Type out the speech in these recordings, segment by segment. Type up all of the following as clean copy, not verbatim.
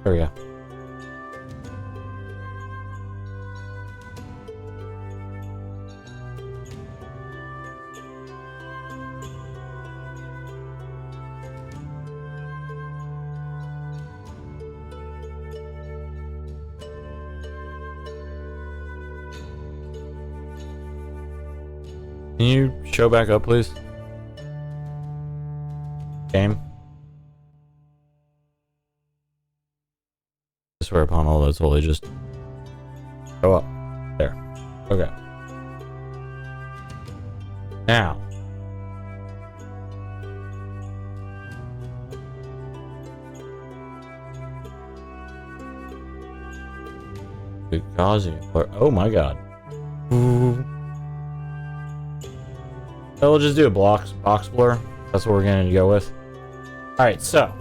There we go. Can you show back up, please? Game. I swear upon all those holy, just go up. There. Okay. Now. Oh my god. Ooh. So we'll just do a box blur. That's what we're gonna go with. Alright, so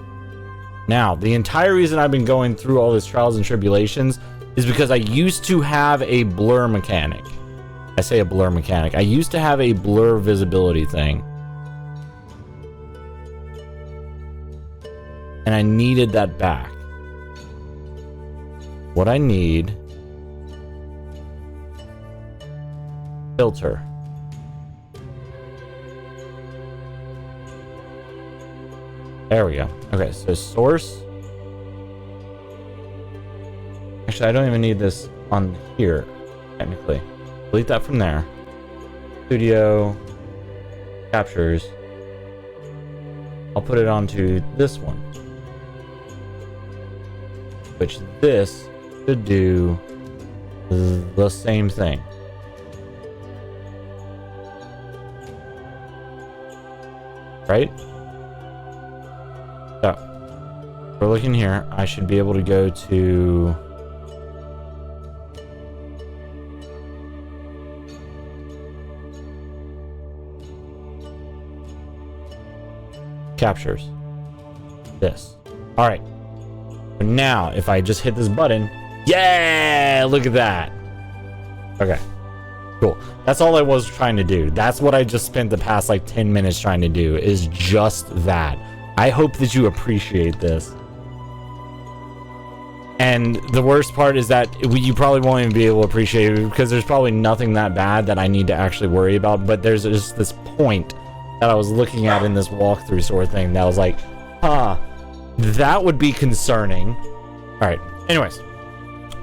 now the entire reason I've been going through all this trials and tribulations is because I used to have a blur mechanic. I say a blur mechanic. I used to have a blur visibility thing. And I needed that back. What I need... filter. There we go. Okay, so source. Actually, I don't even need this on here, technically. Delete that from there. Studio. Captures. I'll put it onto this one. Which this should do the same thing. Right? So, we're looking here. I should be able to go to captures. This. All right. So now, if I just hit this button, yeah, look at that. Okay. Cool. That's all I was trying to do. That's what I just spent the past like 10 minutes trying to do, is just that. I hope that you appreciate this. And the worst part is that you probably won't even be able to appreciate it because there's probably nothing that bad that I need to actually worry about. But there's just this point that I was looking at in this walkthrough sort of thing that was like, huh, that would be concerning. All right. Anyways,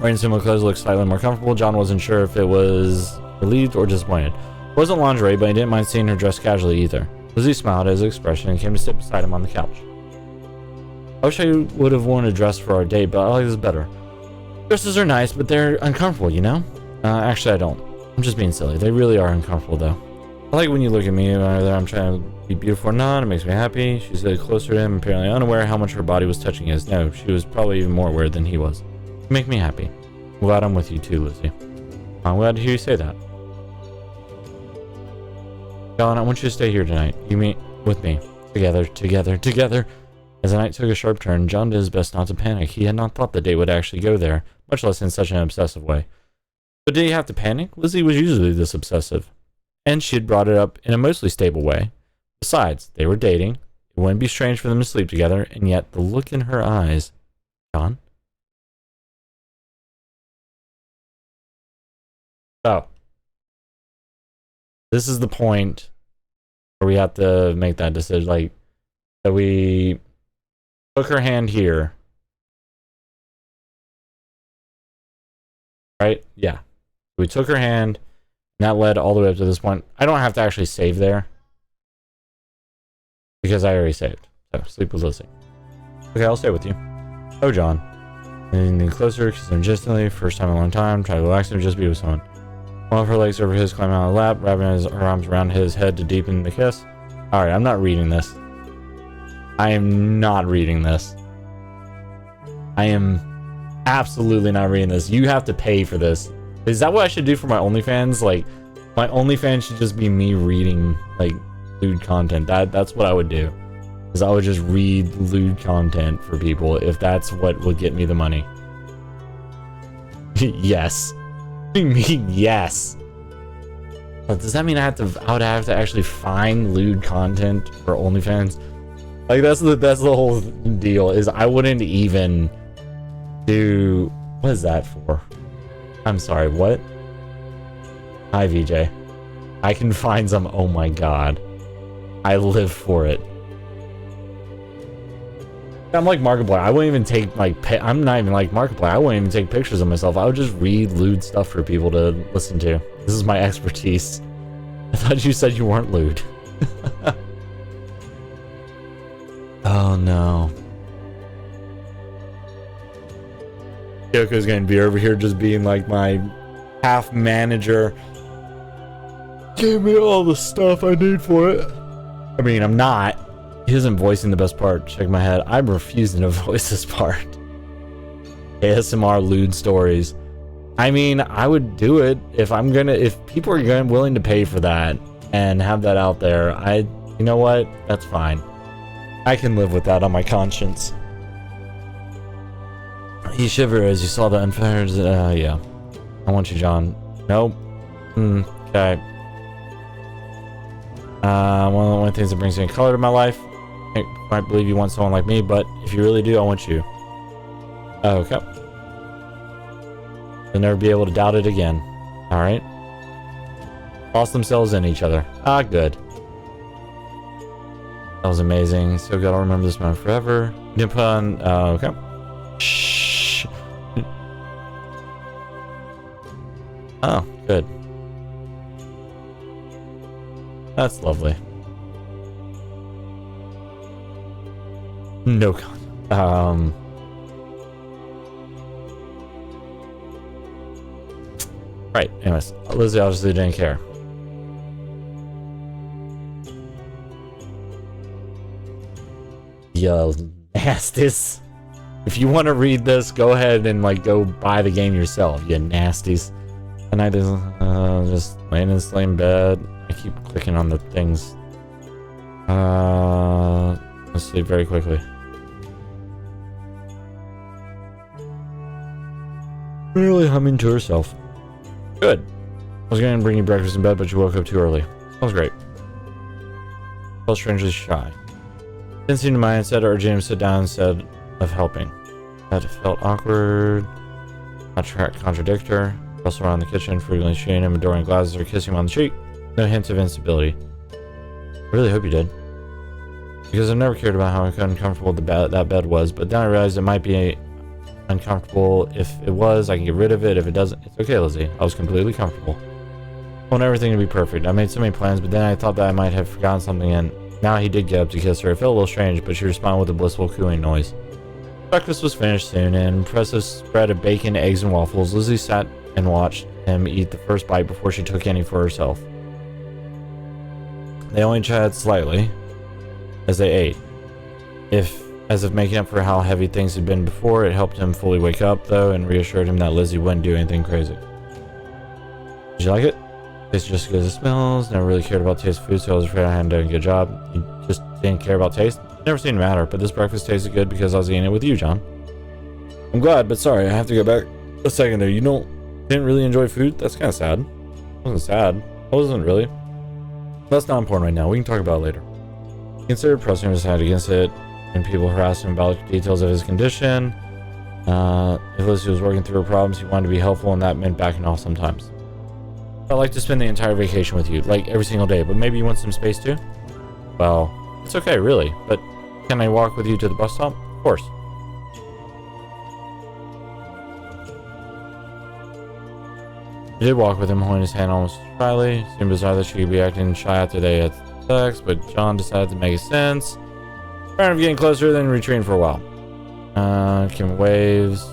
wearing similar clothes looks slightly more comfortable. John wasn't sure if it was relieved or disappointed. It wasn't lingerie, but he didn't mind seeing her dressed casually either. Lizzie smiled at his expression and came to sit beside him on the couch. I wish I would have worn a dress for our date, but I like this better. Dresses are nice, but they're uncomfortable, you know? Actually, I don't. I'm just being silly. They really are uncomfortable, though. I like when you look at me, whether I'm trying to be beautiful or not. It makes me happy. She stood closer to him, apparently unaware how much her body was touching his. No, she was probably even more aware than he was. You make me happy. I'm glad I'm with you too, Lizzie. I'm glad to hear you say that. John, I want you to stay here tonight. You meet with me. Together. As the night took a sharp turn, John did his best not to panic. He had not thought the date would actually go there, much less in such an obsessive way. But did he have to panic? Lizzie was usually this obsessive. And she had brought it up in a mostly stable way. Besides, they were dating. It wouldn't be strange for them to sleep together, and yet the look in her eyes... John? So, this is the point where we have to make that decision. Like, that we took her hand here. Right? Yeah. We took her hand, and that led all the way up to this point. I don't have to actually save there, because I already saved. So, sleep with Lizzie. Okay, I'll stay with you. Oh, John. And then closer, kissed him gently, first time in a long time. Try to relax him, just be with someone. One of her legs over his, climbing on the lap, wrapping her arms around his head to deepen the kiss. Alright, I'm not reading this. I am not reading this. I am absolutely not reading this. You have to pay for this. Is that what I should do for my OnlyFans? Like, my OnlyFans should just be me reading, like, lewd content. That's what I would do. Is I would just read lewd content for people if that's what would get me the money. Yes. I mean, yes. But does that mean I would have to actually find lewd content for OnlyFans? Like, that's the whole deal, is I wouldn't even Dude, what is that for? I'm sorry, what? Hi, VJ. I can find some. Oh my god. I live for it. I'm like Markiplier. I wouldn't even take like. I'm not even like Markiplier. I wouldn't even take pictures of myself. I would just read lewd stuff for people to listen to. This is my expertise. I thought you said you weren't lewd. Oh no. Yoko's gonna be over here just being like my half manager. Give me all the stuff I need for it. I mean, I'm not. He isn't voicing the best part. Check my head. I'm refusing to voice this part. ASMR lewd stories. I mean, I would do it if people are willing to pay for that and have that out there. You know what? That's fine. I can live with that on my conscience. You shiver as you saw the unfair. Yeah. I want you, John. Nope. Okay. One of the only things that brings any color to my life. I might believe you want someone like me, but if you really do, I want you. Okay. They'll never be able to doubt it again. Alright. Lost themselves in each other. Ah, good. That was amazing. So gotta remember this moment forever. Nippon. Okay. Shh. Oh, good. That's lovely. No con. Right. Anyways, Lizzie obviously didn't care. Yo, nasties. If you want to read this, go ahead and like go buy the game yourself. You nasties. And I just laying in the same bed. I keep clicking on the things. Let's sleep very quickly. Really humming to herself. Good. I was going to bring you breakfast in bed, but you woke up too early. That was great. Felt strangely shy. Didn't seem to mind instead urging him to sit down instead of helping. That felt awkward. Not try to contradict her. Also around the kitchen, frequently shooting him, adoring glasses, or kissing him on the cheek. No hints of instability. I really hope you did. Because I've never cared about how uncomfortable that bed was, but then I realized it might be uncomfortable. If it was, I can get rid of it. If it doesn't, it's okay, Lizzie. I was completely comfortable. I want everything to be perfect. I made so many plans, but then I thought that I might have forgotten something, and now he did get up to kiss her. It felt a little strange, but she responded with a blissful cooing noise. Breakfast was finished soon, and an impressive spread of bacon, eggs, and waffles. Lizzie sat and watched him eat the first bite before she took any for herself. They only chatted slightly as they ate. As if making up for how heavy things had been before, it helped him fully wake up, though, and reassured him that Lizzie wouldn't do anything crazy. Did you like it? Tastes just as good as it smells. Never really cared about taste of food, so I was afraid I hadn't done a good job. You just didn't care about taste? Never seemed to matter, but this breakfast tasted good because I was eating it with you, John. I'm glad, but sorry, I have to go back a second there. You didn't really enjoy food? That's kind of sad. It wasn't sad. I wasn't really. That's not important right now. We can talk about it later. He considered pressing his head against it when people harassed him about details of his condition. If Lizzie was working through her problems, he wanted to be helpful, and that meant backing off sometimes. I'd like to spend the entire vacation with you, like every single day, but maybe you want some space too? Well, it's okay, really, but can I walk with you to the bus stop? Of course. She did walk with him, holding his hand almost shyly. It seemed bizarre that she could be acting shy after they had sex, but John decided to make sense. Kind of getting closer, then retreating for a while. Kim waves.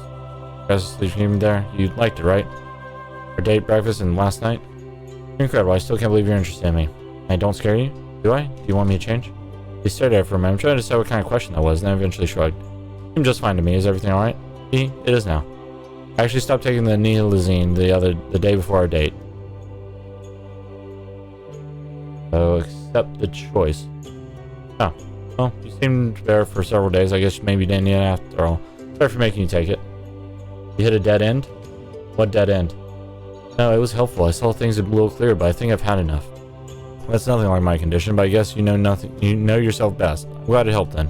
Guys sleeping there. You liked it, right? Our date, breakfast, and last night? You're incredible. I still can't believe you're interested in me. I don't scare you? Do I? Do you want me to change? He stared at her for a moment, trying to decide what kind of question that was, and then eventually shrugged. Seemed just fine to me. Is everything alright? It is now. I actually stopped taking the Nihilazine the day before our date. So accept the choice. Oh. Well, you seemed there for several days. I guess maybe you didn't need it after all. Sorry for making you take it. You hit a dead end? What dead end? No, it was helpful. I saw things a little clearer, but I think I've had enough. That's nothing like my condition, but I guess you know nothing. You know yourself best. I'm glad it helped then.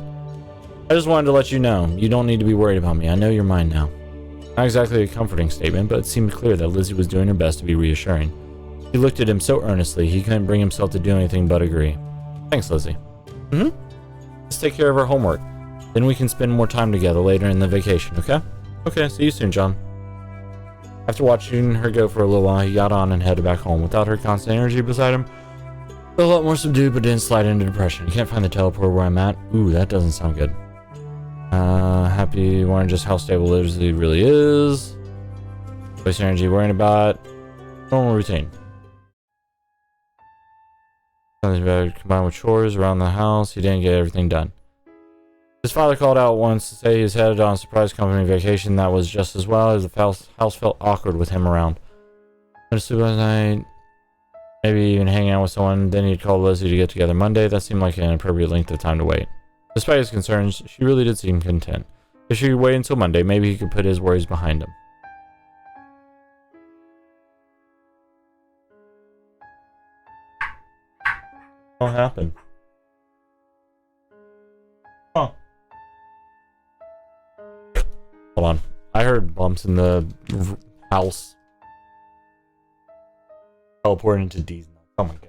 I just wanted to let you know. You don't need to be worried about me. I know you're mine now. Not exactly a comforting statement, but it seemed clear that Lizzie was doing her best to be reassuring. She looked at him so earnestly, he couldn't bring himself to do anything but agree. Thanks, Lizzie. Let's take care of our homework. Then we can spend more time together later in the vacation, okay? Okay, see you soon, John. After watching her go for a little while, he got on and headed back home. Without her constant energy beside him, felt a lot more subdued, but didn't slide into depression. You can't find the teleporter where I'm at. Ooh, that doesn't sound good. Happy wondering just how stable Lizzie really is. Waste energy worrying about normal routine. Something better combined with chores around the house. He didn't get everything done. His father called out once to say he was headed on a surprise company vacation. That was just as well, as the house felt awkward with him around. Went to sleep last night, maybe even hanging out with someone. Then he'd call Lizzie to get together Monday. That seemed like an appropriate length of time to wait. Despite his concerns, she really did seem content. If she could wait until Monday, maybe he could put his worries behind him. What happened? Huh. Hold on. I heard bumps in the house. Teleporting into D's. Oh my god.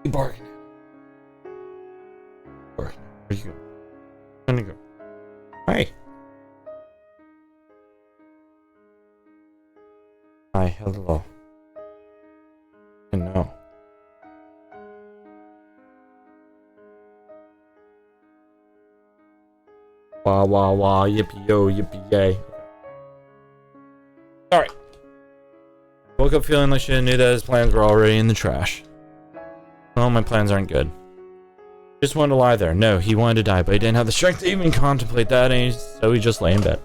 Barking. Barking. Where you go? Where you go? Hi. Hi. Hello. No. Wah wah wah. Yippee yo. Yippee yay. All right. Woke up feeling like she knew that his plans were already in the trash. Well, my plans aren't good. Just wanted to lie there. No, he wanted to die, but he didn't have the strength to even contemplate that, and so he just lay in bed.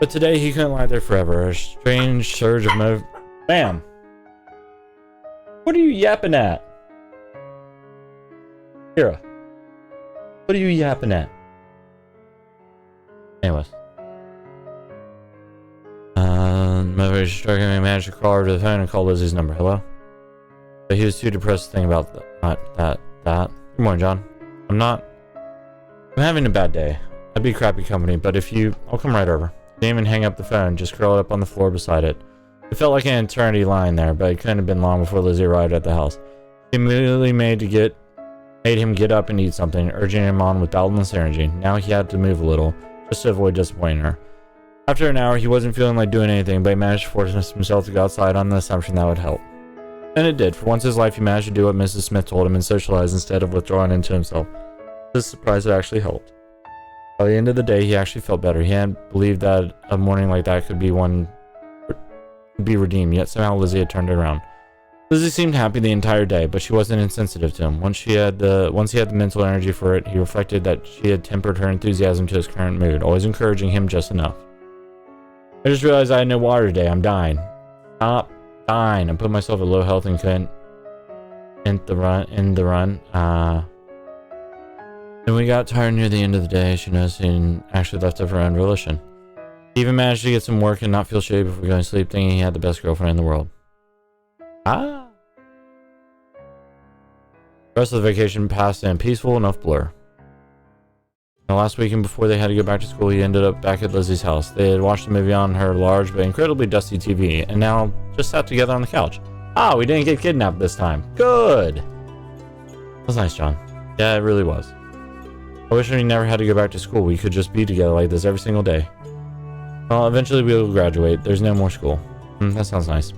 But today, he couldn't lie there forever. A strange surge of motive. Bam! What are you yapping at? Kira. What are you yapping at? Anyways. Motivation struck him and managed to crawl over to the phone and call Lizzie's number. Hello? But he was too depressed to think about that. Good morning, John. I'm having a bad day. I'd be crappy company, but I'll come right over. Didn't even hang up the phone, just curled up on the floor beside it. It felt like an eternity lying there, but it couldn't have been long before Lizzie arrived at the house. She immediately made him get up and eat something, urging him on with boundless energy. Now he had to move a little, just to avoid disappointing her. After an hour, he wasn't feeling like doing anything, but he managed to force himself to go outside on the assumption that would help. And it did. For once in his life, he managed to do what Mrs. Smith told him and socialize instead of withdrawing into himself. His surprise, it actually helped. By the end of the day, he actually felt better. He hadn't believed that a morning like that could be redeemed, yet somehow Lizzie had turned it around. Lizzie seemed happy the entire day, but she wasn't insensitive to him. Once he had the mental energy for it, he reflected that she had tempered her enthusiasm to his current mood, always encouraging him just enough. I just realized I had no water today. I'm dying. Stop dying. I put myself at low health and couldn't end the run. Then we got tired near the end of the day. She noticed he actually left of her own volition. He even managed to get some work and not feel shitty before going to sleep, thinking he had the best girlfriend in the world. The rest of the vacation passed in a peaceful enough blur. The last weekend before they had to go back to school, he ended up back at Lizzie's house. They had watched a movie on her large but incredibly dusty TV, and now just sat together on the couch. We didn't get kidnapped this time. Good! That was nice, John. Yeah, it really was. I wish we never had to go back to school. We could just be together like this every single day. Well, eventually we will graduate. There's no more school. That sounds nice.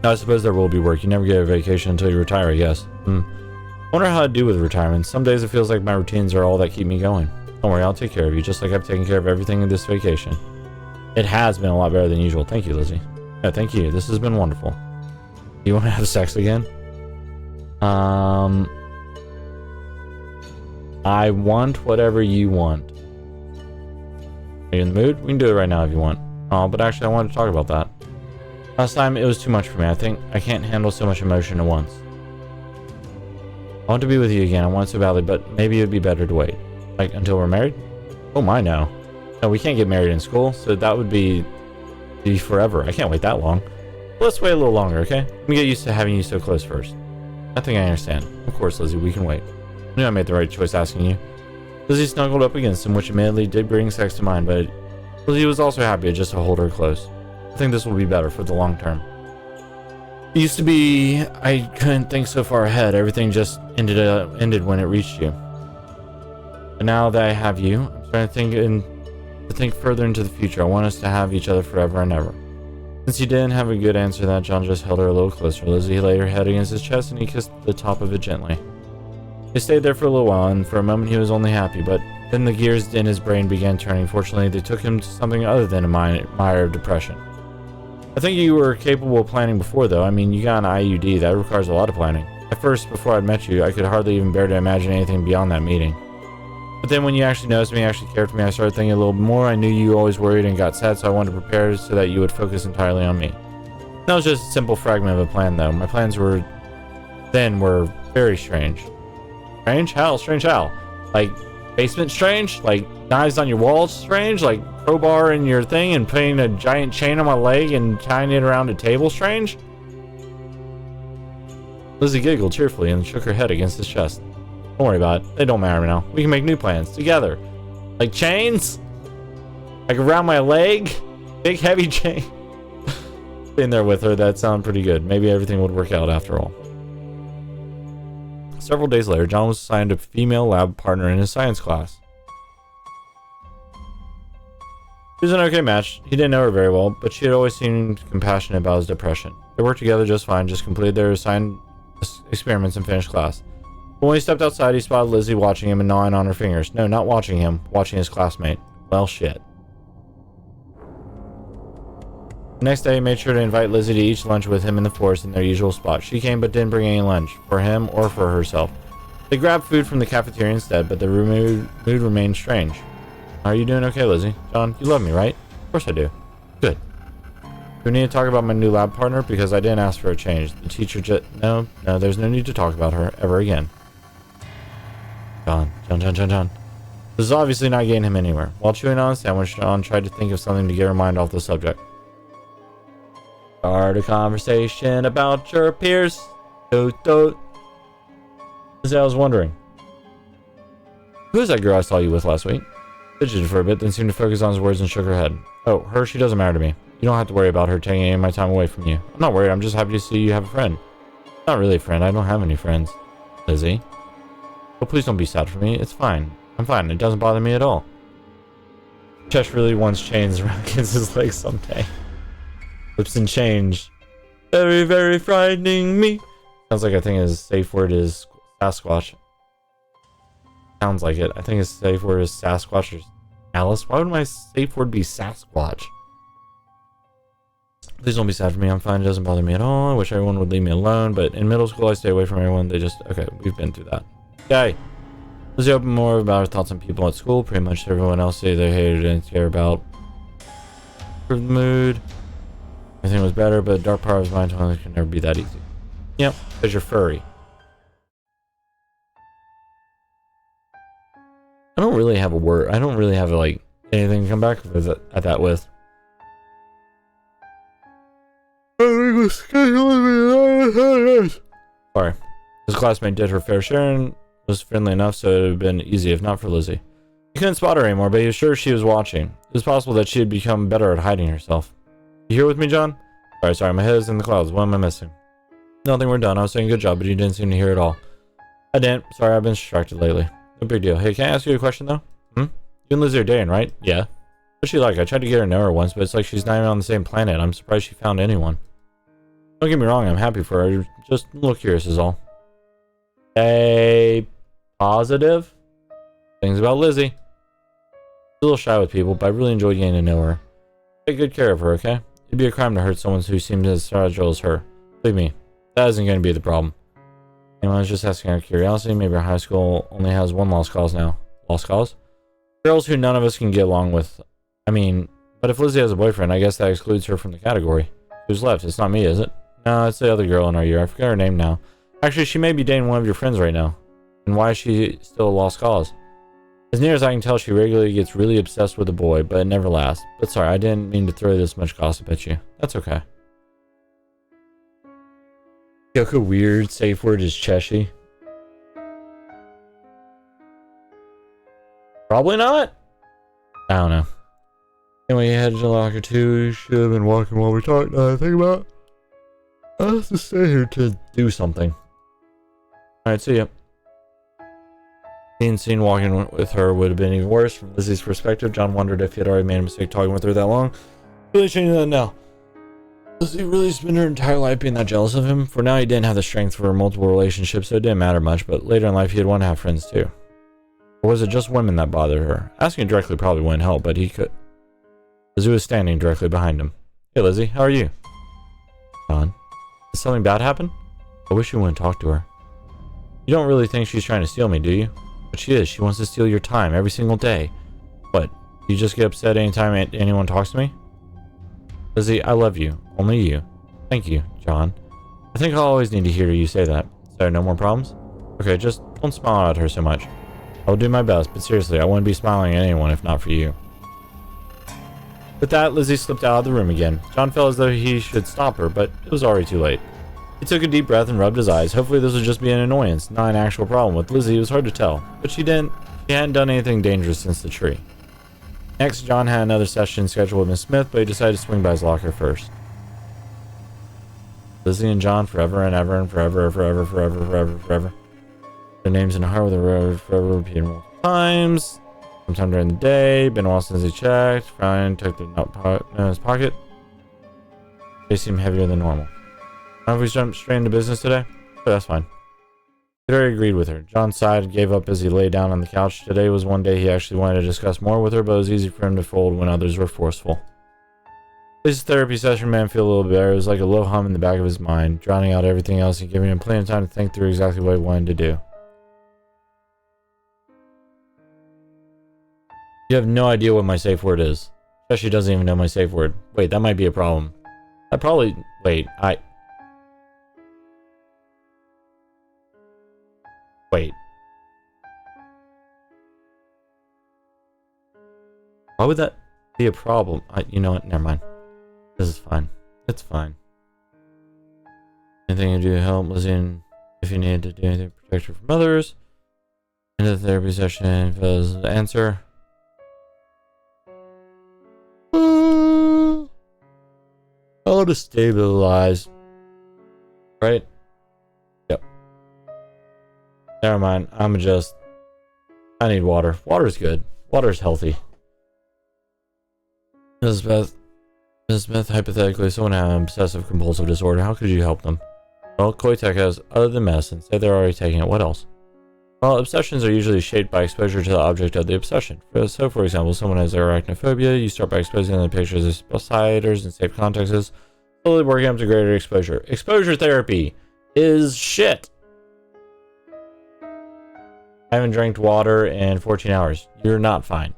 Now, I suppose there will be work. You never get a vacation until you retire, I guess. Wonder how I do with retirement. Some days it feels like my routines are all that keep me going. Don't worry, I'll take care of you, just like I've taken care of everything in this vacation. It has been a lot better than usual. Thank you, Lizzie. Yeah, thank you. This has been wonderful. You want to have sex again? I want whatever you want. Are you in the mood? We can do it right now if you want. Oh, but actually I wanted to talk about that. Last time it was too much for me. I think I can't handle so much emotion at once. I want to be with you again. I want it so badly, but maybe it would be better to wait. Like, until we're married? Oh my, no. No, we can't get married in school, so that would be forever. I can't wait that long. Let's wait a little longer, okay? Let me get used to having you so close first. I think I understand. Of course, Lizzie, we can wait. I knew I made the right choice asking you. Lizzie snuggled up against him, which admittedly did bring sex to mind, but Lizzie was also happy just to hold her close. I think this will be better for the long term. It used to be I couldn't think so far ahead. Everything just ended when it reached you. But now that I have you, I'm starting to think further into the future. I want us to have each other forever and ever. Since he didn't have a good answer to that, John just held her a little closer. Lizzie laid her head against his chest and he kissed the top of it gently. They stayed there for a little while, and for a moment he was only happy, but then the gears in his brain began turning. Fortunately, they took him to something other than a mire of depression. I think you were capable of planning before, though. I mean, you got an IUD. That requires a lot of planning. At first, before I'd met you, I could hardly even bear to imagine anything beyond that meeting. But then when you actually noticed me, actually cared for me, I started thinking a little more. I knew you always worried and got sad, so I wanted to prepare so that you would focus entirely on me. That was just a simple fragment of a plan, though. My plans were very strange. Strange? How? Strange how? Like, basement strange? Like, knives on your walls strange? Like, crowbar in your thing and putting a giant chain on my leg and tying it around a table strange? Lizzie giggled cheerfully and shook her head against his chest. Don't worry about it. They don't matter now. We can make new plans together. Like chains? Like around my leg? Big heavy chain? Being there with her, that sounded pretty good. Maybe everything would work out after all. Several days later, John was assigned a female lab partner in his science class. She was an okay match. He didn't know her very well, but she had always seemed compassionate about his depression. They worked together just fine, just completed their assigned experiments and finished class. But when he stepped outside, he spotted Lizzie watching him and gnawing on her fingers. No, not watching him, watching his classmate. Well, shit. The next day, he made sure to invite Lizzie to eat lunch with him in the forest in their usual spot. She came but didn't bring any lunch, for him or for herself. They grabbed food from the cafeteria instead, but the mood remained strange. Are you doing okay, Lizzie? John, you love me, right? Of course I do. Good. Do we need to talk about my new lab partner? Because I didn't ask for a change. The teacher just... No, there's no need to talk about her ever again. John. This is obviously not getting him anywhere. While chewing on a sandwich, John tried to think of something to get her mind off the subject. Start a conversation about your peers. Lizzie, I was wondering. Who's that girl I saw you with last week? Fidgeted for a bit, then seemed to focus on his words and shook her head. Oh, her, she doesn't matter to me. You don't have to worry about her taking any of my time away from you. I'm not worried, I'm just happy to see you have a friend. Not really a friend, I don't have any friends. Lizzie? Oh, please don't be sad for me, it's fine. I'm fine, it doesn't bother me at all. Chesh really wants chains around against his legs someday. Lips and change. Very, very frightening me. Sounds like I think his safe word is Sasquatch. Sounds like it. I think his safe word is Sasquatch or Alice. Why would my safe word be Sasquatch? Please don't be sad for me. I'm fine. It doesn't bother me at all. I wish everyone would leave me alone, but in middle school I stay away from everyone. They just... Okay, we've been through that. Yay. Lizzie opened more about her thoughts on people at school. Pretty much everyone else say they hated and didn't care about her mood. Everything was better, but the dark part of his mind told him it could never be that easy. Yep, because you're furry. I don't really have a word. I don't really have like anything to come back with at that with. Sorry. His classmate did her fair share and was friendly enough, so it would have been easy if not for Lizzie. He couldn't spot her anymore, but he was sure she was watching. It was possible that she had become better at hiding herself. You here with me, John? Sorry, my head is in the clouds. What am I missing? Nothing, we're done. I was saying good job, but you didn't seem to hear it all. I didn't. Sorry, I've been distracted lately. No big deal. Hey, can I ask you a question, though? You and Lizzie are dating, right? Yeah. What's she like? I tried to get her to know her once, but it's like she's not even on the same planet. I'm surprised she found anyone. Don't get me wrong, I'm happy for her. Just a little curious is all. Hey, positive? Things about Lizzie. She's a little shy with people, but I really enjoyed getting to know her. Take good care of her, okay? It'd be a crime to hurt someone who seems as fragile as her. Believe me, that isn't going to be the problem. Anyway, I was just asking out of curiosity. Maybe our high school only has one lost cause now. Lost cause? Girls who none of us can get along with. I mean, but if Lizzie has a boyfriend, I guess that excludes her from the category. Who's left? It's not me, is it? No, it's the other girl in our year. I forgot her name now. Actually, she may be dating one of your friends right now. And why is she still a lost cause? As near as I can tell, she regularly gets really obsessed with a boy, but it never lasts. But sorry, I didn't mean to throw this much gossip at you. That's okay. Yoka weird safe word is Cheshi. Probably not. I don't know. Anyway, you headed to locker 2. Should have been walking while we talked. Now I think about it. I have to stay here to do something. Alright, see ya. Being seen walking with her would have been even worse. From Lizzie's perspective, John wondered if he had already made a mistake talking with her that long. Really changing that now. Lizzie really spent her entire life being that jealous of him? For now, he didn't have the strength for multiple relationships, so it didn't matter much, but later in life, he'd want to have friends too. Or was it just women that bothered her? Asking directly probably wouldn't help, but he could. Lizzie was standing directly behind him. Hey Lizzie, how are you? John. Did something bad happen? I wish you wouldn't talk to her. You don't really think she's trying to steal me, do you? But she is. She wants to steal your time every single day. What? You just get upset anytime anyone talks to me? Lizzie, I love you. Only you. Thank you, John. I think I'll always need to hear you say that. Is there no more problems? Okay, just don't smile at her so much. I'll do my best, but seriously, I wouldn't be smiling at anyone if not for you. With that, Lizzie slipped out of the room again. John felt as though he should stop her, but it was already too late. He took a deep breath and rubbed his eyes. Hopefully this would just be an annoyance, not an actual problem. With Lizzie, it was hard to tell. But she hadn't done anything dangerous since the tree. Next, John had another session scheduled with Miss Smith, but he decided to swing by his locker first. Lizzie and John forever and ever and forever, forever, forever, forever, forever. Their names in a heart with a forever repeated multiple times. Sometime during the day, been a while since he checked. Brian took the note in his pocket. They seem heavier than normal. I don't know if we jumped straight into business today, but that's fine. Peter agreed with her. John sighed and gave up as he lay down on the couch. Today was one day he actually wanted to discuss more with her, but it was easy for him to fold when others were forceful. His therapy session made him feel a little better. It was like a low hum in the back of his mind, drowning out everything else and giving him plenty of time to think through exactly what he wanted to do. You have no idea what my safe word is. She doesn't even know my safe word. Wait, that might be a problem. Wait. Why would that be a problem? You know what? Never mind. This is fine. It's fine. Anything you do to help Lizzie, and if you need to do anything to protect her from others. Into the therapy session, fills the answer. How to stabilize. Right? Yep. Never mind. I need water. Water's good. Water's healthy. Mrs. Smith, hypothetically, someone had an obsessive compulsive disorder. How could you help them? Well, Koitek has other than medicine. Say they're already taking it. What else? Well, obsessions are usually shaped by exposure to the object of the obsession. So, for example, someone has arachnophobia. You start by exposing them to pictures of spiders in safe contexts, slowly working up to greater exposure. Exposure therapy is shit. I haven't drank water in 14 hours. You're not fine.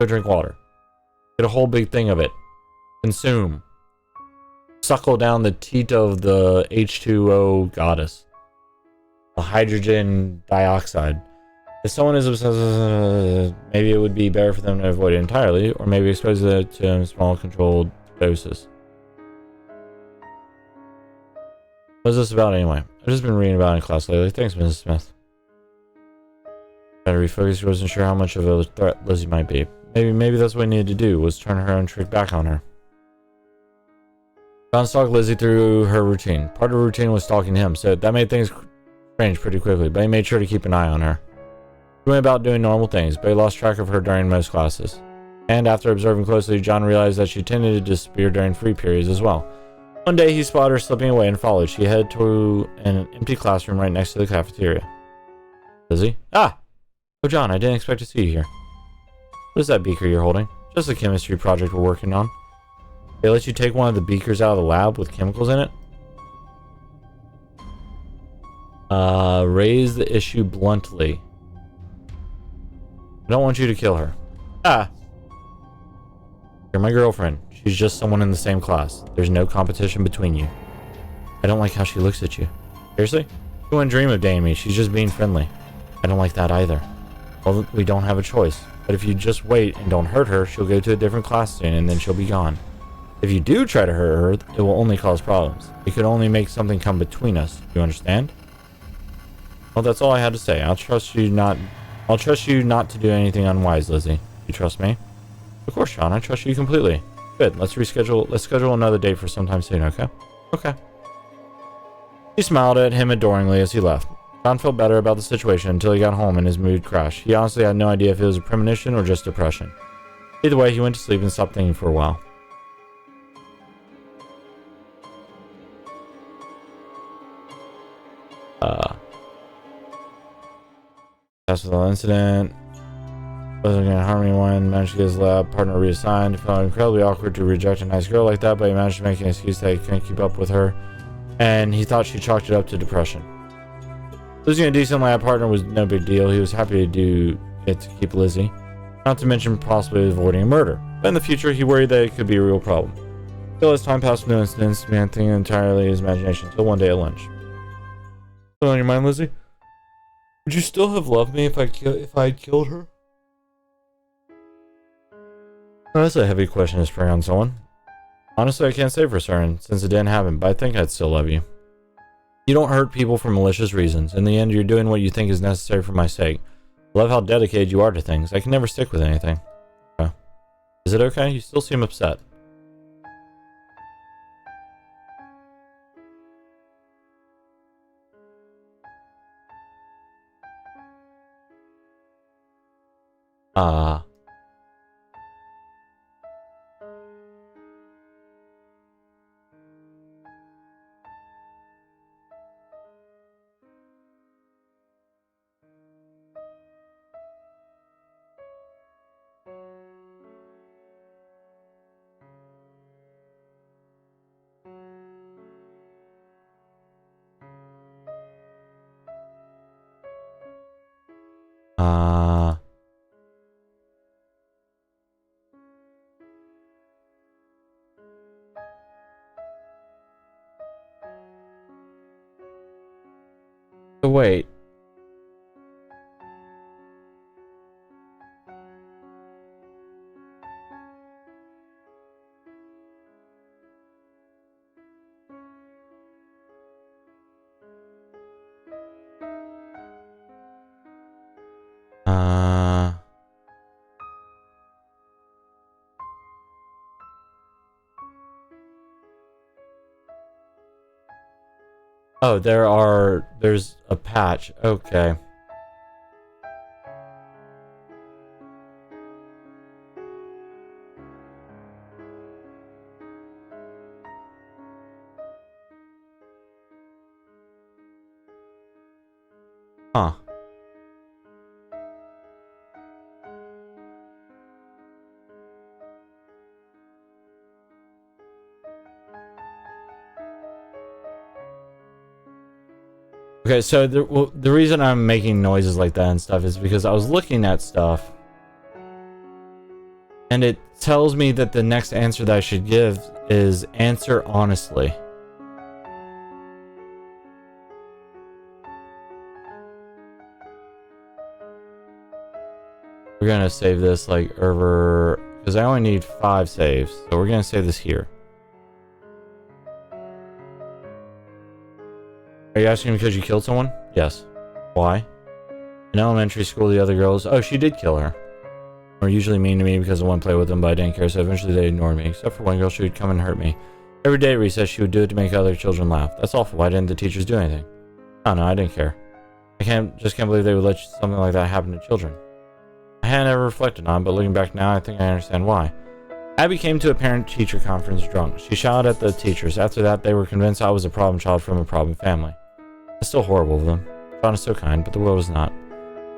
Go drink water. Get a whole big thing of it. Consume. Suckle down the teat of the H2O goddess. The hydrogen dioxide. If someone is obsessed, maybe it would be better for them to avoid it entirely, or maybe expose it to small controlled doses. What's this about anyway? I've just been reading about it in class lately. Thanks, Mrs. Smith. Better refocus. She wasn't sure how much of a threat Lizzie might be. Maybe that's what he needed to do, was turn her own trick back on her. John stalked Lizzie through her routine. Part of her routine was stalking him, so that made things strange pretty quickly, but he made sure to keep an eye on her. She went about doing normal things, but he lost track of her during most classes. And after observing closely, John realized that she tended to disappear during free periods as well. One day, he spotted her slipping away and followed. She headed to an empty classroom right next to the cafeteria. Lizzie? Ah! Oh, John, I didn't expect to see you here. What is that beaker you're holding? Just a chemistry project we're working on. They let you take one of the beakers out of the lab with chemicals in it? Raise the issue bluntly. I don't want you to kill her. Ah! You're my girlfriend. She's just someone in the same class. There's no competition between you. I don't like how she looks at you. Seriously? You wouldn't dream of dating me. She's just being friendly. I don't like that either. Well, we don't have a choice. But if you just wait and don't hurt her, she'll go to a different class soon and then she'll be gone. If you do try to hurt her, it will only cause problems. It could only make something come between us. You understand? Well, that's all I had to say. I'll trust you not to do anything unwise, Lizzie. You trust me? Of course, Sean. I trust you completely. Good. Let's schedule another date for sometime soon, okay? Okay. He smiled at him adoringly as he left. John felt better about the situation until he got home and his mood crashed. He honestly had no idea if it was a premonition or just depression. Either way, he went to sleep and stopped thinking for a while. That's the incident. Wasn't gonna harm anyone. Managed to get his lab partner reassigned. It felt incredibly awkward to reject a nice girl like that, but he managed to make an excuse that he couldn't keep up with her, and he thought she chalked it up to depression. Losing a decent lab partner was no big deal. He was happy to do it to keep Lizzie, not to mention possibly avoiding a murder. But in the future, he worried that it could be a real problem. Still, as time passed with no incidents, he began thinking entirely his imagination until one day at lunch. What's on your mind, Lizzie? Would you still have loved me if I had killed her? Oh, that's a heavy question to spring on someone. Honestly, I can't say for certain, since it didn't happen, but I think I'd still love you. You don't hurt people for malicious reasons. In the end, you're doing what you think is necessary for my sake. I love how dedicated you are to things. I can never stick with anything. Okay. Is it okay? You still seem upset. So wait. Oh, there's a patch. Okay. Huh. Okay, so the reason I'm making noises like that and stuff is because I was looking at stuff and it tells me that the next answer that I should give is answer honestly. We're gonna save this like over, because I only need 5 saves, so we're gonna save this here. Are you asking because you killed someone? Yes. Why? In elementary school, the other girls... Oh, she did kill her. They were usually mean to me because I wanted to play with them, but I didn't care, so eventually they ignored me. Except for one girl, she would come and hurt me. Every day at recess, she would do it to make other children laugh. That's awful. Why didn't the teachers do anything? Oh, no, I didn't care. Just can't believe they would let something like that happen to children. I hadn't ever reflected on it, but looking back now, I think I understand why. Abby came to a parent-teacher conference drunk. She shouted at the teachers. After that, they were convinced I was a problem child from a problem family. It's still horrible of them. John is so kind, but the world is not.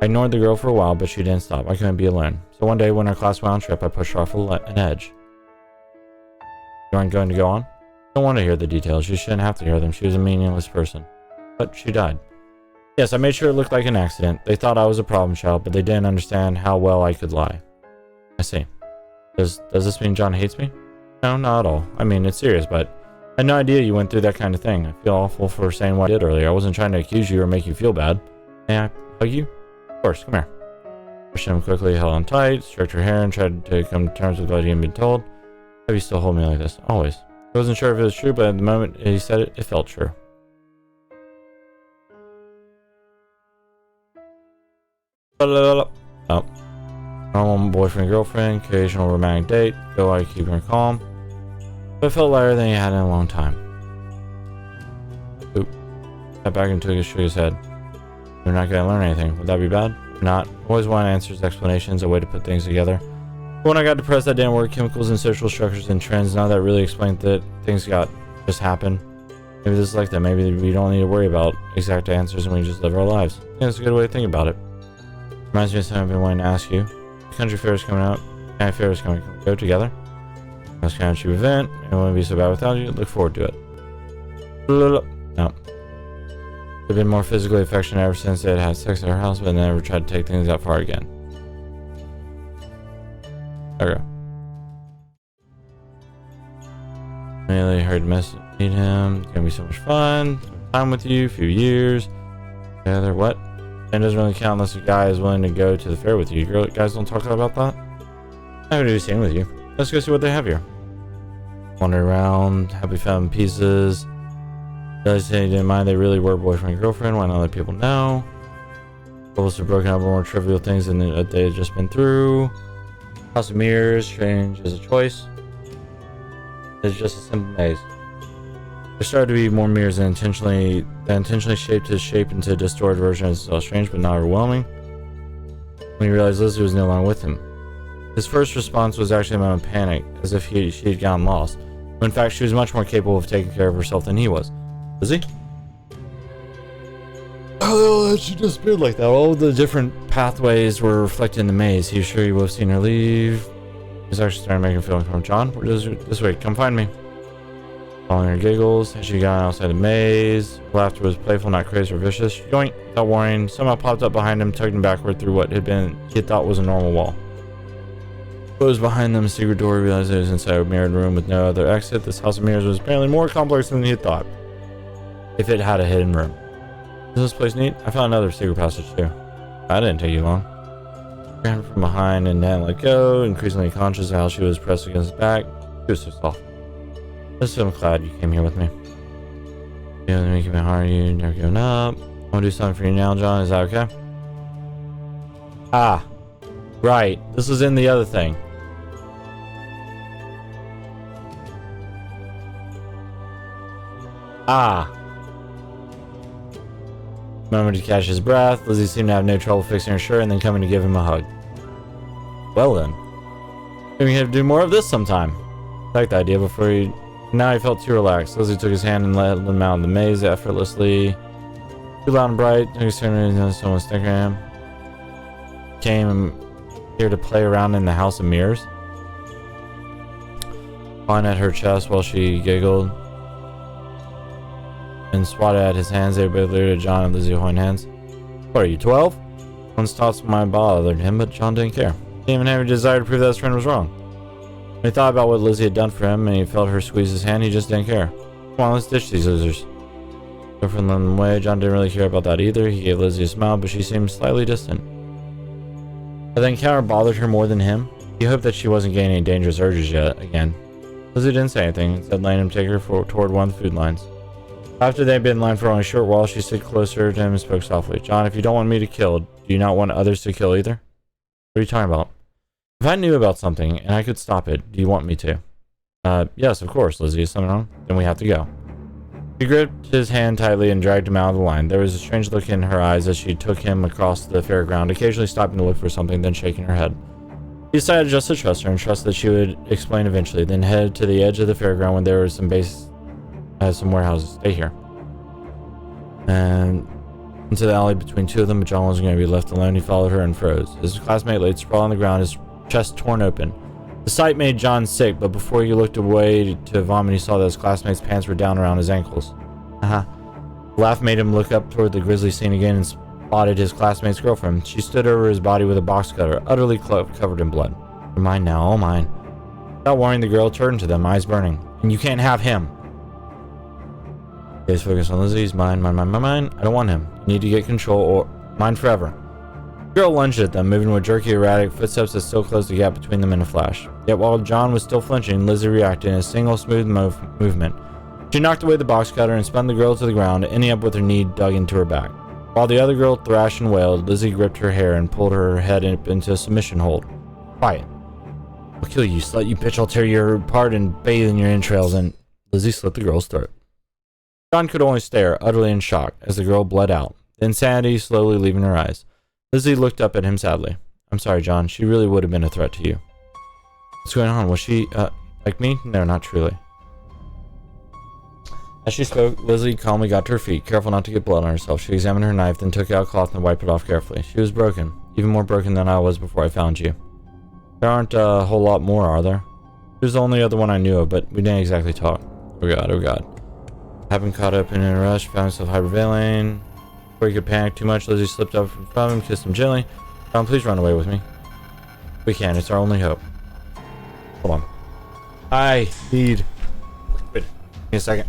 I ignored the girl for a while, but she didn't stop. I couldn't be alone. So one day, when our class went on trip, I pushed her off an edge. You aren't going to go on? I don't want to hear the details. You shouldn't have to hear them. She was a meaningless person. But she died. Yes, I made sure it looked like an accident. They thought I was a problem child, but they didn't understand how well I could lie. I see. Does this mean John hates me? No, not at all. I mean, it's serious, but I had no idea you went through that kind of thing. I feel awful for saying what I did earlier. I wasn't trying to accuse you or make you feel bad. May I hug you? Of course, come here. Pushed him quickly, held on tight, stroked her hair, and tried to come to terms with what he had been told. Have you still hold me like this? Always. I wasn't sure if it was true, but at the moment he said it, it felt true. Oh. Normal boyfriend-girlfriend, occasional romantic date, go like keeping her calm. But it felt lighter than he had in a long time. Oop. Sat back and shook his head. You're not going to learn anything. Would that be bad? Not. Always want answers, explanations, a way to put things together. But when I got depressed, that didn't work. Chemicals and social structures and trends, none of that really explained that things just happen. Maybe this is like that. Maybe we don't need to worry about exact answers and we just live our lives. I think that's a good way to think about it. Reminds me of something I've been wanting to ask you. The country fair is coming out. County fair is coming. Can we go together? That's kind of a cheap event. It wouldn't be so bad without you. Look forward to it. No. They've been more physically affectionate ever since they had sex at our house, but they never tried to take things that far again. Okay. Really hard to meet him. It's gonna be so much fun. Time with you, a few years. Together, what? It doesn't really count unless a guy is willing to go to the fair with you. Guys don't talk about that? I'm going to do the same with you. Let's go see what they have here. Wander around, happy found pieces. Guys say he didn't mind they really were boyfriend and girlfriend. Why not let people know? Couples have broken up over more trivial things than they had just been through. House of Mirrors, strange as a choice. It's just a simple maze. There started to be more mirrors that intentionally shaped his shape into a distorted version of himself. Strange but not overwhelming. When he realized Lizzie was no longer with him. His first response was actually a moment of panic, as if she had gotten lost. When in fact she was much more capable of taking care of herself than he was. Lizzie? Oh, she disappeared like that. All the different pathways were reflected in the maze. He was sure he would have seen her leave. He was actually starting to make him feel uncomfortable. John, we're just this way. Come find me. Following her giggles, as she got outside the maze. Her laughter was playful, not crazy or vicious. Yoink, without warning, somehow popped up behind him, tugged him backward through what he thought was a normal wall. Closed behind them, a secret door. He realized it was inside a mirrored room with no other exit. This House of Mirrors was apparently more complex than he had thought. If it had a hidden room. Is this place neat? I found another secret passage too. That didn't take you long. Grabbed from behind and then let go, increasingly conscious of how she was pressed against his back. She was so soft. I'm glad you came here with me. You know, making it hard, you never giving up. I want to do something for you now, John. Is that okay? Ah. Right. This is in the other thing. Ah. Moment to catch his breath. Lizzie seemed to have no trouble fixing her shirt and then coming to give him a hug. Well then. Maybe we have to do more of this sometime. I like the idea before he... Now he felt too relaxed. Lizzie took his hand and led him out of the maze effortlessly. Too loud and bright. Took his turn and someone staring at him. Came here to play around in the House of Mirrors. Pawing at her chest while she giggled. And swatted at his hands. They both looked at John and Lizzie holding hands. What are you, 12? One's thoughts might bothered him, but John didn't care. He didn't even have a desire to prove that his friend was wrong. When he thought about what Lizzie had done for him and he felt her squeeze his hand, he just didn't care. Come on, let's ditch these losers. Girlfriend led him away. John didn't really care about that either. He gave Lizzie a smile, but she seemed slightly distant. But the encounter bothered her more than him. He hoped that she wasn't getting any dangerous urges yet again. Lizzie didn't say anything, instead letting him take her toward one of the food lines. After they'd been in line for only a short while, she stood closer to him and spoke softly. John, if you don't want me to kill, do you not want others to kill either? What are you talking about? If I knew about something and I could stop it, do you want me to? Yes, of course, Lizzie. Is something wrong? Then we have to go. She gripped his hand tightly and dragged him out of the line. There was a strange look in her eyes as she took him across the fairground, occasionally stopping to look for something, then shaking her head. He decided just to trust her and trust that she would explain eventually, then head to the edge of the fairground when there were some warehouses. Stay here. And into the alley between two of them, but John wasn't going to be left alone. He followed her and froze. His classmate laid sprawled on the ground, his chest torn open. The sight made John sick, but before he looked away to vomit, he saw that his classmate's pants were down around his ankles. The laugh made him look up toward the grisly scene again and spotted his classmate's girlfriend. She stood over his body with a box cutter, utterly covered in blood. You're mine now, all mine. Without warning, the girl turned to them, eyes burning. And you can't have him. Gaze focused on Lizzie. He's mine, mine, mine, mine, mine. I don't want him. You need to get control or mine forever. The girl lunged at them, moving with jerky, erratic footsteps that still closed the gap between them in a flash. Yet while John was still flinching, Lizzie reacted in a single smooth movement. She knocked away the box cutter and spun the girl to the ground, ending up with her knee dug into her back. While the other girl thrashed and wailed, Lizzie gripped her hair and pulled her head up into a submission hold. Quiet. I'll kill you, slut, you bitch. I'll tear you apart and bathe in your entrails. And Lizzie slit the girl's throat. John could only stare, utterly in shock, as the girl bled out, the insanity slowly leaving her eyes. Lizzie looked up at him sadly. I'm sorry, John. She really would have been a threat to you. What's going on? Was she, like me? No, not truly. As she spoke, Lizzie calmly got to her feet, careful not to get blood on herself. She examined her knife, then took out a cloth and wiped it off carefully. She was broken, even more broken than I was before I found you. There aren't a whole lot more, are there? She was the only other one I knew of, but we didn't exactly talk. Oh god, oh god. Having caught up in a rush, found himself hyperventilating. Before he could panic too much, Lizzie slipped up from him, kissed him gently. John, please run away with me. We can, it's our only hope. Hold on. I need liquid. Give me a second.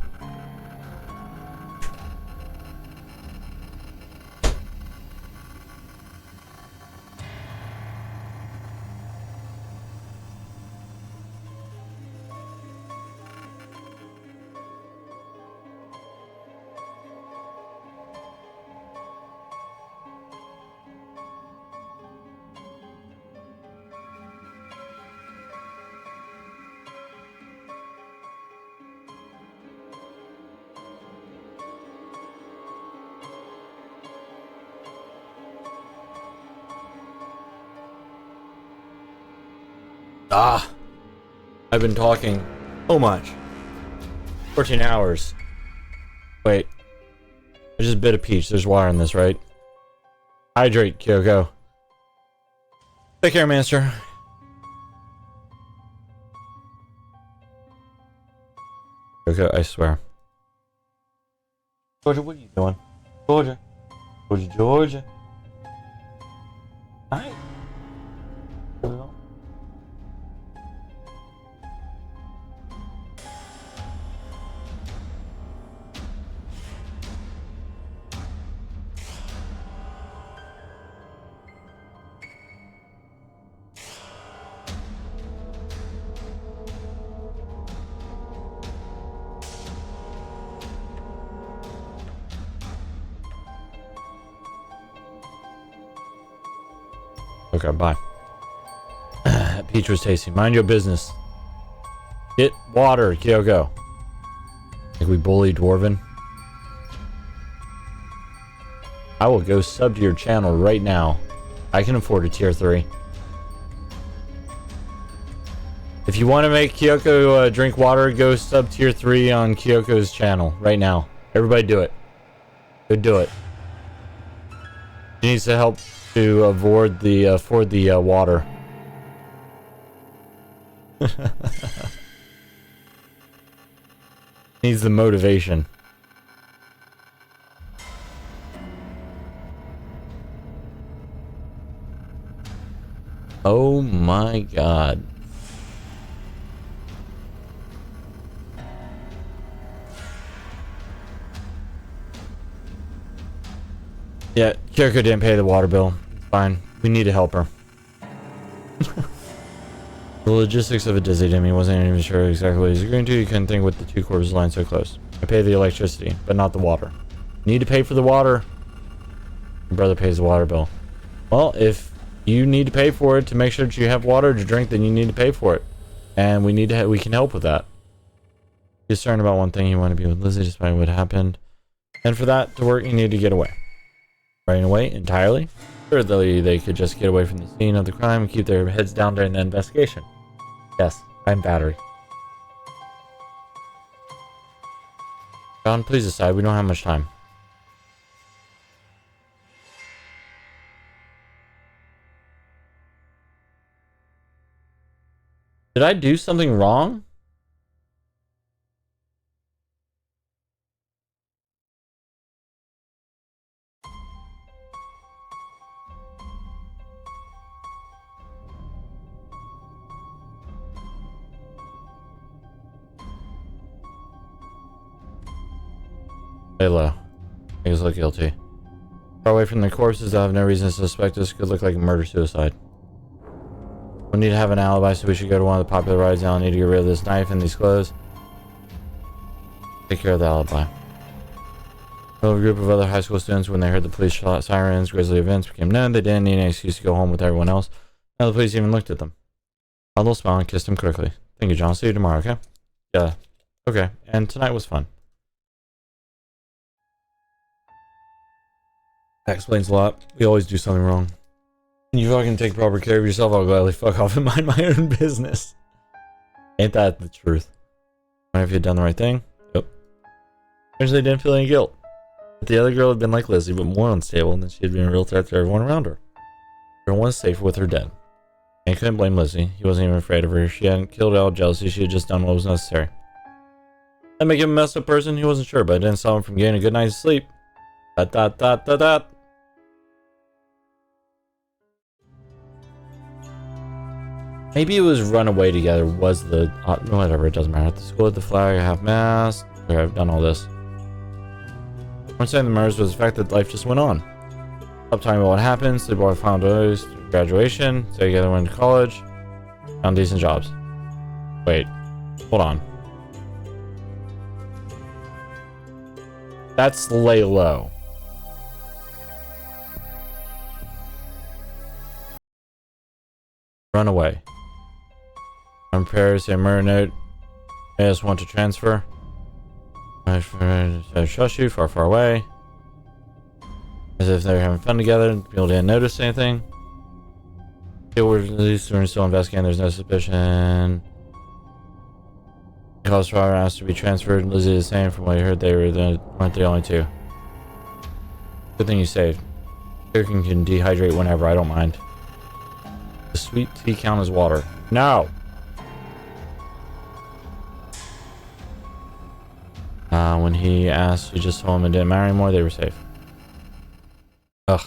I've been talking so much. 14 hours. Wait. I just bit a peach. There's water in this, right? Hydrate, Kyoko. Take care, Master. Kyoko, I swear. Georgia, what are you doing? Georgia. Georgia. Hi. Okay, bye. That peach was tasty. Mind your business. Get water, Kyoko. Think we bully Dwarven? I will go sub to your channel right now. I can afford a tier 3. If you want to make Kyoko drink water, go sub tier 3 on Kyoko's channel right now. Everybody do it. Go do it. She needs to help to afford the water. Needs the motivation. Oh my god. Yeah, Kyoko didn't pay the water bill. It's fine. We need to help her. The logistics of it dizzied him. He wasn't even sure exactly what he was agreeing to. He couldn't think with the two quarters line so close. I pay the electricity, but not the water. Need to pay for the water. Your brother pays the water bill. Well, if you need to pay for it to make sure that you have water to drink, then you need to pay for it. And we can help with that. He's concerned about one thing. He wanted to be with Lizzie despite what happened. And for that to work, you need to get away. Running away entirely? Thirdly, they could just get away from the scene of the crime and keep their heads down during the investigation. Yes, I'm battery. John, please decide. We don't have much time. Did I do something wrong? Lay low. Make us look guilty. Far away from the corpses, I have no reason to suspect this could look like a murder-suicide. We need to have an alibi, so we should go to one of the popular rides now. I need to get rid of this knife and these clothes. Take care of the alibi. A group of other high school students, when they heard the police sirens, grisly events became known. They didn't need an excuse to go home with everyone else. Now the police even looked at them. Huddle smile and kissed him quickly. Thank you, John. See you tomorrow, okay? Yeah. Okay. And tonight was fun. That explains a lot. We always do something wrong. You fucking take proper care of yourself, I'll gladly fuck off and mind my own business. Ain't that the truth? If you had done the right thing? Yep. Eventually didn't feel any guilt. But the other girl had been like Lizzie, but more unstable, and that she had been a real threat to everyone around her. Everyone was safer with her dead. And he couldn't blame Lizzie. He wasn't even afraid of her. She hadn't killed out of jealousy. She had just done what was necessary. That make him a messed up person? He wasn't sure, but it didn't stop him from getting a good night's sleep. Dot. Maybe it was run away together was the... whatever, it doesn't matter. At the school, at the flag, half-mast. Okay, I've done all this. One saying the murders was the fact that life just went on. Stop talking about what happened. Sleepwalk found those. Graduation. Stay together, went to college. Found decent jobs. Wait. Hold on. That's lay low. Run away. On Paris, a murder note. I just want to transfer. I trust you far, far away. As if they were having fun together. People didn't notice anything. People were released. We're still investigating. There's no suspicion. Calls for asked to be transferred. Lizzie is saying from what I heard they weren't the only two. Good thing you saved. Cooking can dehydrate whenever. I don't mind. The sweet tea count as water. No. When he asked, you just told him it didn't matter anymore. They were safe. Ugh.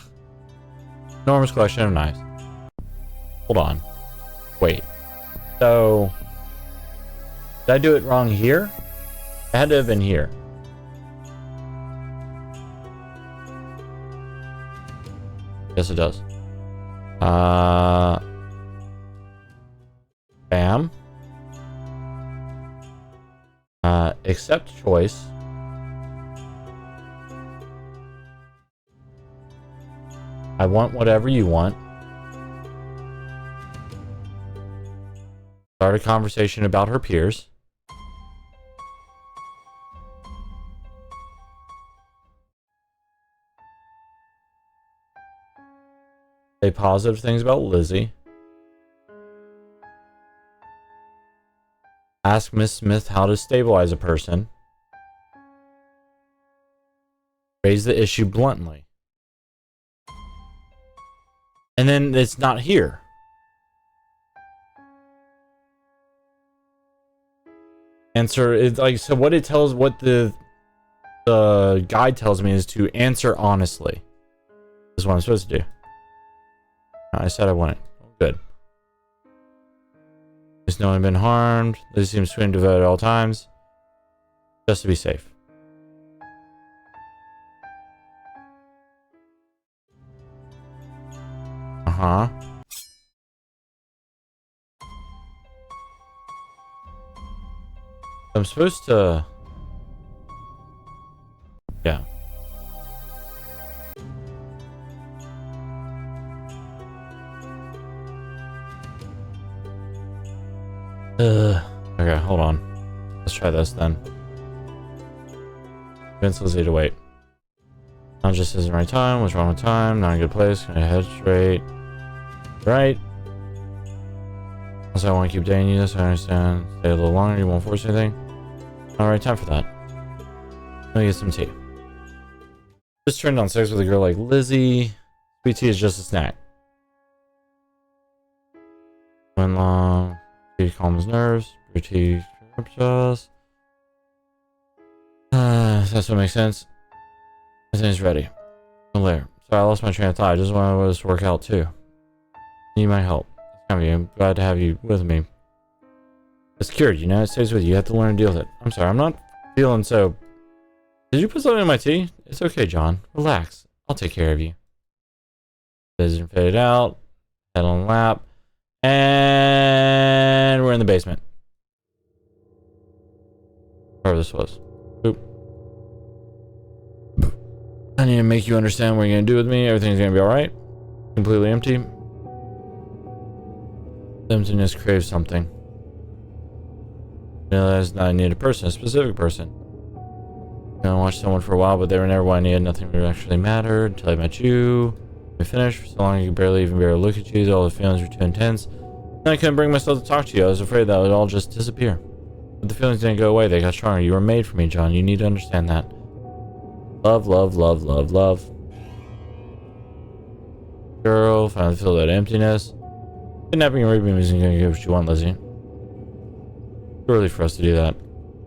Enormous collection of knives. Hold on. Wait. So, did I do it wrong here? It had to have been here. Yes, it does. Bam. Accept choice. I want whatever you want. Start a conversation about her peers. Say positive things about Lizzie. Ask Miss Smith how to stabilize a person. Raise the issue bluntly. And then it's not here. Answer is like, so what the guide tells me is to answer honestly. This is what I'm supposed to do. I said I want it. Good. There's no one been harmed. This seems to be devoted at all times. Just to be safe. Uh-huh. I'm supposed to... Yeah. Okay, hold on. Let's try this then. Convince Lizzie to wait. Now just isn't the right time. What's wrong with time? Not a good place. Gonna head straight. Right. Unless I want to keep dating you, this I understand. Stay a little longer. You won't force anything. Not the right time for that. Let me get some tea. Just turned on sex with a girl like Lizzie. Sweet tea is just a snack. When long, tea calms nerves. Your tea trips us. That's what makes sense. Everything's ready. Later. Sorry, I lost my train of thought. I just wanted this to work out too. Need my help. I'm glad to have you with me. It's cured, you know, it stays with you. You have to learn to deal with it. I'm sorry, I'm not feeling so... Did you put something in my tea? It's okay, John. Relax. I'll take care of you. Vision faded out. Head on lap. And we're in the basement. Wherever this was. Oop. I need to make you understand what you're going to do with me. Everything's going to be alright. Completely empty. Emptiness craves something. Realized I need a person, a specific person. I watched someone for a while, but they were never what I needed. Nothing really actually mattered until I met you. We finished. For so long I could barely even bear to look at you. All the feelings were too intense. And I couldn't bring myself to talk to you. I was afraid that it would all just disappear. But the feelings didn't go away. They got stronger. You were made for me, John. You need to understand that. Love, love, love, love, love. Girl, finally feel that emptiness. Kidnapping and raping isn't going to give what you want, Lizzie. Too early for us to do that.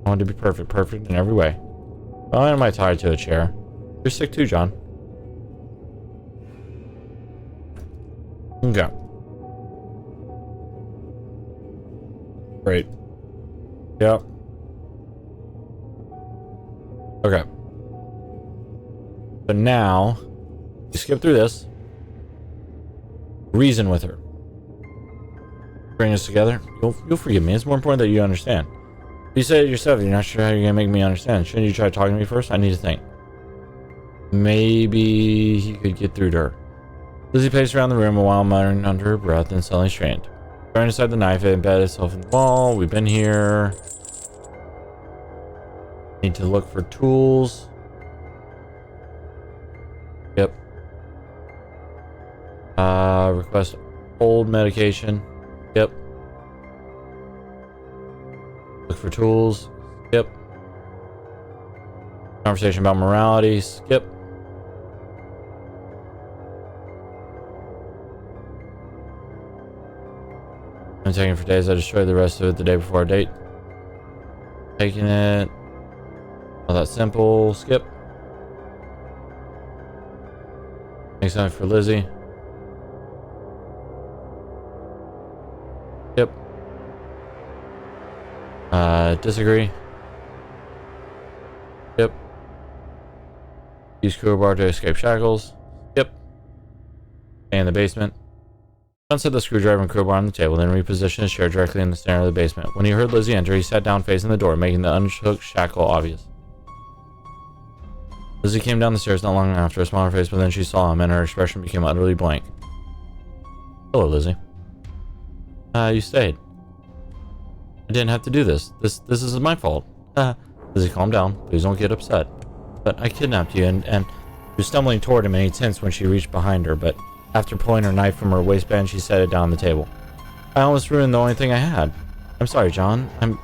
I want to be perfect, perfect in every way. Why am I tied to a chair? You're sick too, John. Okay. Great. Yep. Okay. So now, you skip through this. Reason with her. Bring us together. You'll forgive me. It's more important that you understand. You said it yourself. You're not sure how you're gonna make me understand. Shouldn't you try talking to me first? I need to think. Maybe he could get through to her. Lizzie paced around the room a while, muttering under her breath, and suddenly straightened. Trying aside the knife, it embedded itself in the wall. We've been here. Need to look for tools. Yep. Request old medication. Yep. Look for tools. Skip. Conversation about morality. Skip. I'm taking it for days. I destroyed the rest of it the day before our date. Taking it. Not that simple. Skip. Make something for Lizzie. Skip. Disagree. Yep. Use crowbar to escape shackles. Yep. Stay in the basement. John set the screwdriver and crowbar on the table, then repositioned his chair directly in the center of the basement. When he heard Lizzie enter, he sat down facing the door, making the unhooked shackle obvious. Lizzie came down the stairs not long after, a smile on her face, but then she saw him, and her expression became utterly blank. Hello, Lizzie. You stayed. I didn't have to do this. This isn't my fault. Lizzie, calm down. Please don't get upset. But I kidnapped you, and she was stumbling toward him, and he tensed when she reached behind her, but after pulling her knife from her waistband, she set it down on the table. I almost ruined the only thing I had. I'm sorry, John. I'm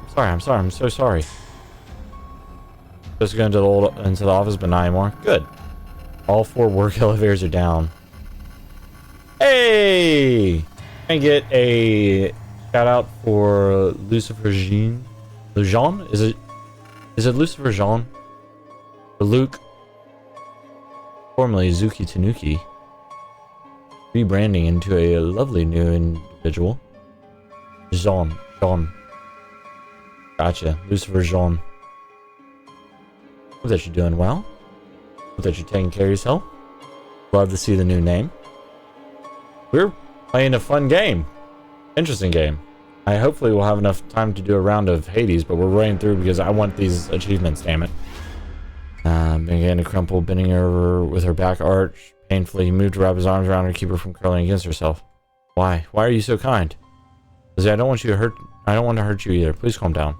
so sorry. Just going into the office, but not anymore. Good. All 4 work elevators are down. Hey! I get a shout out for Lucifer Jean. Jean? Is it Lucifer Jean? For Luke. Formerly Zuki Tanuki. Rebranding into a lovely new individual. Jean. Gotcha. Lucifer Jean. Hope that you're doing well. Hope that you're taking care of yourself. Love to see the new name. We're playing a fun game. Interesting game. I hopefully will have enough time to do a round of Hades, but we're running through because I want these achievements, damn it. Began to crumple, bending over with her back arched. Painfully, he moved to wrap his arms around her to keep her from curling against herself. Why? Why are you so kind? Lizzie, I don't want to hurt you either. Please calm down.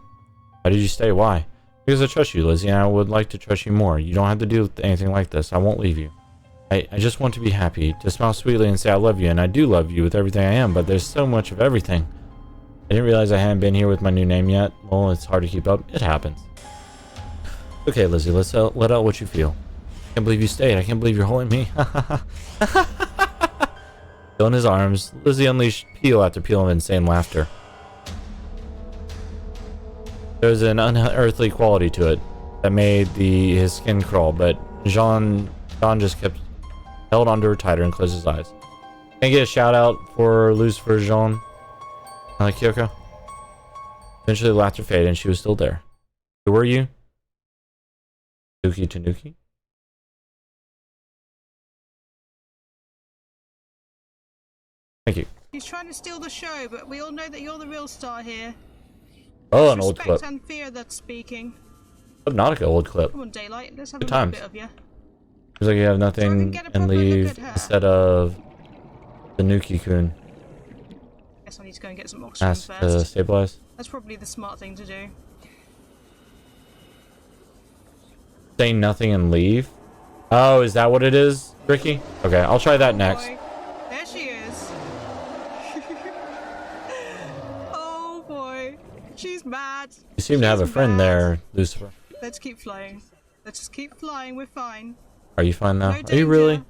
Why did you stay? Why? Because I trust you, Lizzie, and I would like to trust you more. You don't have to do anything like this. I won't leave you. I just want to be happy, to smile sweetly and say I love you, and I do love you with everything I am, but there's so much of everything. I didn't realize I hadn't been here with my new name yet. Well, it's hard to keep up. It happens. Okay, Lizzie, let's let out what you feel. I can't believe you stayed. I can't believe you're holding me. Still in his arms, Lizzie unleashed peal after peal of insane laughter. There was an unearthly quality to it that made his skin crawl, but John just kept held onto her tighter and closed his eyes. Can I get a shout out for Lucifer Jean? I like Kyoko. Eventually the laughter faded and she was still there. Who were you? Tanuki? Thank you. He's trying to steal the show, but we all know that you're the real star here. Oh, an old clip. Respect and fear that's speaking. Subnautica old clip. Come on, Daylight. Let's have Good a little times. bit of you. Seems like you have nothing and leave instead of Tanuki-kun. Guess I need to go and get some oxygen Ask first. to stabilize. That's probably the smart thing to do. Say nothing and leave? Oh, is that what it is, Ricky? Okay, I'll try that next. Boy. There she is. Oh boy. She's mad. You seem to have a friend mad. there, Lucifer. Let's keep flying. Let's just keep flying. We're fine. Are you fine now? No Are you danger, really?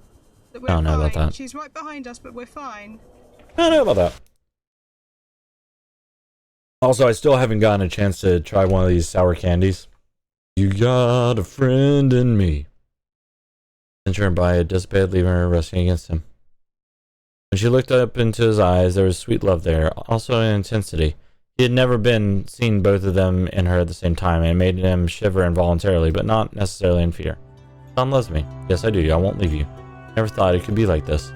but I don't know about fine. that. She's right behind us, but we're fine. I don't know about that. Also, I still haven't gotten a chance to try one of these sour candies. You got a friend in me. Sent her by it dissipated, leaving her resting against him. When she looked up into his eyes, there was sweet love there, also an intensity. He had never been seen both of them in her at the same time, and it made him shiver involuntarily, but not necessarily in fear. Tom loves me. Yes, I do. I won't leave you. Never thought it could be like this.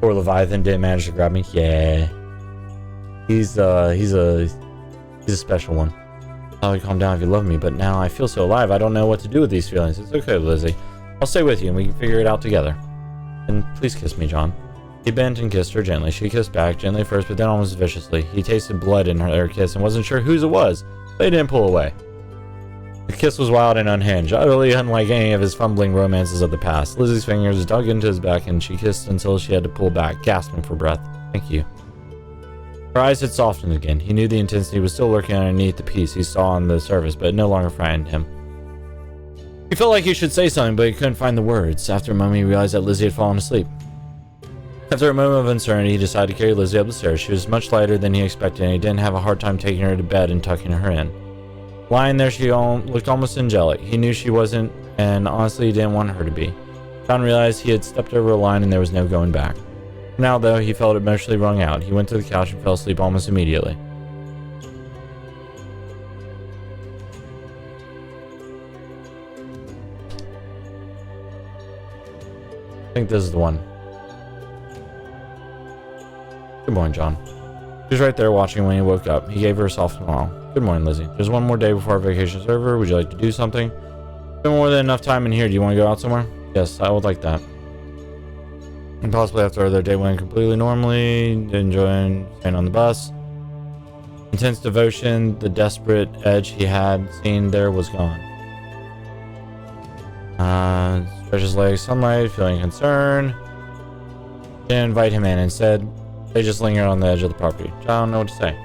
Poor Leviathan didn't manage to grab me. Yeah. He's a special one. I'll calm down if you love me, but now I feel so alive, I don't know what to do with these feelings. It's okay, Lizzie. I'll stay with you and we can figure it out together. And please kiss me, John. He bent and kissed her gently. She kissed back, gently first, but then almost viciously. He tasted blood in her kiss and wasn't sure whose it was, but he didn't pull away. The kiss was wild and unhinged, utterly unlike any of his fumbling romances of the past. Lizzie's fingers dug into his back and she kissed until she had to pull back, gasping for breath. Thank you. Her eyes had softened again. He knew the intensity was still lurking underneath the peace he saw on the surface, but it no longer frightened him. He felt like he should say something, but he couldn't find the words. After a moment, he realized that Lizzie had fallen asleep. After a moment of uncertainty, he decided to carry Lizzie up the stairs. She was much lighter than he expected, and he didn't have a hard time taking her to bed and tucking her in. Lying there, she looked almost angelic. He knew she wasn't, and honestly, he didn't want her to be. John realized he had stepped over a line and there was no going back. Now, though, he felt emotionally wrung out. He went to the couch and fell asleep almost immediately. I think this is the one. Good morning, John. She was right there watching when he woke up. He gave her a soft smile. Good morning, Lizzie. There's one more day before our vacation's over. Would you like to do something? Been more than enough time in here. Do you want to go out somewhere? Yes, I would like that. And possibly after their day went completely normally, enjoying staying on the bus. Intense devotion, the desperate edge he had seen there was gone. Stretched his legs, sunlight, feeling concerned. Didn't invite him in. Instead, they just lingered on the edge of the property. I don't know what to say.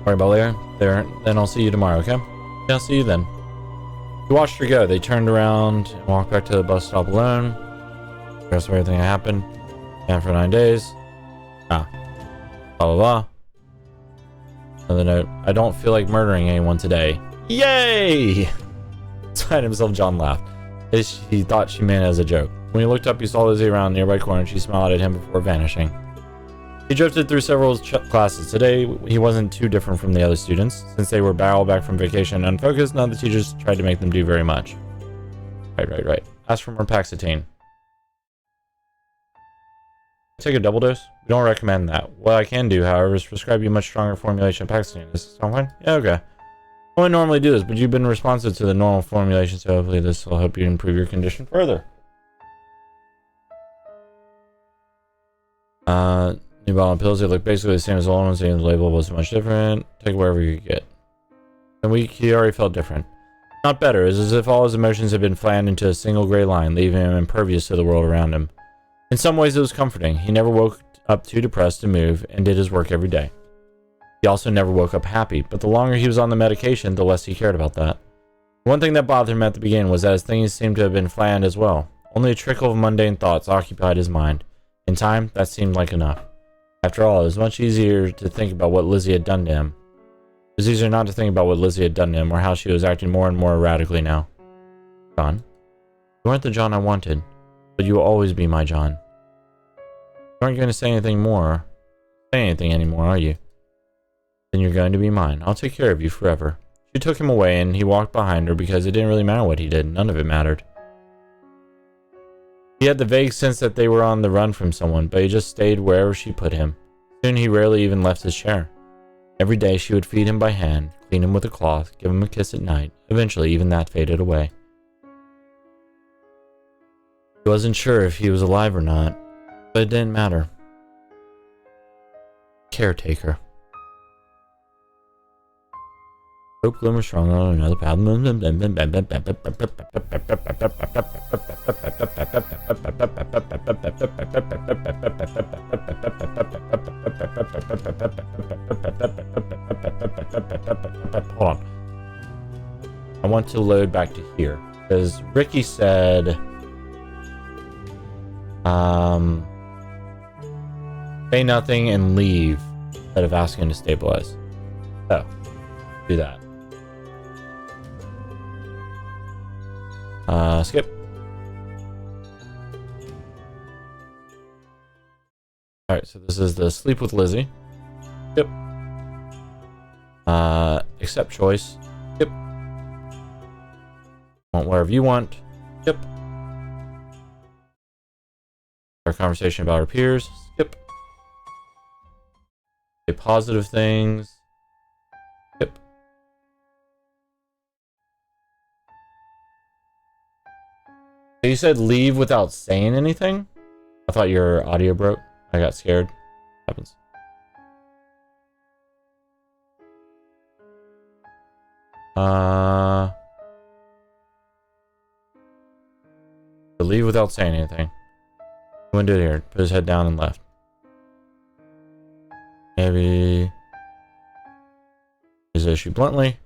Worry about later. Then I'll see you tomorrow, okay? Yeah, I'll see you then. He watched her go. They turned around and walked back to the bus stop alone. The rest of everything that happened. And for 9 days. Blah, blah, blah. Another note. I don't feel like murdering anyone today. Yay! Inside himself, John laughed. He thought she meant it as a joke. When he looked up, he saw Lizzie around the nearby corner and she smiled at him before vanishing. He drifted through several classes. Today, he wasn't too different from the other students. Since they were barreled back from vacation and unfocused, none of the teachers tried to make them do very much. Right. Ask for more Paxitine. Take a double dose? We don't recommend that. What I can do, however, is prescribe you a much stronger formulation of Paxitine. Does this sound fine? Yeah, okay. I wouldn't normally do this, but you've been responsive to the normal formulation, so hopefully this will help you improve your condition further. New bottle of pills, they look basically the same as the old ones, the label wasn't much different. Take wherever you get. And he already felt different. Not better. It was as if all his emotions had been flattened into a single gray line, leaving him impervious to the world around him. In some ways, it was comforting. He never woke up too depressed to move and did his work every day. He also never woke up happy, but the longer he was on the medication, the less he cared about that. One thing that bothered him at the beginning was that his things seemed to have been flattened as well. Only a trickle of mundane thoughts occupied his mind. In time, that seemed like enough. After all, it was much easier to think about what Lizzie had done to him. It was easier not to think about what Lizzie had done to him, or how she was acting more and more erratically now. John? You weren't the John I wanted, but you will always be my John. You aren't going to say anything anymore, are you? Then you're going to be mine. I'll take care of you forever. She took him away, and he walked behind her because it didn't really matter what he did. None of it mattered. He had the vague sense that they were on the run from someone, but he just stayed wherever she put him. Soon he rarely even left his chair. Every day she would feed him by hand, clean him with a cloth, give him a kiss at night. Eventually, even that faded away. He wasn't sure if he was alive or not, but it didn't matter. Caretaker. Hope glimmers strong on another path. Hold on. I want to load back to here because Ricky said, say nothing and leave instead of asking to stabilize. So, do that. Skip. Alright, so this is the sleep with Lizzie. Skip. Accept choice. Skip. Want whatever you want. Skip. Our conversation about our peers. Skip. Say positive things. Skip. So you said leave without saying anything? I thought your audio broke. I got scared. Happens. So leave without saying anything. I'm gonna do it here. Put his head down and left. Maybe his issue bluntly.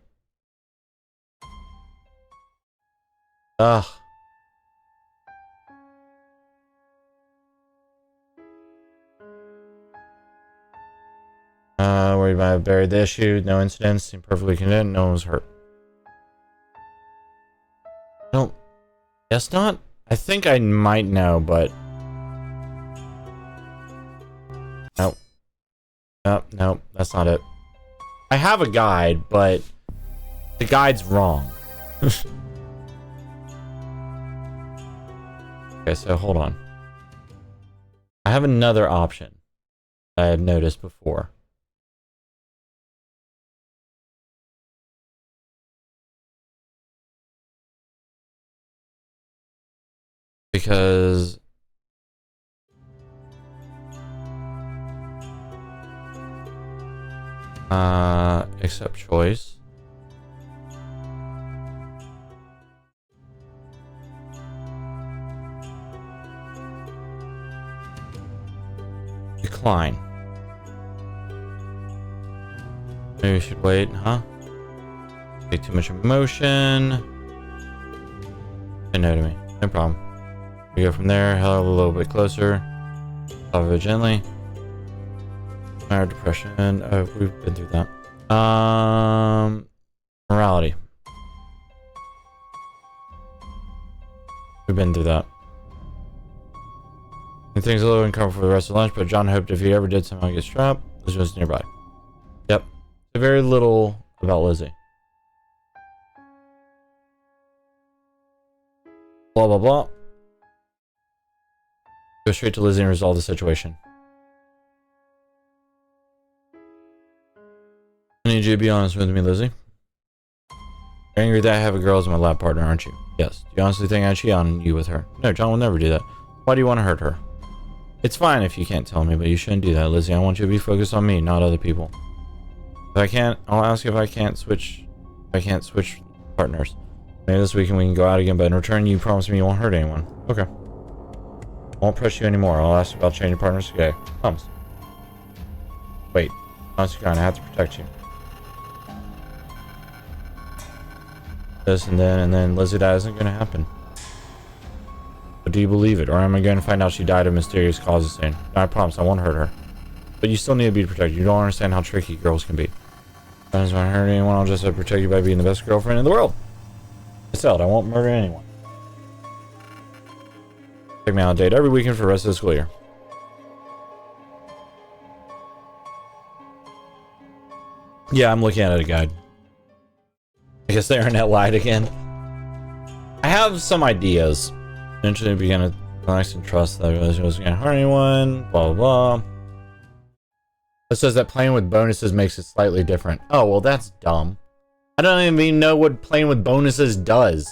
Ugh. Worried about I buried the issue. No incidents. Seemed perfectly content. No one was hurt. No. Guess not. I think I might know, but nope. Nope. That's not it. I have a guide, but the guide's wrong. Okay, so hold on. I have another option I had noticed before. Because accept choice. Decline. Maybe we should wait, huh? Take too much emotion. Say no to me. No problem. We go from there, hell a little bit closer. Love it gently. Our depression. Oh, we've been through that. Morality. We've been through that. And things a little uncomfortable for the rest of lunch, but John hoped if he ever did somehow get strapped, Lizzie was nearby. Yep. So very little about Lizzie. Blah blah blah. Go straight to Lizzie and resolve the situation. I need you to be honest with me, Lizzie. You're angry that I have a girl as my lab partner, aren't you? Yes. Do you honestly think I cheat on you with her? No, John will never do that. Why do you want to hurt her? It's fine if you can't tell me, but you shouldn't do that, Lizzie. I want you to be focused on me, not other people. If I can't, I'll ask if I can't switch I can't switch partners. Maybe this weekend we can go out again, but in return, you promise me you won't hurt anyone. Okay. Won't press you anymore. I'll ask about changing partners. Okay. Promise. Wait. Promise you, I have to protect you. This and then Lizzie, that isn't going to happen. But do you believe it, or am I going to find out she died of mysterious causes soon? No, I promise I won't hurt her. But you still need to be protected. You don't understand how tricky girls can be. If I don't hurt anyone, I'll just protect you by being the best girlfriend in the world. I said I won't murder anyone. Take me on a date every weekend for the rest of the school year. Yeah, I'm looking at a guide. I guess the internet lied again. I have some ideas. Eventually begin to relax and trust that I wasn't going to hurt anyone. Blah, blah, blah. It says that playing with bonuses makes it slightly different. Oh, well, that's dumb. I don't even know what playing with bonuses does.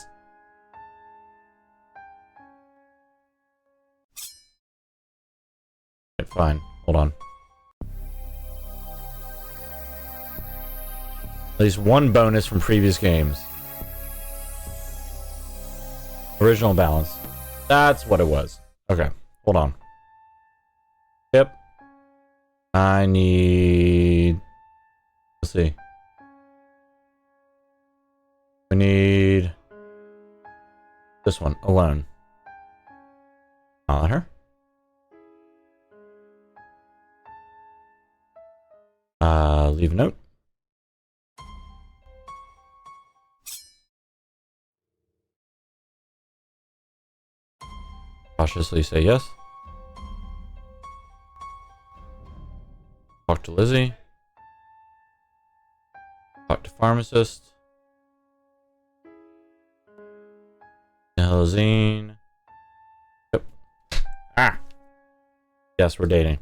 Okay, fine. Hold on. At least one bonus from previous games. Original balance. That's what it was. Okay, hold on. Yep. I need... Let's see. We need... this one, alone. Not her. Leave a note. Cautiously say yes. Talk to Lizzie. Talk to pharmacist. Helazine. Yep. Ah. Yes, we're dating.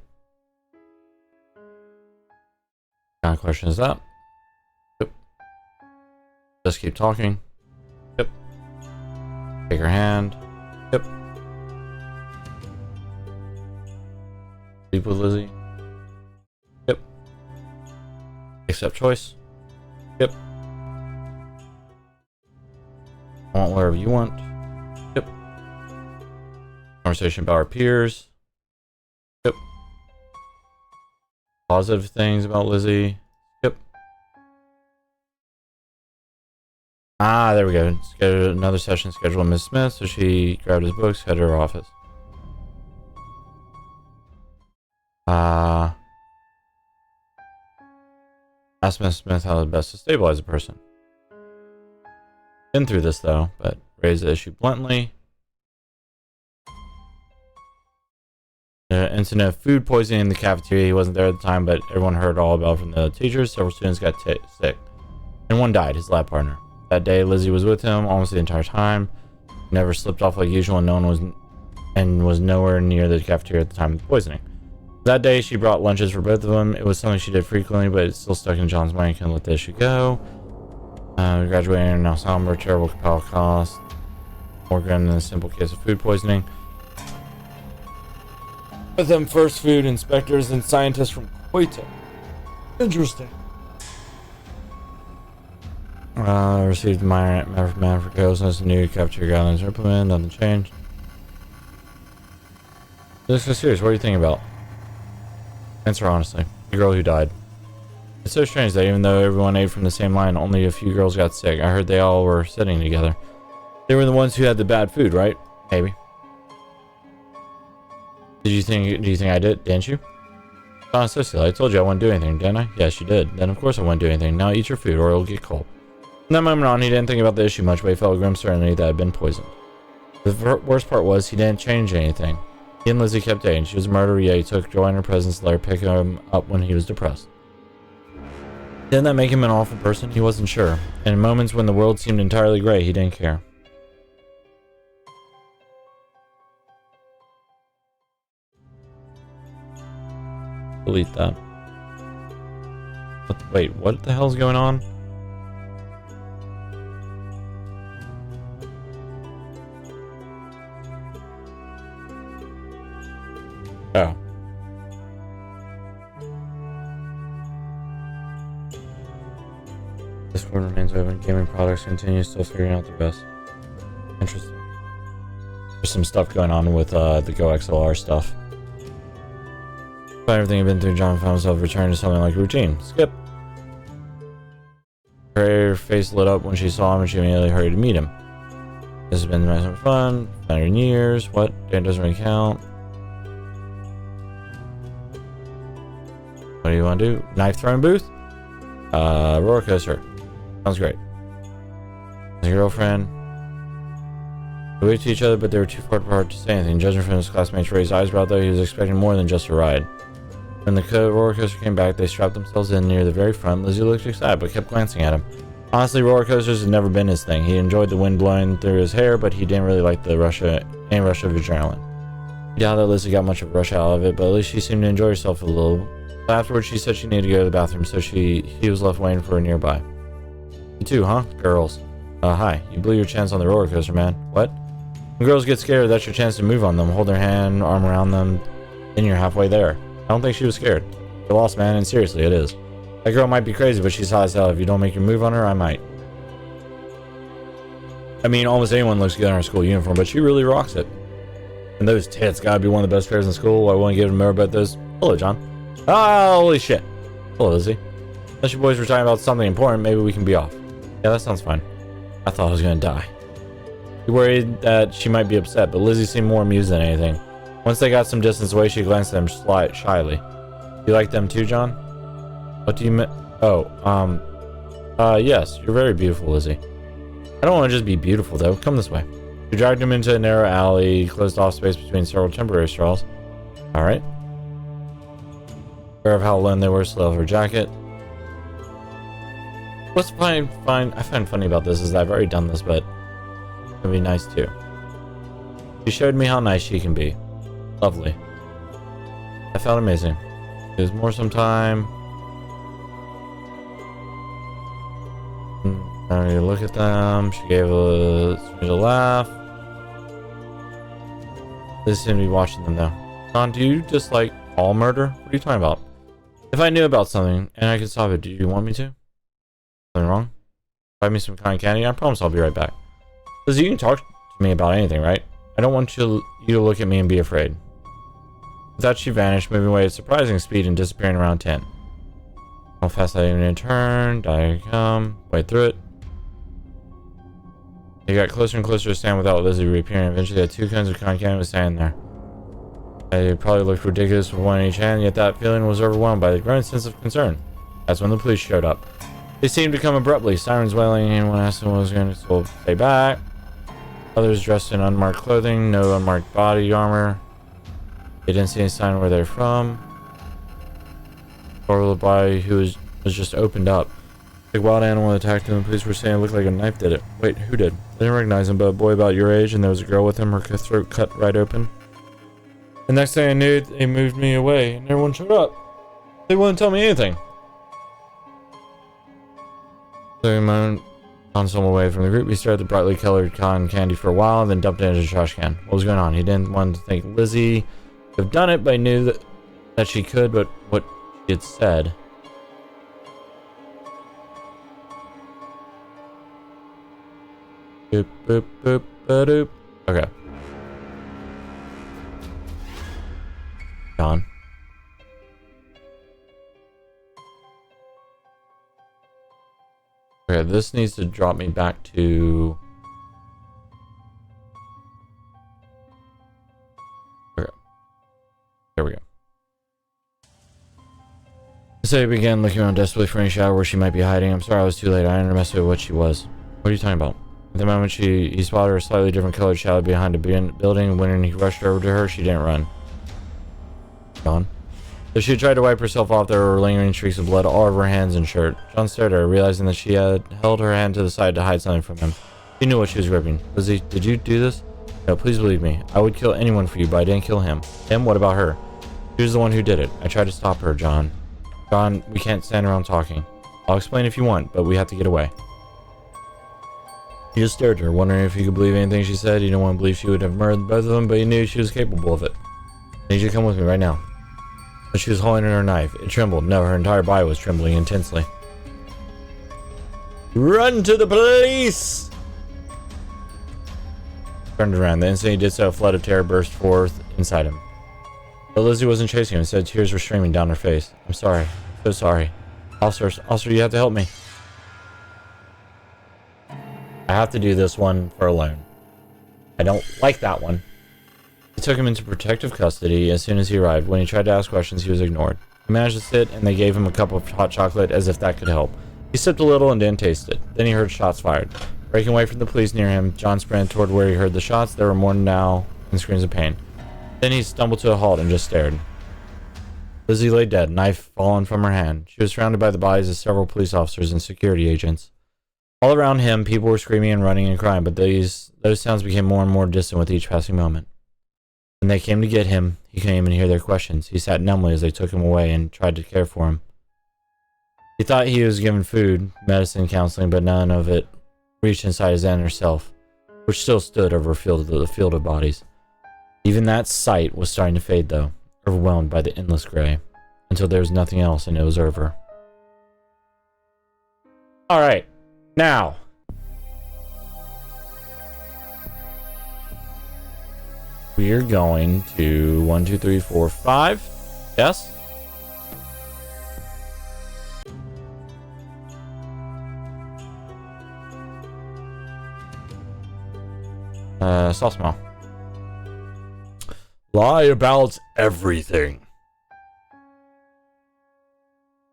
What kind of question is that? Yep. Just keep talking. Yep. Take her hand. Yep. Sleep with Lizzie. Yep. Accept choice. Yep. I want whatever you want. Yep. Conversation about our peers. Yep. Positive things about Lizzie. Yep. Ah, there we go. Schedule another session scheduled with Miss Smith, so she grabbed his books, headed to her office. Ask Miss Smith how best to stabilize a person. Been through this though, but raise the issue bluntly. Incident of food poisoning in the cafeteria. He wasn't there at the time, but everyone heard all about it from the teachers. Several students got sick, and one died, his lab partner. That day, Lizzie was with him almost the entire time. Never slipped off like usual, and no one was nowhere near the cafeteria at the time of the poisoning. That day, she brought lunches for both of them. It was something she did frequently, but it's still stuck in John's mind. Couldn't let the issue go. Graduating in now somber, terrible compile cost. More grim than a simple case of food poisoning. With them first food inspectors and scientists from Koita. Interesting. Received my man for chaos. New cafeteria guidelines are implemented. Nothing changed. This is serious. What are you thinking about? Answer honestly. The girl who died. It's so strange that even though everyone ate from the same line, only a few girls got sick. I heard they all were sitting together. They were the ones who had the bad food, right? Maybe. Do you think I did? Didn't you? Cecily, I told you I wouldn't do anything, didn't I? Yes, you did. Then of course I wouldn't do anything. Now eat your food or it'll get cold. From that moment on, he didn't think about the issue much, but he felt a grim certainty that had been poisoned. The worst part was he didn't change anything. He and Lizzie kept dating. She was a murderer, yet he took joy in her presence, let her pick him up when he was depressed. Didn't that make him an awful person? He wasn't sure. And in moments when the world seemed entirely gray, he didn't care. Delete that. Wait, what the hell's going on? Oh. This Discord remains open. Gaming products continue, still figuring out the best. Interesting. There's some stuff going on with the Go XLR stuff. Despite everything I've been through, John found himself returning to something like routine. Skip. Her face lit up when she saw him and she immediately hurried to meet him. This has been nice and fun. 100 years. What? It doesn't really count. What do you want to do? Knife throwing booth? Roller coaster. Sounds great. His girlfriend. They waved to each other, but they were too far apart to say anything. Judging from his classmate's raised eyebrow, though, he was expecting more than just a ride. When the roller coaster came back, they strapped themselves in near the very front. Lizzie looked excited, but kept glancing at him. Honestly, roller coasters had never been his thing. He enjoyed the wind blowing through his hair, but he didn't really like the rush of adrenaline. He doubted that Lizzie got much of a rush out of it, but at least she seemed to enjoy herself a little. Afterwards, she said she needed to go to the bathroom, so he was left waiting for her nearby. You too, huh? Girls. Hi. You blew your chance on the roller coaster, man. What? When girls get scared, that's your chance to move on them. Hold their hand, arm around them, then you're halfway there. I don't think she was scared. You're lost, man, and seriously, it is. That girl might be crazy, but she's hot as hell. If you don't make your move on her, I might. I mean, almost anyone looks good in our school uniform, but she really rocks it. And those tits gotta be one of the best pairs in school. I won't give them more about those. Hello, John. Ah, holy shit. Hello, Lizzie. Unless you boys were talking about something important, maybe we can be off. Yeah, that sounds fine. I thought I was gonna die. He worried that she might be upset, but Lizzie seemed more amused than anything. Once they got some distance away, she glanced at him shyly. You like them too, John? What do you mean? Oh, yes, you're very beautiful, Lizzie. I don't want to just be beautiful, though. Come this way. She dragged him into a narrow alley, closed off space between several temporary stalls. Alright. Aware of how alone they were, still her jacket. What's I find funny about this is that I've already done this, but it can be nice too. She showed me how nice she can be. Lovely. I felt amazing. There's more sometime. I look at them. She gave a laugh. They seem to be watching them though. John, do you just like all murder? What are you talking about? If I knew about something and I could solve it, do you want me to? Something wrong? Buy me some cotton candy? I promise I'll be right back. Because you can talk to me about anything, right? I don't want you to look at me and be afraid. With that, she vanished, moving away at surprising speed and disappearing around 10. How fast I even turned. I come. Wait through it. They got closer and closer to stand without Lizzie reappearing. Eventually, had 2 cans of cotton candy was standing there. They probably looked ridiculous with one in each hand, yet that feeling was overwhelmed by the growing sense of concern. That's when the police showed up. They seemed to come abruptly, sirens wailing, and one asked them what was going to stay back. Others dressed in unmarked clothing, no unmarked body armor. They didn't see any sign where they're from. Or the body who was just opened up. The wild animal attacked him, the police were saying it looked like a knife did it. Wait, who did? I didn't recognize him, but a boy about your age, and there was a girl with him, her throat cut right open. The next thing I knew, they moved me away, and everyone showed up. They wouldn't tell me anything. So I found someone away from the group. He stared at the brightly colored cotton candy for a while, and then dumped it into the trash can. What was going on? He didn't want to think Lizzie could have done it, but he knew that she could, but what she had said. Boop, boop, boop, ba-doop. Okay. John. Okay, this needs to drop me back to... Okay. There we go. So he began looking around desperately for any shadow where she might be hiding. I'm sorry I was too late. I underestimated what she was. What are you talking about? At the moment he spotted her a slightly different colored shadow behind a building. When he rushed over to her, she didn't run. John. Though she had tried to wipe herself off, there were lingering streaks of blood all over her hands and shirt. John stared at her, realizing that she had held her hand to the side to hide something from him. He knew what she was ripping. Lizzie, did you do this? No, please believe me. I would kill anyone for you, but I didn't kill him. Him? What about her? She was the one who did it. I tried to stop her, John. John, we can't stand around talking. I'll explain if you want, but we have to get away. He just stared at her, wondering if he could believe anything she said. He didn't want to believe she would have murdered both of them, but he knew she was capable of it. I need you to come with me right now. But she was holding in her knife. It trembled. No, her entire body was trembling intensely. Run to the police! Turned around. The instant he did so, a flood of terror burst forth inside him. But Lizzie wasn't chasing him. Instead, tears were streaming down her face. I'm sorry. So sorry. Officer, you have to help me. I have to do this one for a loan. I don't like that one. He took him into protective custody as soon as he arrived. When he tried to ask questions, he was ignored. He managed to sit, and they gave him a cup of hot chocolate as if that could help. He sipped a little and didn't taste it. Then he heard shots fired. Breaking away from the police near him, John sprinted toward where he heard the shots. There were more now and screams of pain. Then he stumbled to a halt and just stared. Lizzie lay dead, knife fallen from her hand. She was surrounded by the bodies of several police officers and security agents. All around him, people were screaming and running and crying, but those sounds became more and more distant with each passing moment. When they came to get him, he couldn't even hear their questions. He sat numbly as they took him away and tried to care for him. He thought he was given food, medicine, counseling, but none of it reached inside his inner self, which still stood over the field of bodies. Even that sight was starting to fade, though, overwhelmed by the endless gray, until there was nothing else and it was over. Alright, now. We're going to 1, 2, 3, 4, 5. Yes? Sauce smell. Lie about everything.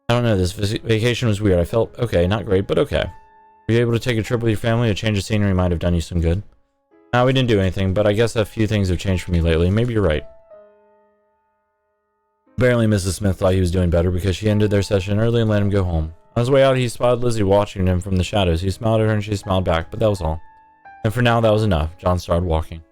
I don't know, this vacation was weird. I felt okay, not great, but okay. Were you able to take a trip with your family? A change of scenery might have done you some good. No, we didn't do anything, but I guess a few things have changed for me lately. Maybe you're right. Apparently, Mrs. Smith thought he was doing better because she ended their session early and let him go home. On his way out, he spotted Lizzie watching him from the shadows. He smiled at her and she smiled back, but that was all. And for now, that was enough. John started walking.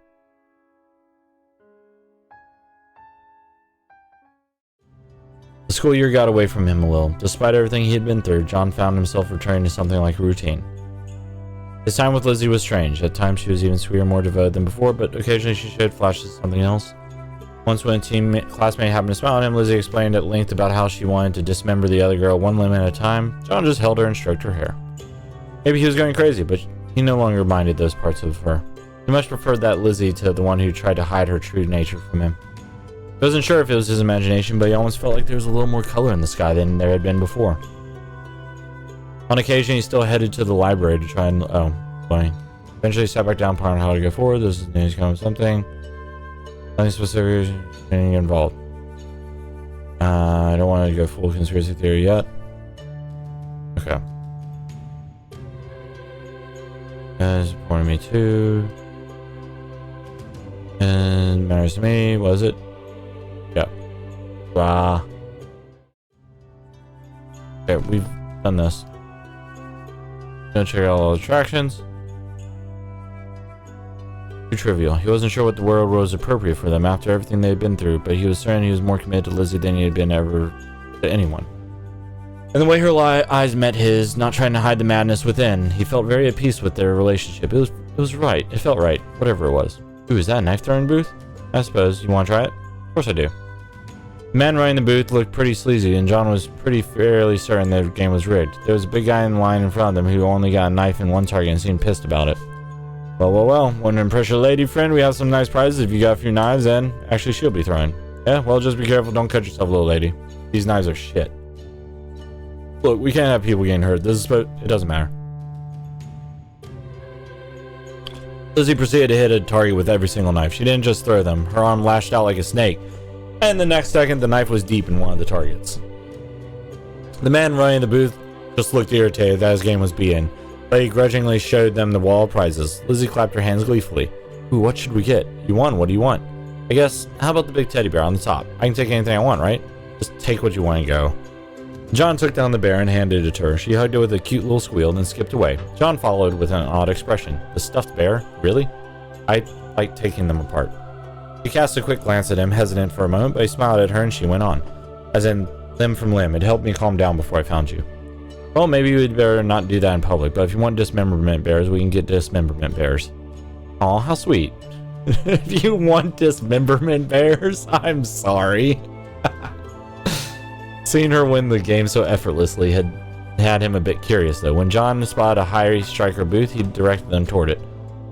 The school year got away from him a little. Despite everything he had been through, John found himself returning to something like a routine. His time with Lizzie was strange. At times she was even sweeter, more devoted than before, but occasionally she showed flashes of something else. Once when a classmate happened to smile at him, Lizzie explained at length about how she wanted to dismember the other girl one limb at a time. John just held her and stroked her hair. Maybe he was going crazy, but he no longer minded those parts of her. He much preferred that Lizzie to the one who tried to hide her true nature from him. He wasn't sure if it was his imagination, but he almost felt like there was a little more color in the sky than there had been before. On occasion, he still headed to the library to try and... oh, funny. Eventually, he sat back down, pondering how to go forward. This is news coming something. Nothing specific getting involved. I don't want to go full conspiracy theory yet. Okay. Guys, pointing me too. And matters to me, was it? Yeah. Wow. Okay, we've done this. Gonna check out all the attractions. Too trivial. He wasn't sure what the world was appropriate for them after everything they had been through, but he was certain he was more committed to Lizzie than he had been ever to anyone. And the way her eyes met his, not trying to hide the madness within, he felt very at peace with their relationship. It was right. It felt right. Whatever it was. Ooh, is that a knife throwing booth? I suppose. You want to try it? Of course I do. The man running the booth looked pretty sleazy, and John was fairly certain the game was rigged. There was a big guy in line in front of them who only got a knife and one target and seemed pissed about it. Well. Want to impress your lady friend? We have some nice prizes if you got a few knives, and actually she'll be throwing. Yeah, well, just be careful. Don't cut yourself, little lady. These knives are shit. Look, we can't have people getting hurt. It doesn't matter. Lizzie proceeded to hit a target with every single knife. She didn't just throw them. Her arm lashed out like a snake. And the next second, the knife was deep in one of the targets. The man running the booth just looked irritated that his game was beaten, but he grudgingly showed them the wall of prizes. Lizzie clapped her hands gleefully. Ooh, what should we get? You won. What do you want? I guess, how about the big teddy bear on the top? I can take anything I want, right? Just take what you want and go. John took down the bear and handed it to her. She hugged it with a cute little squeal, then skipped away. John followed with an odd expression. The stuffed bear? Really? I like taking them apart. She cast a quick glance at him, hesitant for a moment, but he smiled at her and she went on. As in, limb from limb. It helped me calm down before I found you. Well, maybe we'd better not do that in public, but if you want dismemberment bears, we can get dismemberment bears. Aw, how sweet. If you want dismemberment bears, I'm sorry. Seeing her win the game so effortlessly had had him a bit curious, though. When John spotted a high striker booth, he directed them toward it.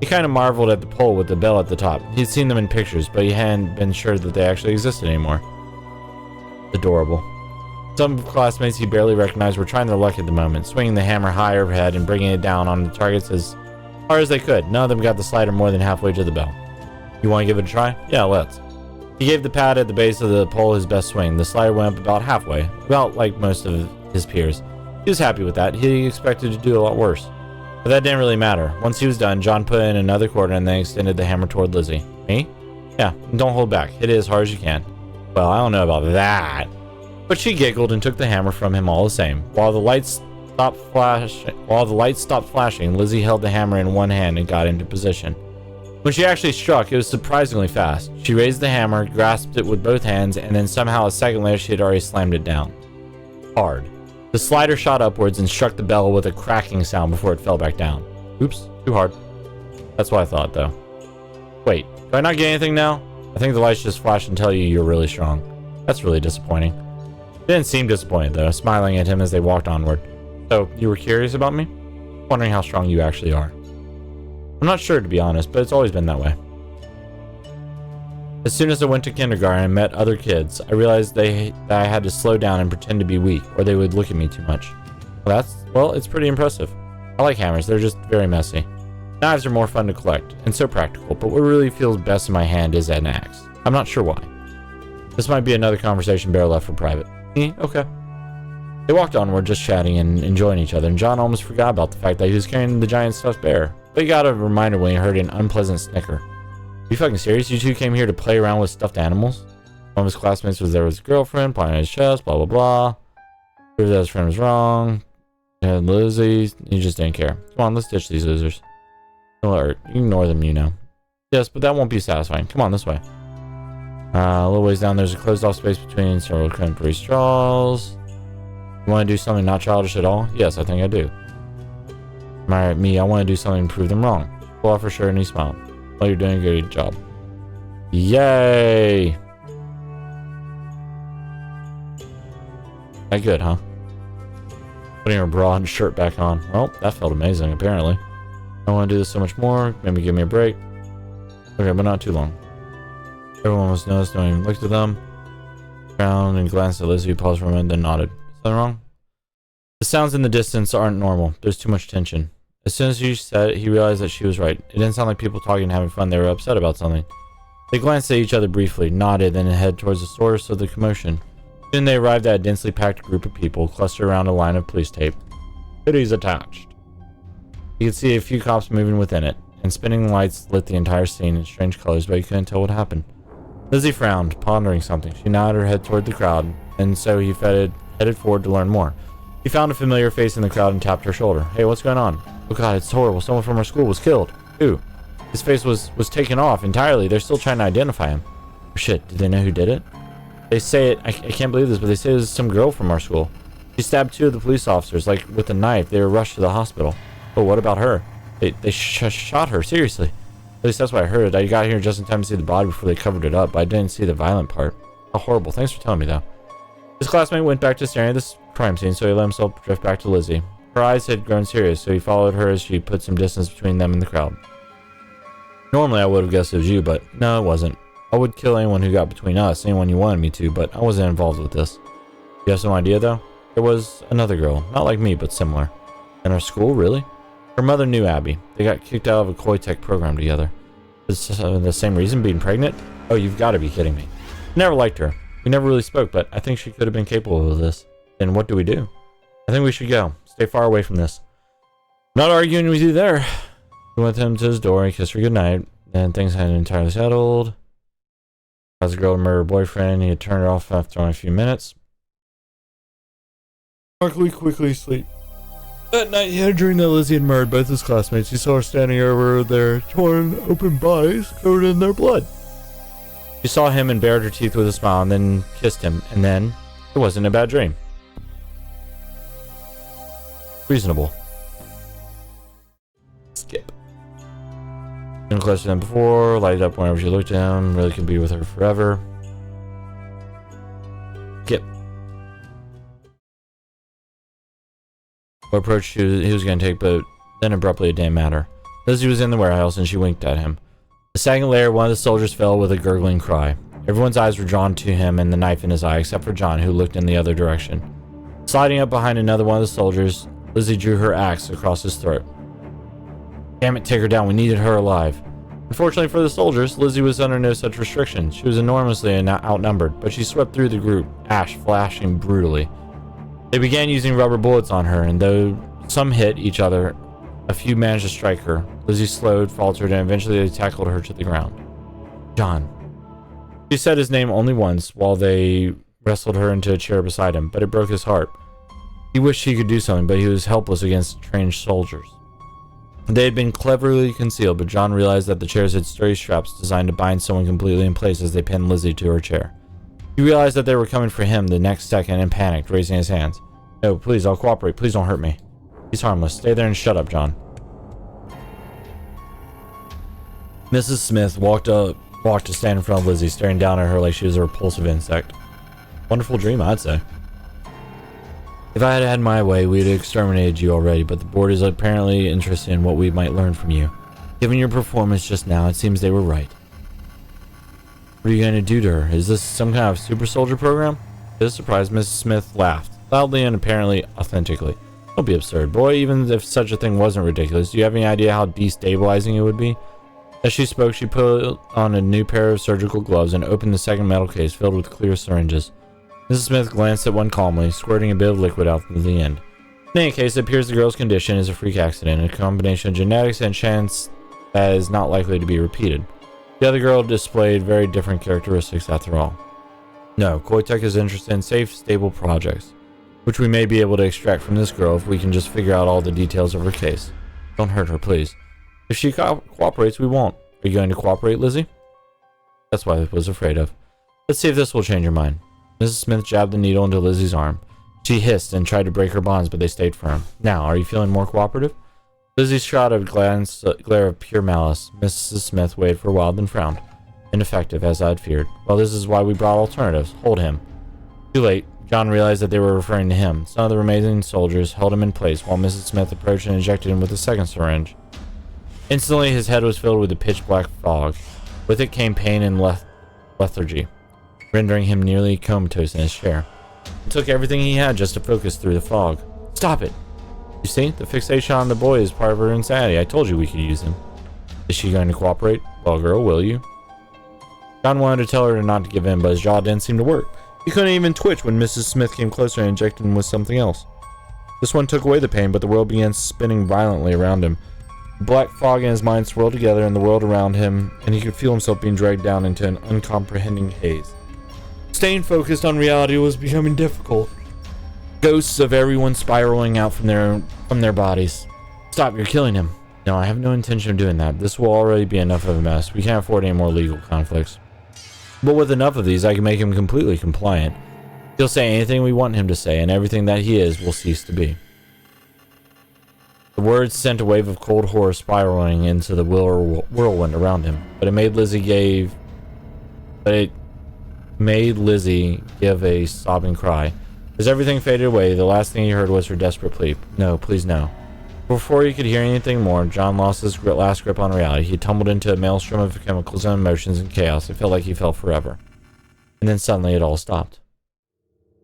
He kind of marveled at the pole with the bell at the top. He'd seen them in pictures, but he hadn't been sure that they actually existed anymore. Adorable. Some classmates he barely recognized were trying their luck at the moment, swinging the hammer high overhead and bringing it down on the targets as far as they could. None of them got the slider more than halfway to the bell. You want to give it a try? Yeah, let's. He gave the pad at the base of the pole his best swing. The slider went up about halfway, about like most of his peers. He was happy with that. He expected to do a lot worse. But that didn't really matter. Once he was done, John put in another quarter and then extended the hammer toward Lizzie. Me? Yeah, don't hold back. Hit it as hard as you can. Well, I don't know about that. But she giggled and took the hammer from him all the same. While the lights stopped flashing, Lizzie held the hammer in one hand and got into position. When she actually struck, it was surprisingly fast. She raised the hammer, grasped it with both hands, and then somehow a second later she had already slammed it down. Hard. The slider shot upwards and struck the bell with a cracking sound before it fell back down. Oops, too hard. That's what I thought, though. Wait, do I not get anything now? I think the lights just flash and tell you you're really strong. That's really disappointing. She didn't seem disappointed, though, smiling at him as they walked onward. So, you were curious about me? Wondering how strong you actually are. I'm not sure, to be honest, but it's always been that way. As soon as I went to kindergarten and met other kids, I realized that I had to slow down and pretend to be weak, or they would look at me too much. Well, it's pretty impressive. I like hammers, they're just very messy. Knives are more fun to collect, and so practical, but what really feels best in my hand is an axe. I'm not sure why. This might be another conversation better left for private. Okay. They walked onward, just chatting and enjoying each other, and John almost forgot about the fact that he was carrying the giant stuffed bear. But he got a reminder when he heard an unpleasant snicker. Are you fucking serious? You two came here to play around with stuffed animals? One of his classmates was there with his girlfriend, pointing at his chest, blah blah blah. Proved that his friend was wrong. And Lizzie, he just didn't care. Come on, let's ditch these losers. Don't alert. Ignore them, you know. Yes, but that won't be satisfying. Come on, this way. A little ways down, there's a closed off space between several cranberry straws. You want to do something not childish at all? Yes, I think I do. I want to do something to prove them wrong. Pull off her shirt and he smiled. Well, you're doing a good job. Yay! That good, huh? Putting her bra and shirt back on. Well, that felt amazing, apparently. I want to do this so much more. Maybe give me a break. Okay, but not too long. Everyone was noticed, don't even look at them. Frowned and glanced at Lizzie, who paused for a moment, then nodded. Something wrong? The sounds in the distance aren't normal. There's too much tension. As soon as she said it, he realized that she was right. It didn't sound like people talking and having fun. They were upset about something. They glanced at each other briefly, nodded, then headed towards the source of the commotion. Soon they arrived at a densely packed group of people clustered around a line of police tape. Hoodies attached. You could see a few cops moving within it, and spinning lights lit the entire scene in strange colors, but you couldn't tell what happened. Lizzie frowned, pondering something. She nodded her head toward the crowd, and so he headed forward to learn more. He found a familiar face in the crowd and tapped her shoulder. Hey, what's going on? Oh god, it's horrible. Someone from our school was killed. Who? His face was taken off entirely. They're still trying to identify him. Oh shit, did they know who did it? They say it, I can't believe this, but they say it was some girl from our school. She stabbed 2 of the police officers, like with a knife. They were rushed to the hospital. But what about her? They shot her, seriously. At least that's what I heard. I got here just in time to see the body before they covered it up, but I didn't see the violent part. How horrible. Thanks for telling me, though. His classmate went back to staring at this crime scene, so he let himself drift back to Lizzie. Her eyes had grown serious, so he followed her as she put some distance between them and the crowd. Normally I would have guessed it was you, but no, it wasn't. I would kill anyone who got between us, anyone you wanted me to, but I wasn't involved with this. You have some idea, though? There was another girl, not like me, but similar. In our school, really? Her mother knew Abby. They got kicked out of a Koi Tech program together. Is the same reason, being pregnant? Oh, you've got to be kidding me. Never liked her. We never really spoke, but I think she could have been capable of this. Then what do we do? I think we should go. Stay far away from this. Not arguing with you there. He went with him to his door and kissed her goodnight. Then things hadn't entirely settled. As the girl to murder her boyfriend, he had turned her off after only a few minutes. Markley quickly sleep. That night he had a dream that Lizzie had murdered both his classmates. He saw her standing over their torn, open bodies covered in their blood. She saw him and bared her teeth with a smile and then kissed him. And then, it wasn't a bad dream. Reasonable. Skip. Been closer than before, lighted up whenever she looked at him, really could be with her forever. Skip. what approach he was going to take, but then abruptly it didn't matter. Lizzie was in the warehouse and she winked at him. The second layer, one of the soldiers fell with a gurgling cry. Everyone's eyes were drawn to him and the knife in his eye, except for John, who looked in the other direction. Sliding up behind another one of the soldiers, Lizzie drew her axe across his throat. Damn it, take her down. We needed her alive. Unfortunately for the soldiers, Lizzie was under no such restriction. She was enormously outnumbered, but she swept through the group, ash flashing brutally. They began using rubber bullets on her, and though some hit each other, a few managed to strike her. Lizzie slowed, faltered, and eventually they tackled her to the ground. John. She said his name only once while they wrestled her into a chair beside him, but it broke his heart. He wished he could do something, but he was helpless against trained soldiers. They had been cleverly concealed, but John realized that the chairs had sturdy straps designed to bind someone completely in place as they pinned Lizzie to her chair. He realized that they were coming for him the next second and panicked, raising his hands. No, please, I'll cooperate. Please don't hurt me. He's harmless. Stay there and shut up, John. Mrs. Smith walked to stand in front of Lizzie, staring down at her like she was a repulsive insect. Wonderful dream, I'd say. If I had had my way, we'd have exterminated you already, but the board is apparently interested in what we might learn from you. Given your performance just now, it seems they were right. What are you going to do to her? Is this some kind of super soldier program? To his surprise, Mrs. Smith laughed, loudly and apparently authentically. Don't be absurd, boy. Even if such a thing wasn't ridiculous, do you have any idea how destabilizing it would be? As she spoke, she put on a new pair of surgical gloves and opened the second metal case filled with clear syringes. Mrs. Smith glanced at one calmly, squirting a bit of liquid out from the end. In any case, it appears the girl's condition is a freak accident, a combination of genetics and chance that is not likely to be repeated. The other girl displayed very different characteristics after all. No, Koitek is interested in safe, stable projects, which we may be able to extract from this girl if we can just figure out all the details of her case. Don't hurt her, please. If she cooperates, we won't. Are you going to cooperate, Lizzie? That's what I was afraid of. Let's see if this will change your mind. Mrs. Smith jabbed the needle into Lizzie's arm. She hissed and tried to break her bonds, but they stayed firm. Now, are you feeling more cooperative? Lizzie shot a glare of pure malice. Mrs. Smith waited for a while, then frowned. Ineffective, as I had feared. Well, this is why we brought alternatives. Hold him. Too late. John realized that they were referring to him. Some of the remaining soldiers held him in place, while Mrs. Smith approached and injected him with a second syringe. Instantly, his head was filled with a pitch-black fog. With it came pain and lethargy, rendering him nearly comatose in his chair. It took everything he had just to focus through the fog. Stop it! You see, the fixation on the boy is part of her insanity. I told you we could use him. Is she going to cooperate? Well, girl, will you? John wanted to tell her not to give in, but his jaw didn't seem to work. He couldn't even twitch when Mrs. Smith came closer and injected him with something else. This one took away the pain, but the world began spinning violently around him. The black fog in his mind swirled together in the world around him, and he could feel himself being dragged down into an uncomprehending haze. Staying focused on reality was becoming difficult. Ghosts of everyone spiraling out from their bodies. Stop, you're killing him. No, I have no intention of doing that. This will already be enough of a mess. We can't afford any more legal conflicts. But with enough of these, I can make him completely compliant. He'll say anything we want him to say, and everything that he is will cease to be. The words sent a wave of cold horror spiraling into the whirlwind around him, but it made Lizzie give a sobbing cry. As everything faded away, the last thing he heard was her desperate plea. No, please no. Before he could hear anything more, John lost his last grip on reality. He tumbled into a maelstrom of chemicals and emotions and chaos. It felt like he fell forever. And then suddenly it all stopped.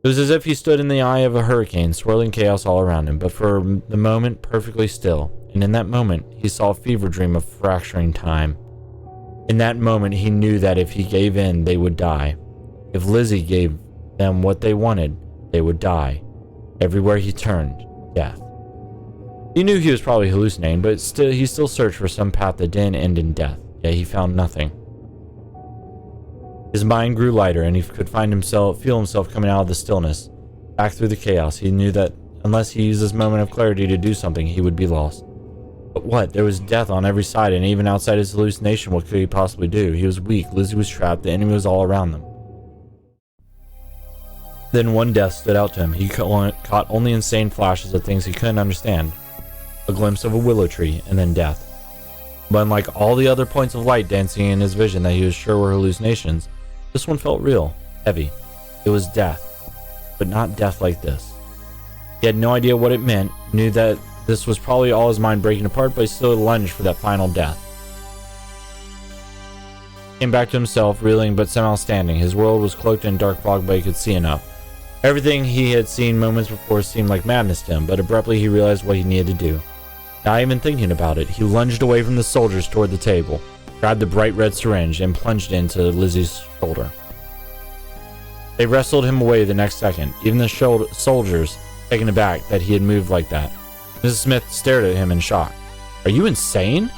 It was as if he stood in the eye of a hurricane, swirling chaos all around him, but for the moment perfectly still. And in that moment, he saw a fever dream of fracturing time. In that moment, he knew that if he gave in, they would die. If Lizzie gave them what they wanted, they would die. Everywhere he turned, death. He knew he was probably hallucinating, but he still searched for some path that didn't end in death, yet he found nothing. His mind grew lighter, and he could feel himself coming out of the stillness, back through the chaos. He knew that unless he used this moment of clarity to do something, he would be lost. But what? There was death on every side, and even outside his hallucination, what could he possibly do? He was weak, Lizzie was trapped, the enemy was all around them. Then one death stood out to him. He caught only insane flashes of things he couldn't understand. A glimpse of a willow tree, and then death. But unlike all the other points of light dancing in his vision that he was sure were hallucinations, this one felt real, heavy. It was death, but not death like this. He had no idea what it meant, knew that this was probably all his mind breaking apart, but he still lunged for that final death. Came back to himself, reeling but somehow standing. His world was cloaked in dark fog, but he could see enough. Everything he had seen moments before seemed like madness to him, but abruptly he realized what he needed to do. Not even thinking about it, he lunged away from the soldiers toward the table, grabbed the bright red syringe, and plunged it into Lizzie's shoulder. They wrestled him away the next second, even the soldiers taken aback that he had moved like that. Mrs. Smith stared at him in shock. "Are you insane?"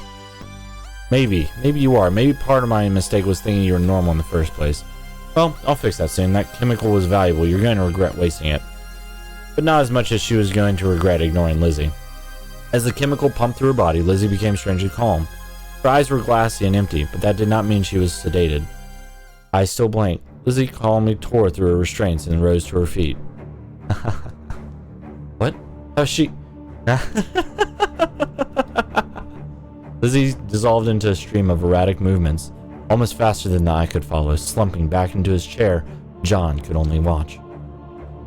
Maybe you are. Maybe part of my mistake was thinking you were normal in the first place. Well, I'll fix that soon. That chemical was valuable. You're going to regret wasting it. But not as much as she was going to regret ignoring Lizzie. As the chemical pumped through her body, Lizzie became strangely calm. Her eyes were glassy and empty, but that did not mean she was sedated. Eyes still blank, Lizzie calmly tore through her restraints and rose to her feet. What? How's she... Lizzie dissolved into a stream of erratic movements, almost faster than the eye could follow, slumping back into his chair. John could only watch.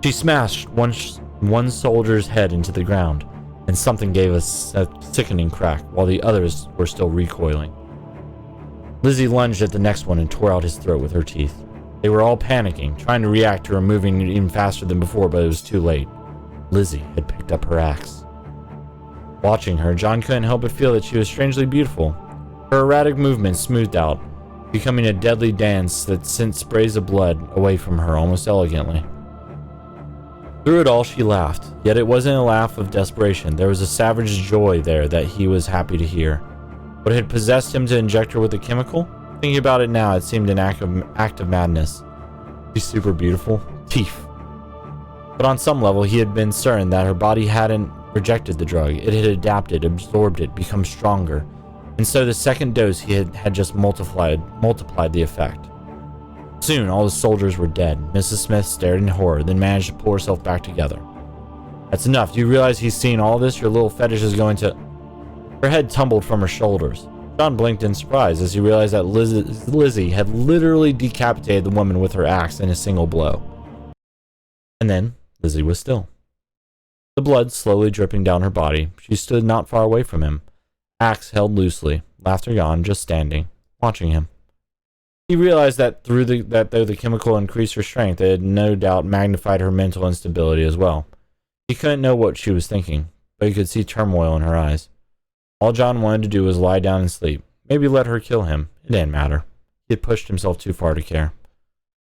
She smashed one soldier's head into the ground, and something gave a sickening crack, while the others were still recoiling. Lizzie lunged at the next one and tore out his throat with her teeth. They were all panicking, trying to react to her moving even faster than before, but it was too late. Lizzie had picked up her axe. Watching her, John couldn't help but feel that she was strangely beautiful. Her erratic movements smoothed out, becoming a deadly dance that sent sprays of blood away from her almost elegantly. Through it all, she laughed, yet it wasn't a laugh of desperation. There was a savage joy there that he was happy to hear. What had possessed him to inject her with the chemical? Thinking about it now, it seemed an act of madness. She's super beautiful. Thief. But on some level, he had been certain that her body hadn't rejected the drug. It had adapted, absorbed it, become stronger. And so the second dose he had just multiplied the effect. Soon, all the soldiers were dead. Mrs. Smith stared in horror, then managed to pull herself back together. That's enough. Do you realize he's seen all this? Your little fetish is going to... Her head tumbled from her shoulders. John blinked in surprise as he realized that Lizzie had literally decapitated the woman with her axe in a single blow. And then, Lizzie was still. The blood slowly dripping down her body, she stood not far away from him, axe held loosely, laughter gone, just standing, watching him. He realized that though the chemical increased her strength, it had no doubt magnified her mental instability as well. He couldn't know what she was thinking, but he could see turmoil in her eyes. All John wanted to do was lie down and sleep. Maybe let her kill him. It didn't matter. He had pushed himself too far to care.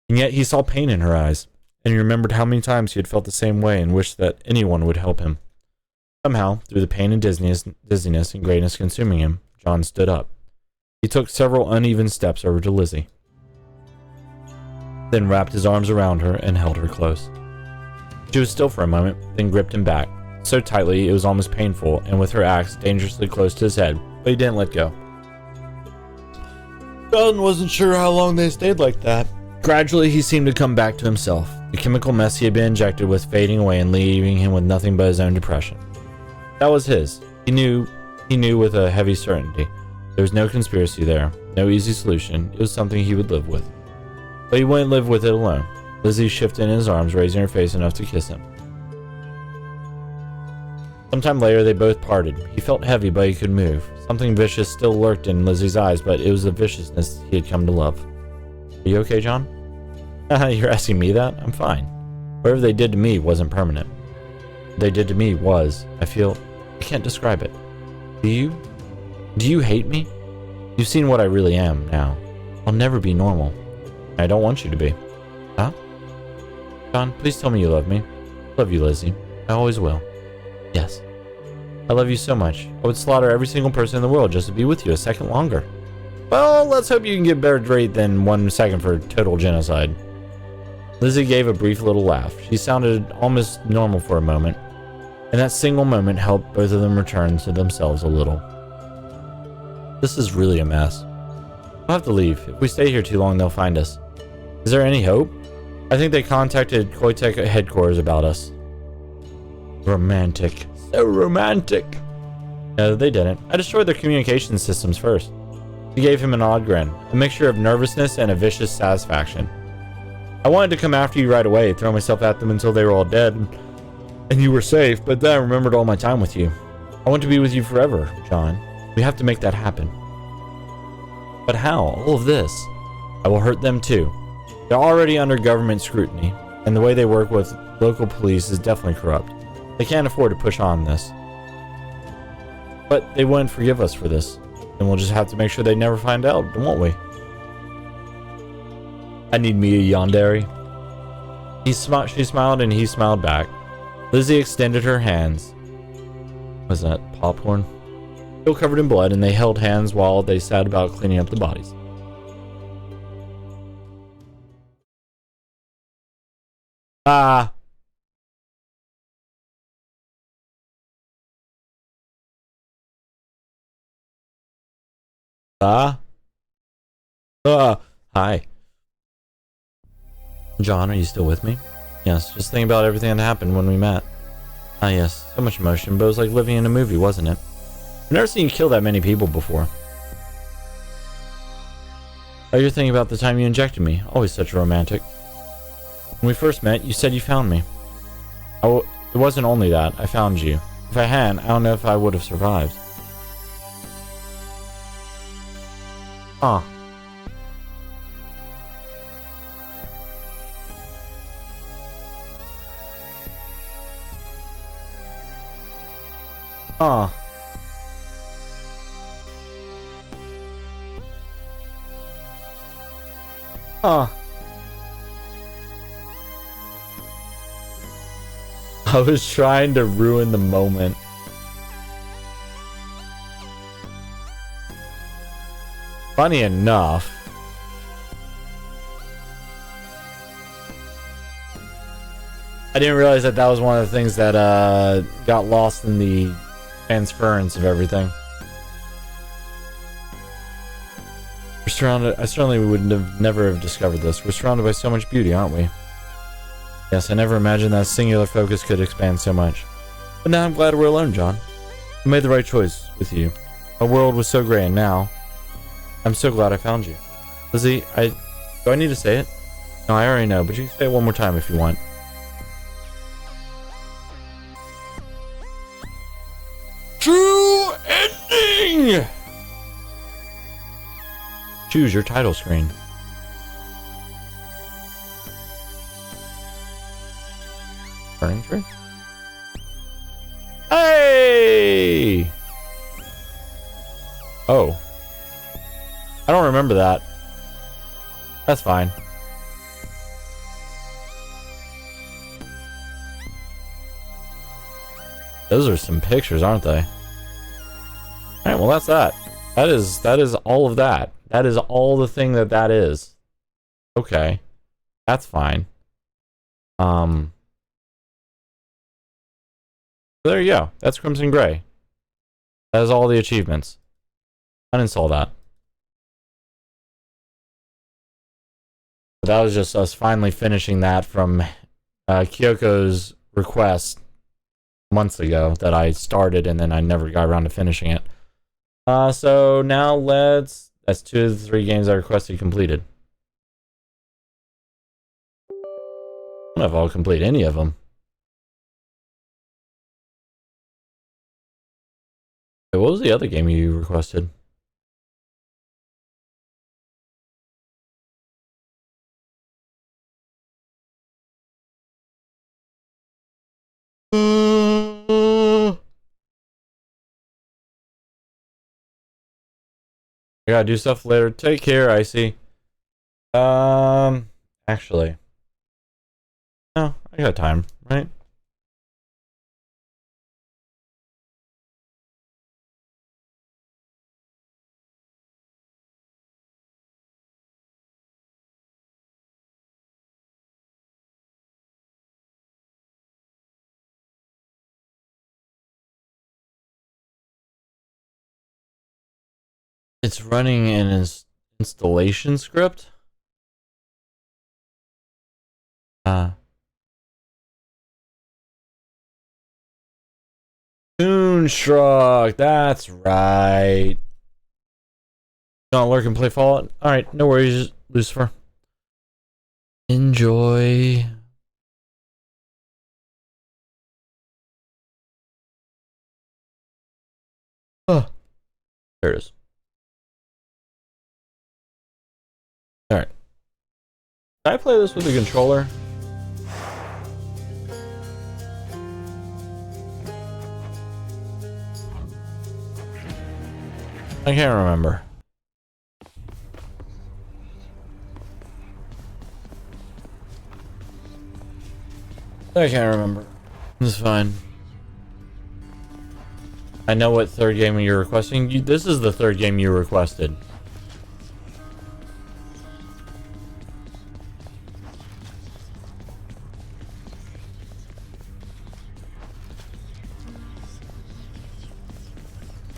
And yet he saw pain in her eyes, and he remembered how many times he had felt the same way and wished that anyone would help him. Somehow, through the pain and dizziness and greatness consuming him, John stood up. He took several uneven steps over to Lizzie, then wrapped his arms around her and held her close. She was still for a moment, then gripped him back, so tightly it was almost painful, and with her axe dangerously close to his head, but he didn't let go. John wasn't sure how long they stayed like that. Gradually, he seemed to come back to himself, the chemical mess he had been injected with fading away and leaving him with nothing but his own depression. That was his. He knew with a heavy certainty. There was no conspiracy there, no easy solution. It was something he would live with. But he wouldn't live with it alone. Lizzie shifted in his arms, raising her face enough to kiss him. Sometime later, they both parted. He felt heavy, but he could move. Something vicious still lurked in Lizzie's eyes, but it was the viciousness he had come to love. Are you okay, John? You're asking me that? I'm fine. Whatever they did to me wasn't permanent. What they did to me was. I can't describe it. Do you hate me? You've seen what I really am now. I'll never be normal. I don't want you to be. Huh? John, please tell me you love me. I love you, Lizzie. I always will. Yes. I love you so much. I would slaughter every single person in the world just to be with you a second longer. Well, let's hope you can get better rate than 1 second for total genocide. Lizzie gave a brief little laugh. She sounded almost normal for a moment, and that single moment helped both of them return to themselves a little. This is really a mess. We'll have to leave. If we stay here too long, they'll find us. Is there any hope? I think they contacted Koitek headquarters about us. Romantic. So romantic. No, they didn't. I destroyed their communication systems first. She gave him an odd grin, a mixture of nervousness and a vicious satisfaction. I wanted to come after you right away, throw myself at them until they were all dead. and you were safe, but then I remembered all my time with you. I want to be with you forever, John. We have to make that happen. But how? All of this? I will hurt them too. They're already under government scrutiny, and the way they work with local police is definitely corrupt. They can't afford to push on this. But they wouldn't forgive us for this. And we'll just have to make sure they never find out, won't we? I need me a yandere. She smiled and he smiled back. Lizzie extended her hands. Was that popcorn? Still covered in blood, and they held hands while they sat about cleaning up the bodies. Ah. Hi. John, are you still with me? Yes, just thinking about everything that happened when we met. Ah, yes, so much emotion, but it was like living in a movie, wasn't it? I've never seen you kill that many people before. Oh, you're thinking about the time you injected me. Always such a romantic. When we first met, you said you found me. Oh, it wasn't only that. I found you. If I hadn't, I don't know if I would have survived. Ah. Ah. Ah. I was trying to ruin the moment. Funny enough, I didn't realize that that was one of the things that got lost in the transference of everything. We're surrounded. I certainly would never have discovered this. We're surrounded by so much beauty, aren't we? Yes, I never imagined that singular focus could expand so much. But now I'm glad we're alone, John. I made the right choice with you. My world was so gray, and now I'm so glad I found you. Lizzie, do I need to say it? No, I already know, but you can say it one more time if you want. True ending! Choose your title screen. Burning tree? Hey! Oh. I don't remember that. That's fine. Those are some pictures, aren't they? Alright, well that's that. That is all of that. That is all the thing that is. Okay. That's fine. There you go. That's Crimson Gray. That is all the achievements. Uninstall that. But that was just us finally finishing that from Kyoko's request months ago that I started and then I never got around to finishing it. So now that's 2 of the 3 games I requested completed. I don't know if I'll complete any of them. Wait, what was the other game you requested? I gotta do stuff later. Take care, Icy. Actually. No, I got time, right? It's running an installation script? Moonstruck, that's right. Don't lurk and play Fallout? Alright, no worries, Lucifer. Enjoy Oh, there it is. Alright. Can I play this with a controller? I can't remember. I can't remember. It's fine. I know what third game you're requesting. This is the third game you requested.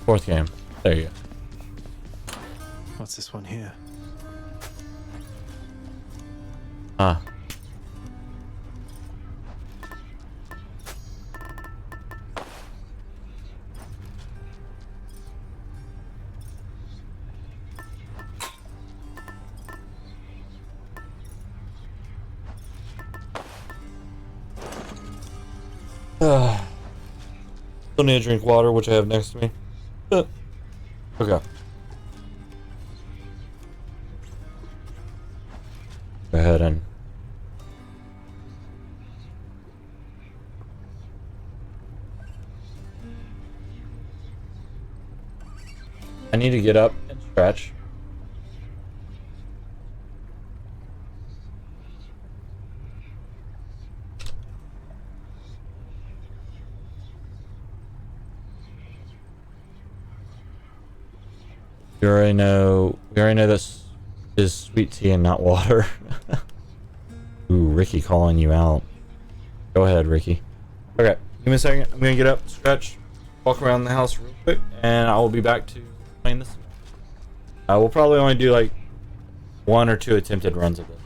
Fourth game. There you go. What's this one here? Ah. Still need to drink water, which I have next to me. Okay. Go ahead and I need to get up and stretch. We already know this is sweet tea and not water. Ooh, Ricky calling you out. Go ahead, Ricky. Okay, give me a second. I'm gonna get up, stretch, walk around the house real quick, and I will be back to playing this. We'll probably only do like 1 or 2 attempted runs of this.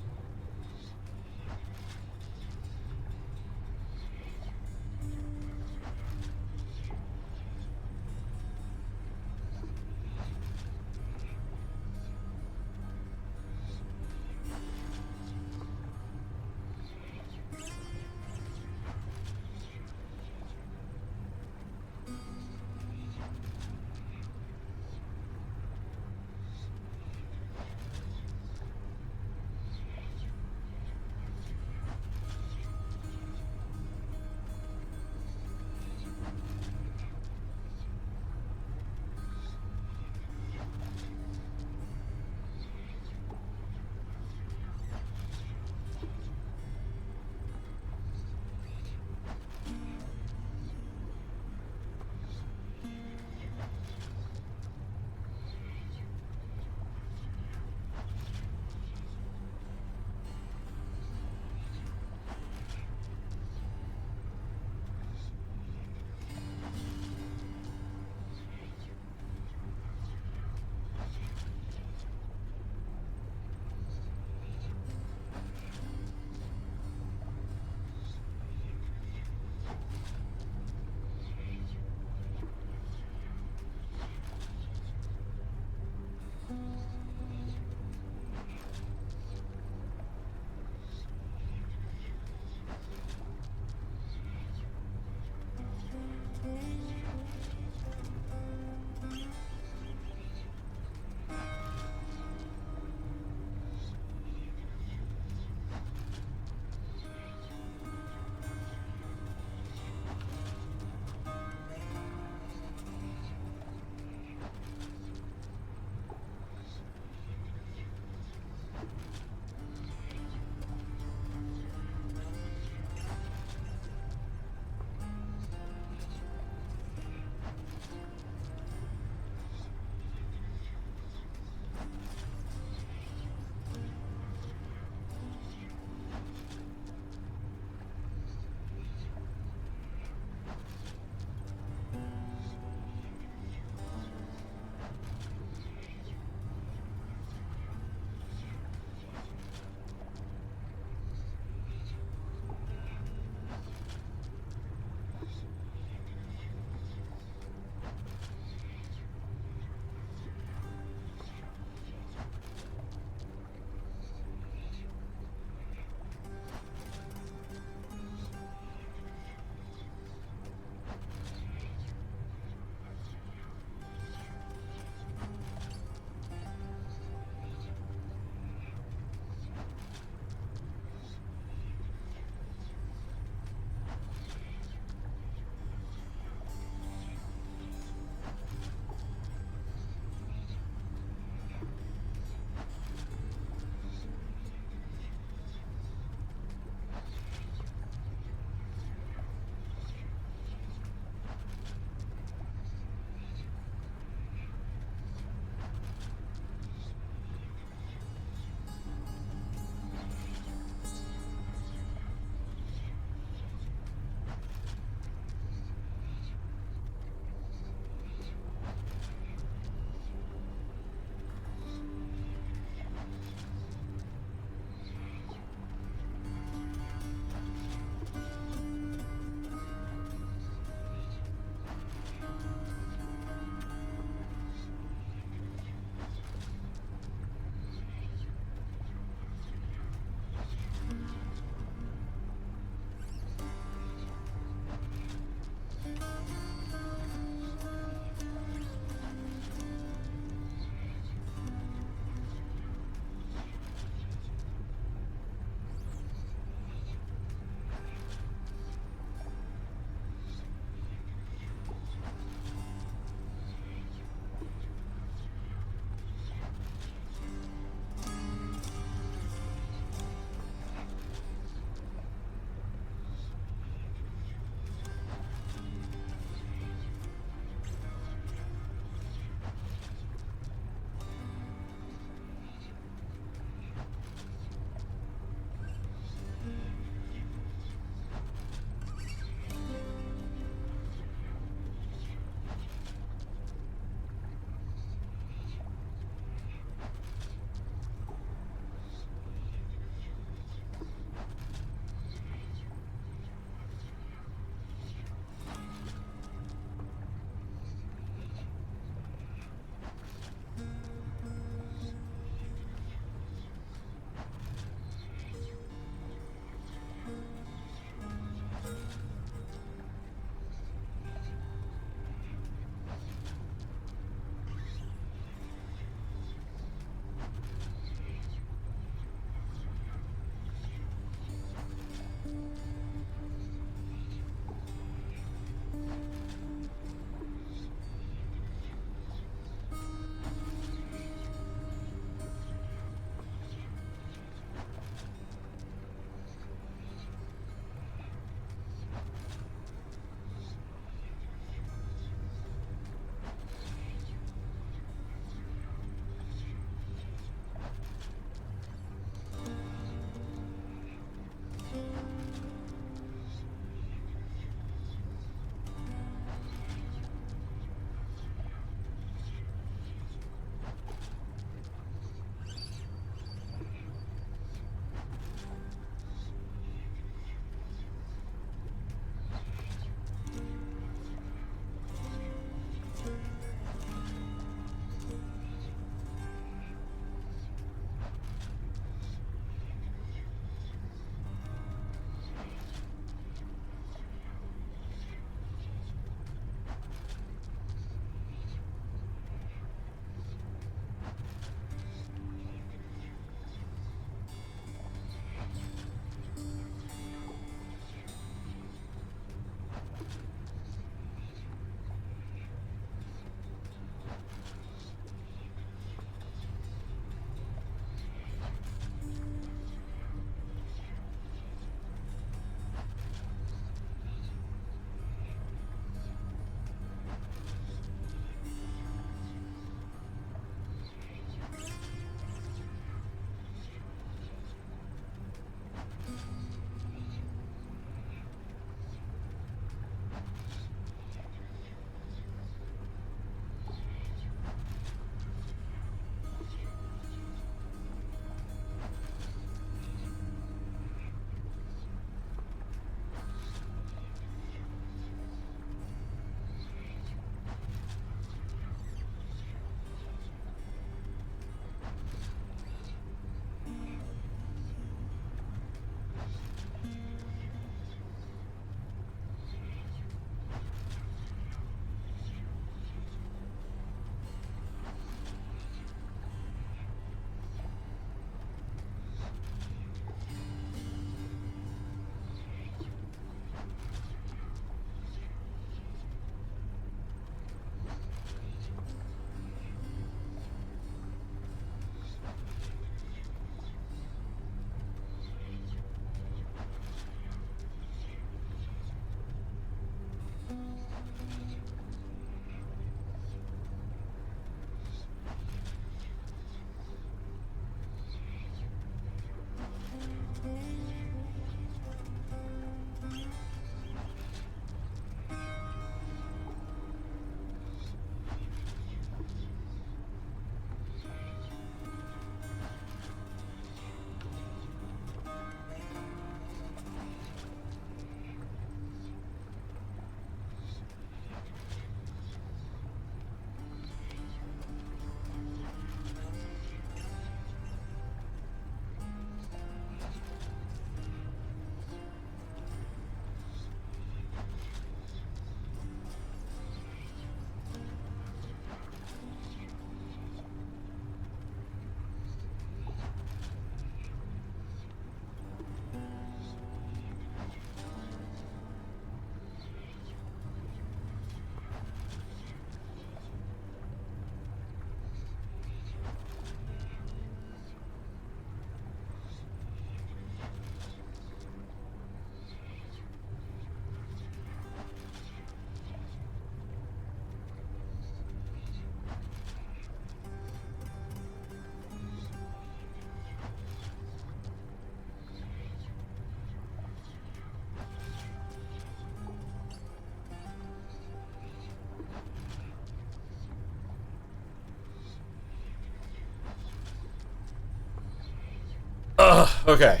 Okay.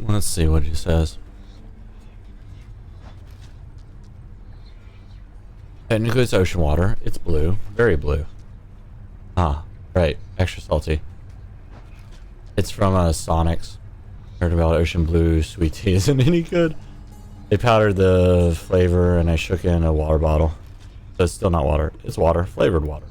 Let's see what he says. Technically it's ocean water. It's blue. Very blue. Ah, right. Extra salty. It's from Sonic's. Heard about ocean blue sweet tea isn't any good. They powdered the flavor and I shook it in a water bottle. So it's still not water. It's water. Flavored water.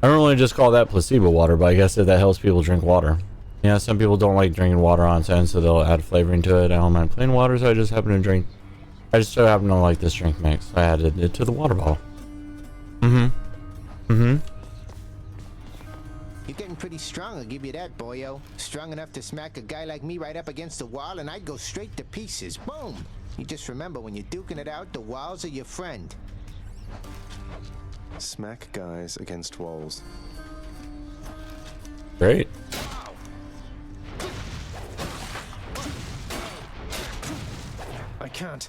I normally just call that placebo water, but I guess that helps people drink water. Yeah, some people don't like drinking water on its own, so they'll add flavoring to it. I don't mind plain water, so I just so happen to like this drink mix. So I added it to the water bottle. You're getting pretty strong, I'll give you that, boyo. Strong enough to smack a guy like me right up against the wall and I'd go straight to pieces. Boom! You just remember, when you're duking it out, the walls are your friend. Smack guys against walls. Great. I can't.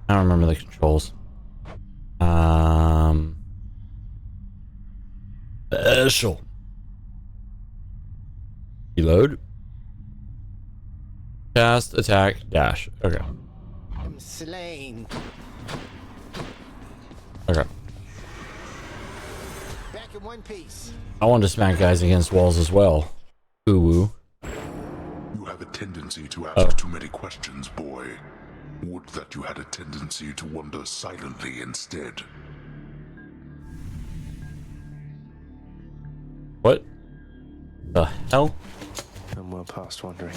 I don't remember the controls. Special. Reload. Cast, attack, dash. Okay. I'm slain. Okay. Back in one piece. I want to smack guys against walls as well. Ooh woo. You have a tendency to ask too many questions, boy. Would that you had a tendency to wonder silently instead. What the hell? I'm well past wondering.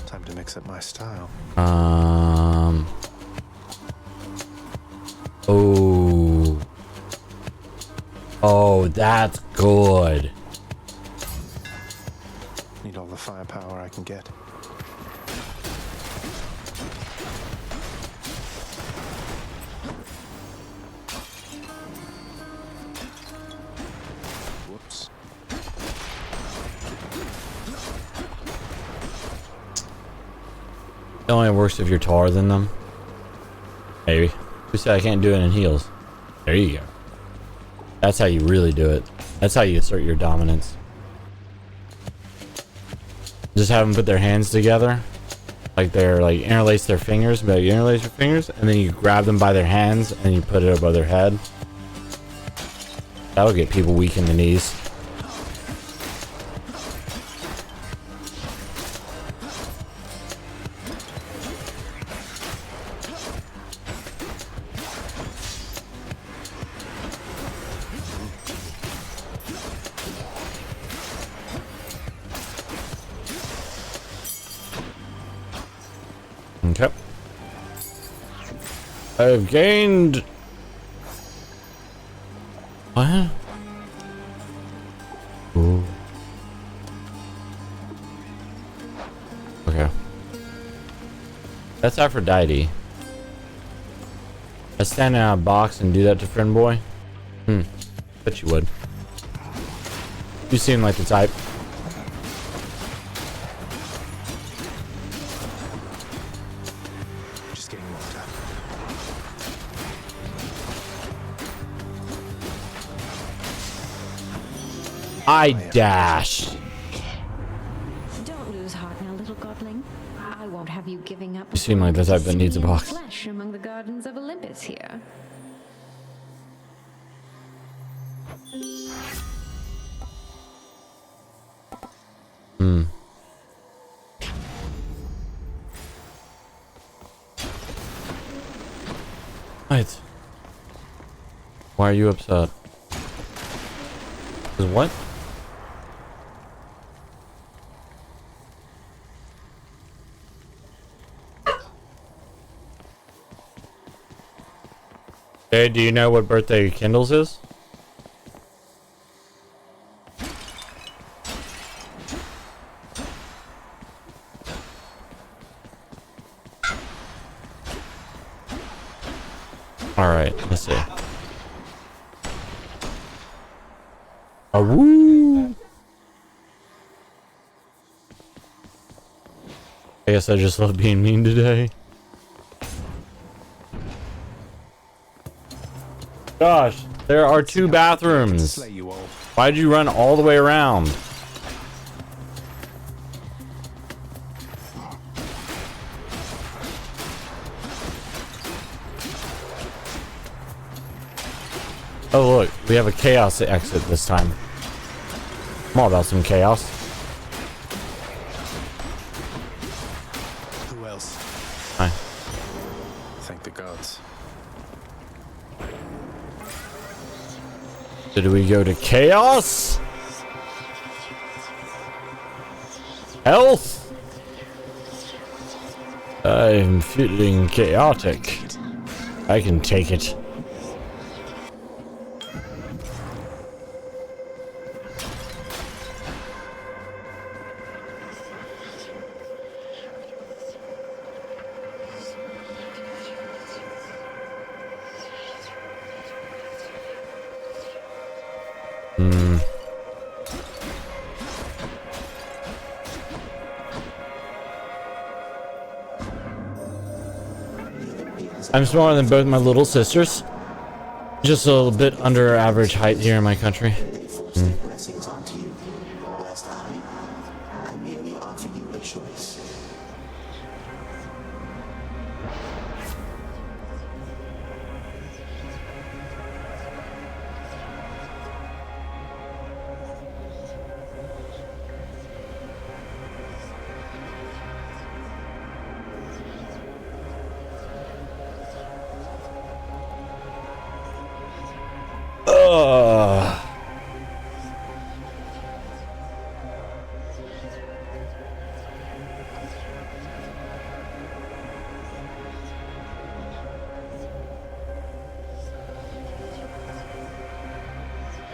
Time to mix up my style. Oh. Oh, that's good. Need all the firepower I can get. Whoops. It only works if you're taller than them. Maybe. Who said I can't do it in heels? There you go. That's how you really do it. That's how you assert your dominance. Just have them put their hands together. Like they're like interlace their fingers, but you interlace your fingers and then you grab them by their hands and you put it above their head. That'll get people weak in the knees. Okay. I've gained... What? Ooh. Okay. That's Aphrodite. I stand in a box and do that to friend boy? Bet you would. You seem like the type. Just getting warmed up. I dash. Don't lose heart now, little godling. I won't have you giving up. You seem like the type that needs a box. Flesh among the gardens of Olympus here. What? Why are you upset? 'Cause what? Hey, do you know what birthday Kindles is? Alright, let's see. Woo! I guess I just love being mean today. Gosh, there are 2 bathrooms. Slay you all. Why'd you run all the way around? Oh look, we have a chaos exit this time. I'm all about some chaos. Who else? Hi. Thank the gods. Did we go to chaos? Health? I'm feeling chaotic. I can take it. I'm smaller than both my little sisters. Just a little bit under average height here in my country. Blessings onto you, whilst I merely offer you a choice.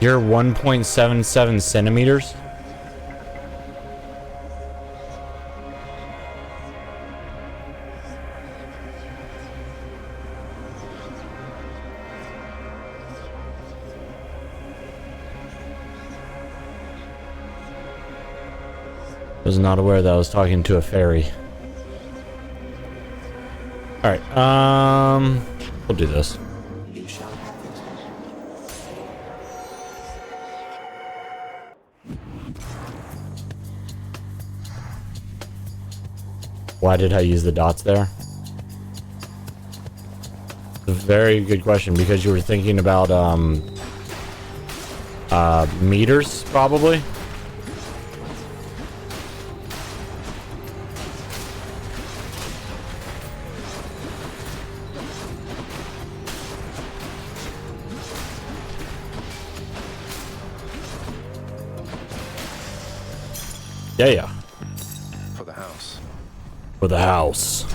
You're 1.77 centimeters? Was not aware that I was talking to a fairy. Alright, we'll do this. You shall have it. Why did I use the dots there? A very good question, because you were thinking about meters, probably. Yeah. For the house. For the house.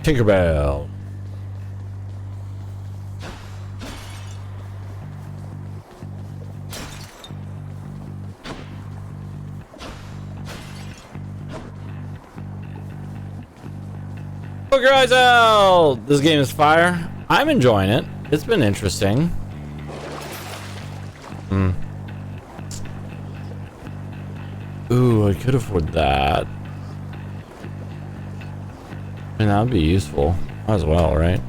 Tinkerbell. Poke your eyes out! This game is fire. I'm enjoying it. It's been interesting. Ooh, I could afford that. I mean, that would be useful. Might as well, right?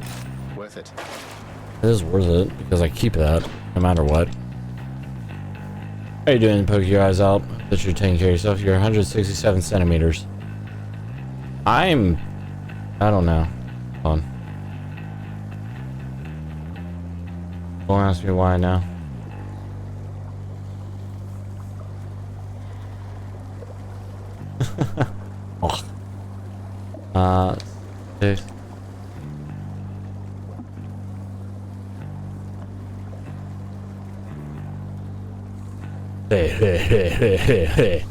Worth it. It is worth it, because I keep that, no matter what. How you doing, poke your eyes out? That you're taking care of yourself. You're 167 centimeters. I don't know. Hold on. Don't ask me why now. Okay. Hey.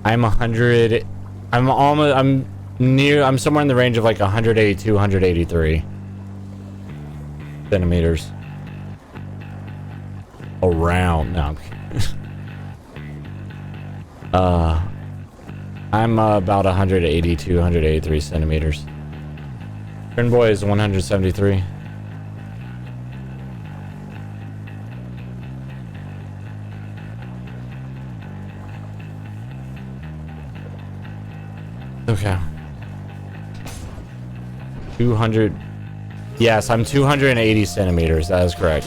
I'm 100. I'm somewhere in the range of like 182, 183 centimeters. Around. No, I'm kidding. I'm about 182, 183 centimeters. Turn boy is 173. Okay. 200. Yes, I'm 280 centimeters. That is correct.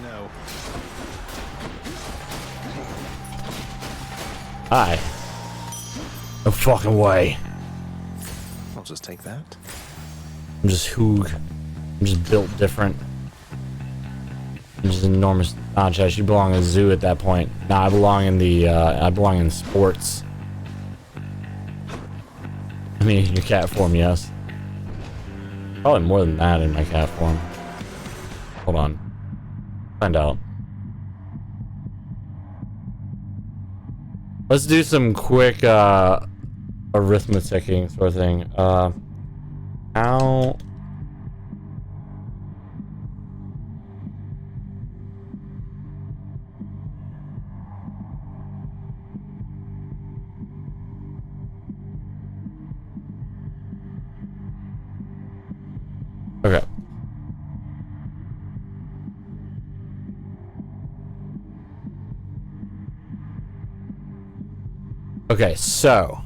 No. Hi. No fucking way. I'll just take that. I'm just Hoog. I'm just built different. I'm just enormous. Nah, Chess, you belong in a zoo at that point. Nah, I belong in the, I belong in sports. I mean, your cat form, yes. Probably more than that in my cat form. Hold on. Find out. Let's do some quick, arithmeticking sort of thing. How... Okay. Okay, so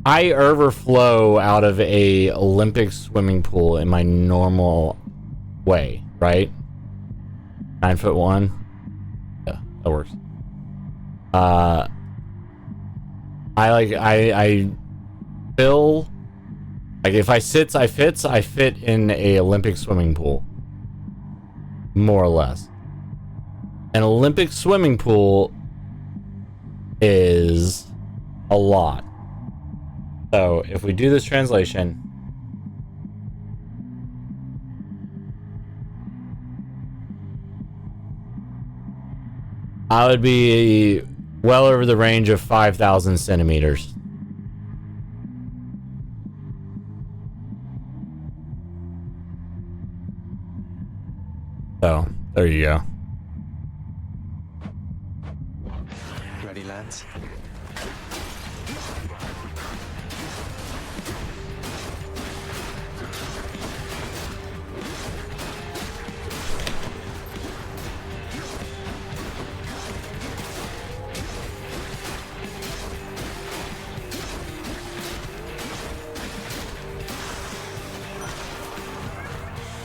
I overflow out of a Olympic swimming pool in my normal way, right? 9'1". Yeah, that works. I fill, like if I sits, I fits, I fit in a Olympic swimming pool. More or less. An Olympic swimming pool is a lot. So if we do this translation, I would be well over the range of 5,000 centimeters. So there you go. Ready, lads?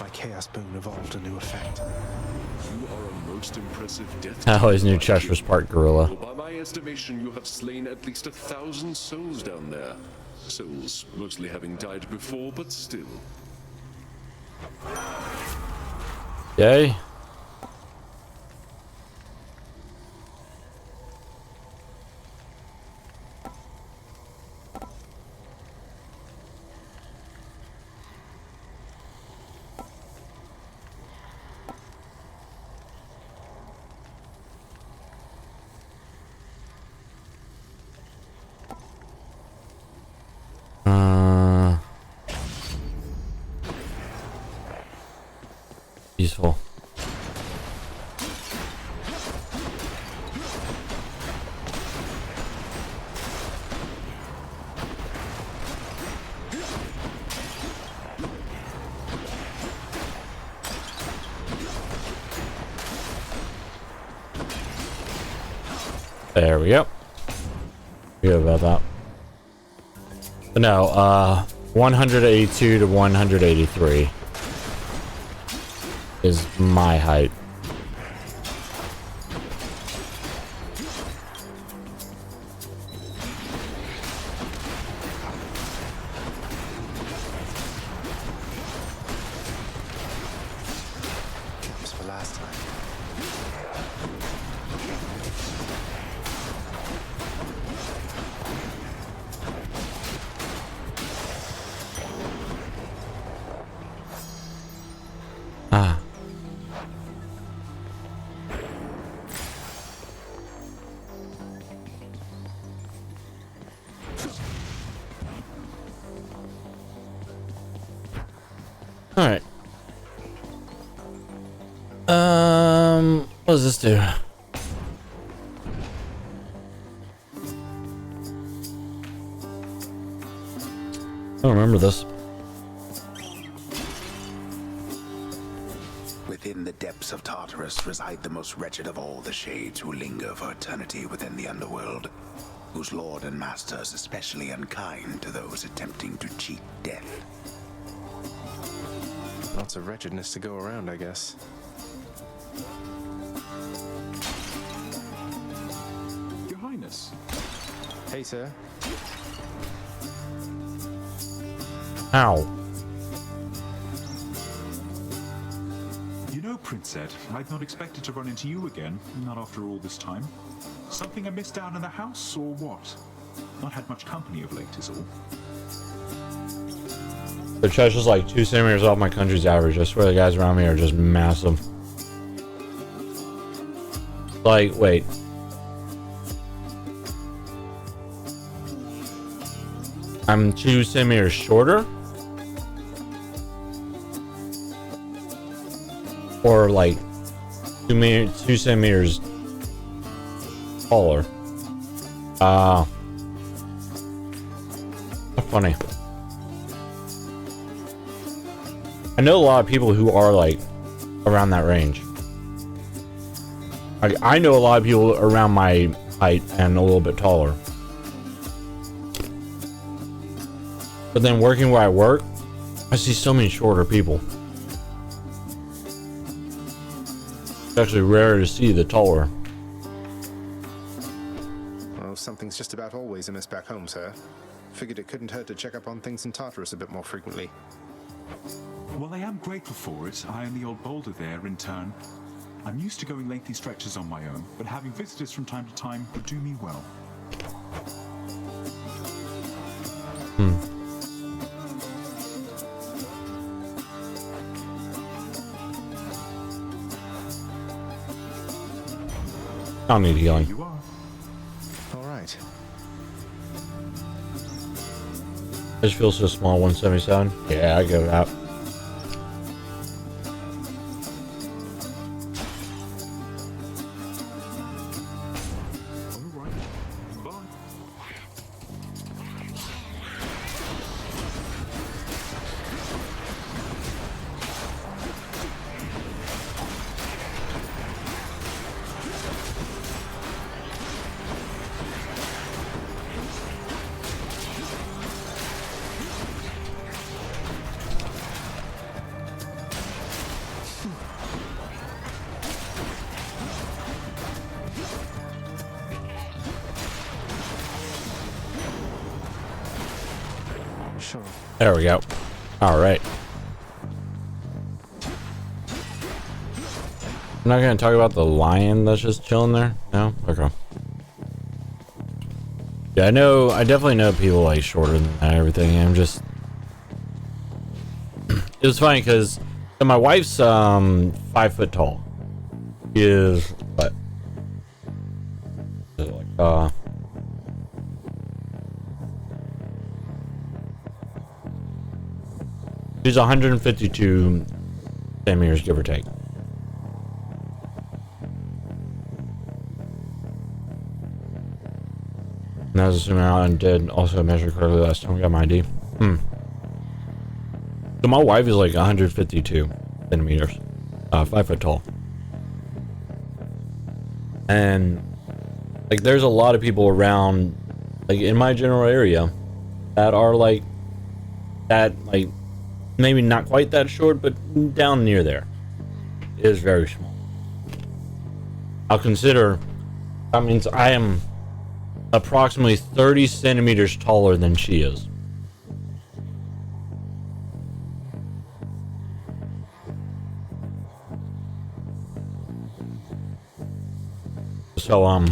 My Chaos Boon evolved a new effect. You are a most impressive death. I always knew Chess was part gorilla. By my estimation, you have slain at least 1,000 souls down there. Souls mostly having died before, but still. Yay. Useful. There we go. Good about that. But no, 182 to 183 is my height. This for last time. Ah. All right. What does this do? I don't remember this. Within the depths of Tartarus reside the most wretched of all the shades who linger for eternity within the underworld, whose lord and master is especially unkind to those attempting to cheat death. Lots of wretchedness to go around, I guess. Your Highness. Hey, sir. Ow. You know, Prince Ed, I'd not expected to run into you again, not after all this time. Something amiss down in the house, or what? Not had much company of late, is all. The chest is like 2 centimeters off my country's average. I swear the guys around me are just massive. Like, wait. I'm 2 centimeters shorter? Or like 2 centimeters taller? How funny. I know a lot of people who are like around that range. I know a lot of people around my height and a little bit taller. But then working where I work, I see so many shorter people. It's actually rare to see the taller. Well, something's just about always amiss back home, sir. Figured it couldn't hurt to check up on things in Tartarus a bit more frequently. Well, I am grateful for it. I and the old boulder there, in turn. I'm used to going lengthy stretches on my own, but having visitors from time to time would do me well. I don't need healing. You are. All right. I just feel so small, 177. Yeah, I go out. All right. Bye. Sure. There we go. All right. I'm not gonna talk about the lion that's just chilling there. No? Okay. Yeah, I definitely know people like shorter than that and everything. I'm just... It was funny because my wife's 5 foot tall. She is, what? Is it like, she's 152 centimeters, give or take. And I was assuming I did also measure correctly last time we got my ID. So my wife is like 152 centimeters, 5 foot tall. And like there's a lot of people around, like in my general area, that are like that, like maybe not quite that short, but down near there. It is very small. I'll consider, that means I am approximately 30 centimeters taller than she is. So,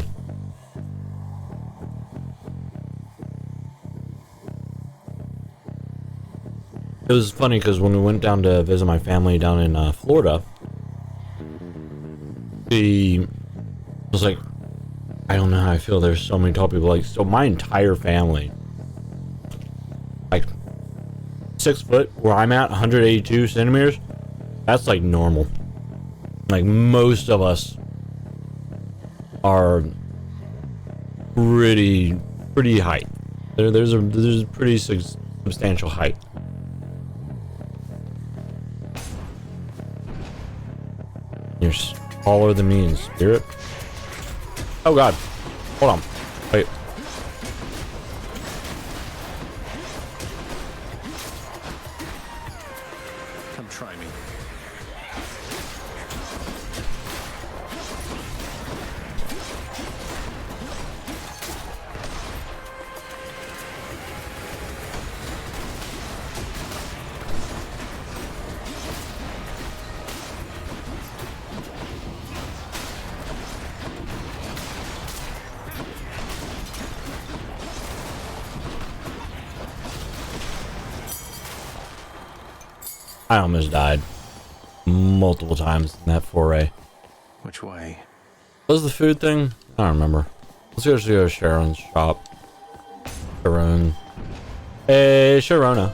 it was funny because when we went down to visit my family down in Florida, she was like, I don't know how I feel. There's so many tall people. Like, so my entire family, like 6 foot, where I'm at, 182 centimeters, that's like normal. Like, most of us are pretty height. There's a pretty substantial height. You're taller than me in spirit. Oh god. Hold on. Wait. Come try me. I almost died multiple times in that foray. Which way? What was the food thing? I don't remember. Let's go to Sharon's shop. Sharon. Hey, Sharona.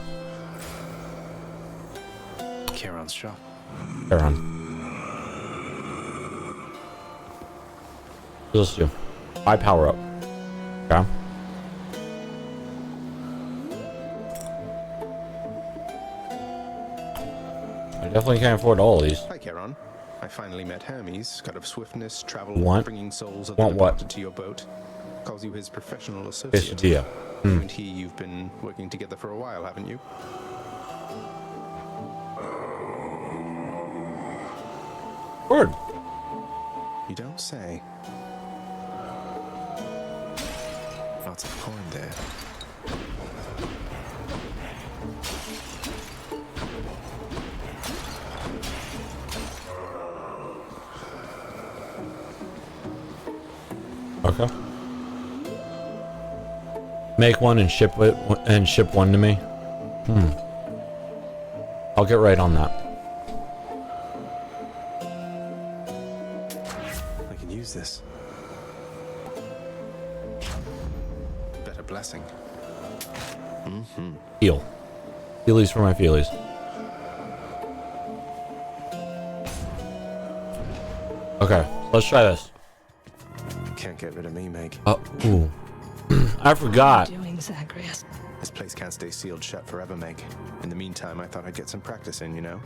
Charon's shop. Sharon. Let's do. I power up. Okay. I definitely can't afford all of these. Hi, Charon. I finally met Hermes, god of swiftness, travel, Want? bringing souls of Want the what? departed to your boat. Calls you his professional associate. Quesadilla. You and you've been working together for a while, haven't you? Word. You don't say. Lots of coin there. Okay. Make one and ship it and ship one to me. I'll get right on that. I can use this. Better blessing. Heal. Feelies for my feelies. Okay, let's try this. Can't get rid of me, Meg. Oh, ooh. I forgot. Doing, Zagreus. This place can't stay sealed shut forever, Meg. In the meantime, I thought I'd get some practice in, you know?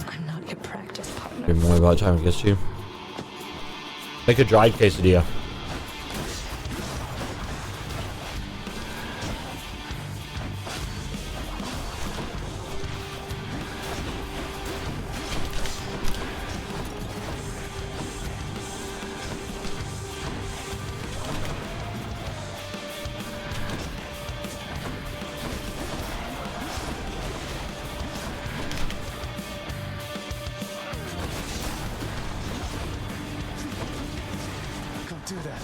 I'm not your practice partner. Maybe more about time it gets to you. Make a dried quesadilla. Can't do that.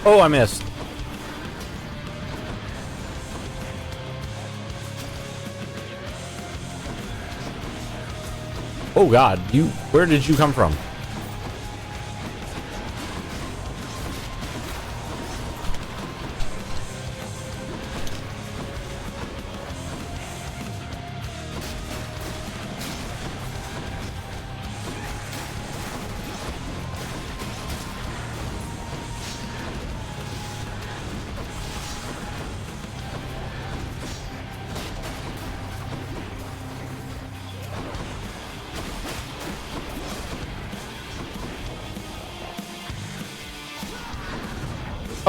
Oh, I missed. Oh god, where did you come from?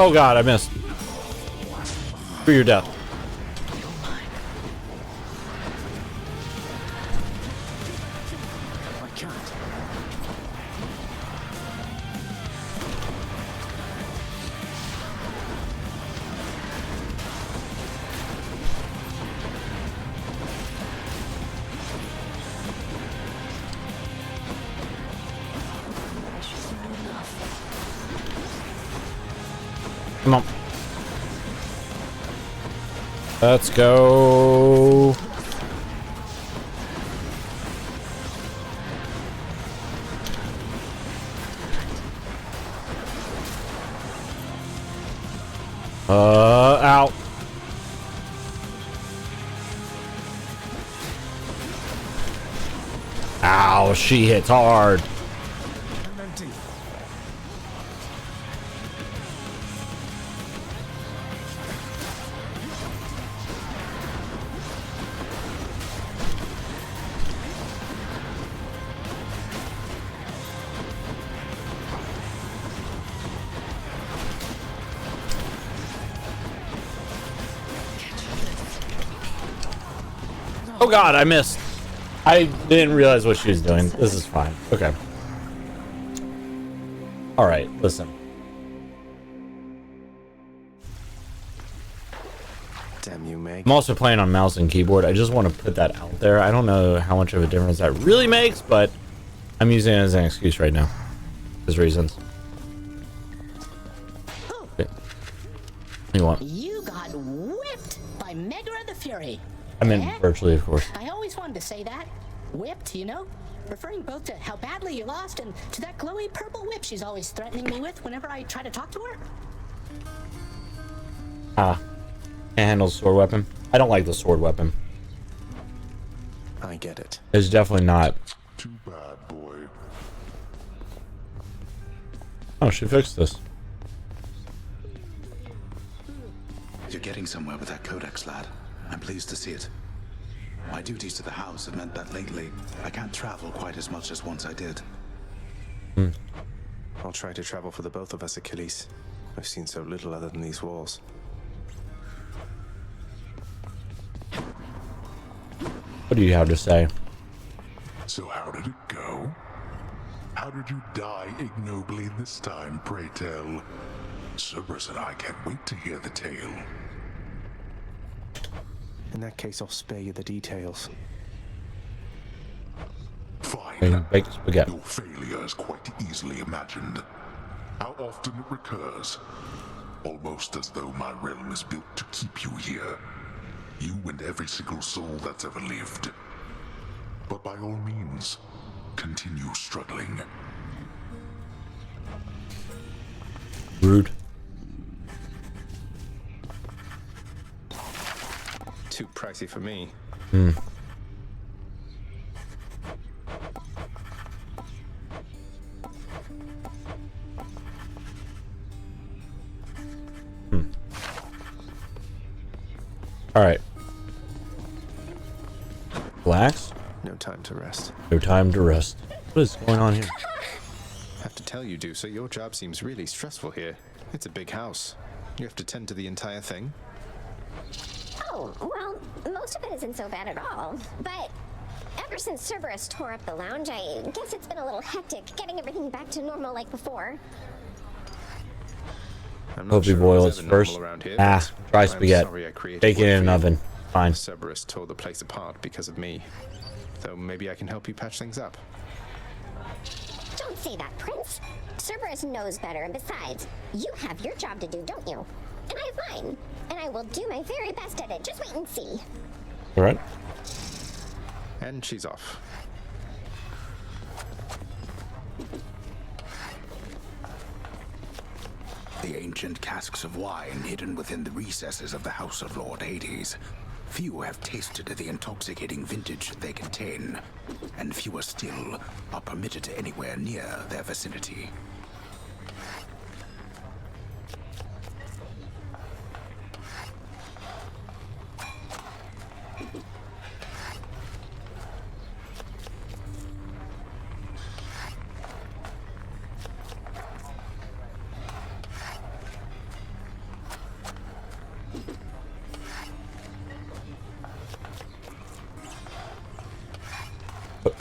Oh god, I missed. For your death. I can't. Come on. Let's go. Out. Ow, she hits hard. Oh god, I missed. I didn't realize what she was doing. This is fine. Okay. Alright, listen. Damn you, Meg. I'm also playing on mouse and keyboard. I just want to put that out there. I don't know how much of a difference that really makes, but I'm using it as an excuse right now. There's reasons. Okay. What do you want? You got whipped by Megra the Fury. I meant virtually, of course. I always wanted to say that. Whipped, you know? Referring both to how badly you lost and to that glowy purple whip she's always threatening me with whenever I try to talk to her. Ah. Can't handle the sword weapon. I don't like the sword weapon. I get it. It's definitely not. Too bad, boy. Oh, she fixed this. You're getting somewhere with that codex, lad. I'm pleased to see it. My duties to the house have meant that lately I can't travel quite as much as once I did. I'll try to travel for the both of us, Achilles. I've seen so little other than these walls. What do you have to say? So how did it go? How did you die ignobly this time, pray tell? Cerberus and I can't wait to hear the tale. In that case, I'll spare you the details. Fine. Baked spaghetti. Your failure is quite easily imagined. How often it recurs. Almost as though my realm is built to keep you here. You and every single soul that's ever lived. But by all means, continue struggling. Rude. Too pricey for me. Alright. Relax. No time to rest. No time to rest. What is going on here? Have to tell you, Dusa, your job seems really stressful here. It's a big house. You have to tend to the entire thing. Oh, well, most of it isn't so bad at all. But ever since Cerberus tore up the lounge, I guess it's been a little hectic getting everything back to normal like before. Hope you boil it first. Ah, dry spaghetti. Bake it in an oven. Fine. Cerberus tore the place apart because of me. Though maybe I can help you patch things up. Don't say that, Prince. Cerberus knows better, and besides, you have your job to do, don't you? And I have mine. And I will do my very best at it. Just wait and see. Alright. And she's off. The ancient casks of wine hidden within the recesses of the House of Lord Hades. Few have tasted the intoxicating vintage they contain, and fewer still are permitted anywhere near their vicinity.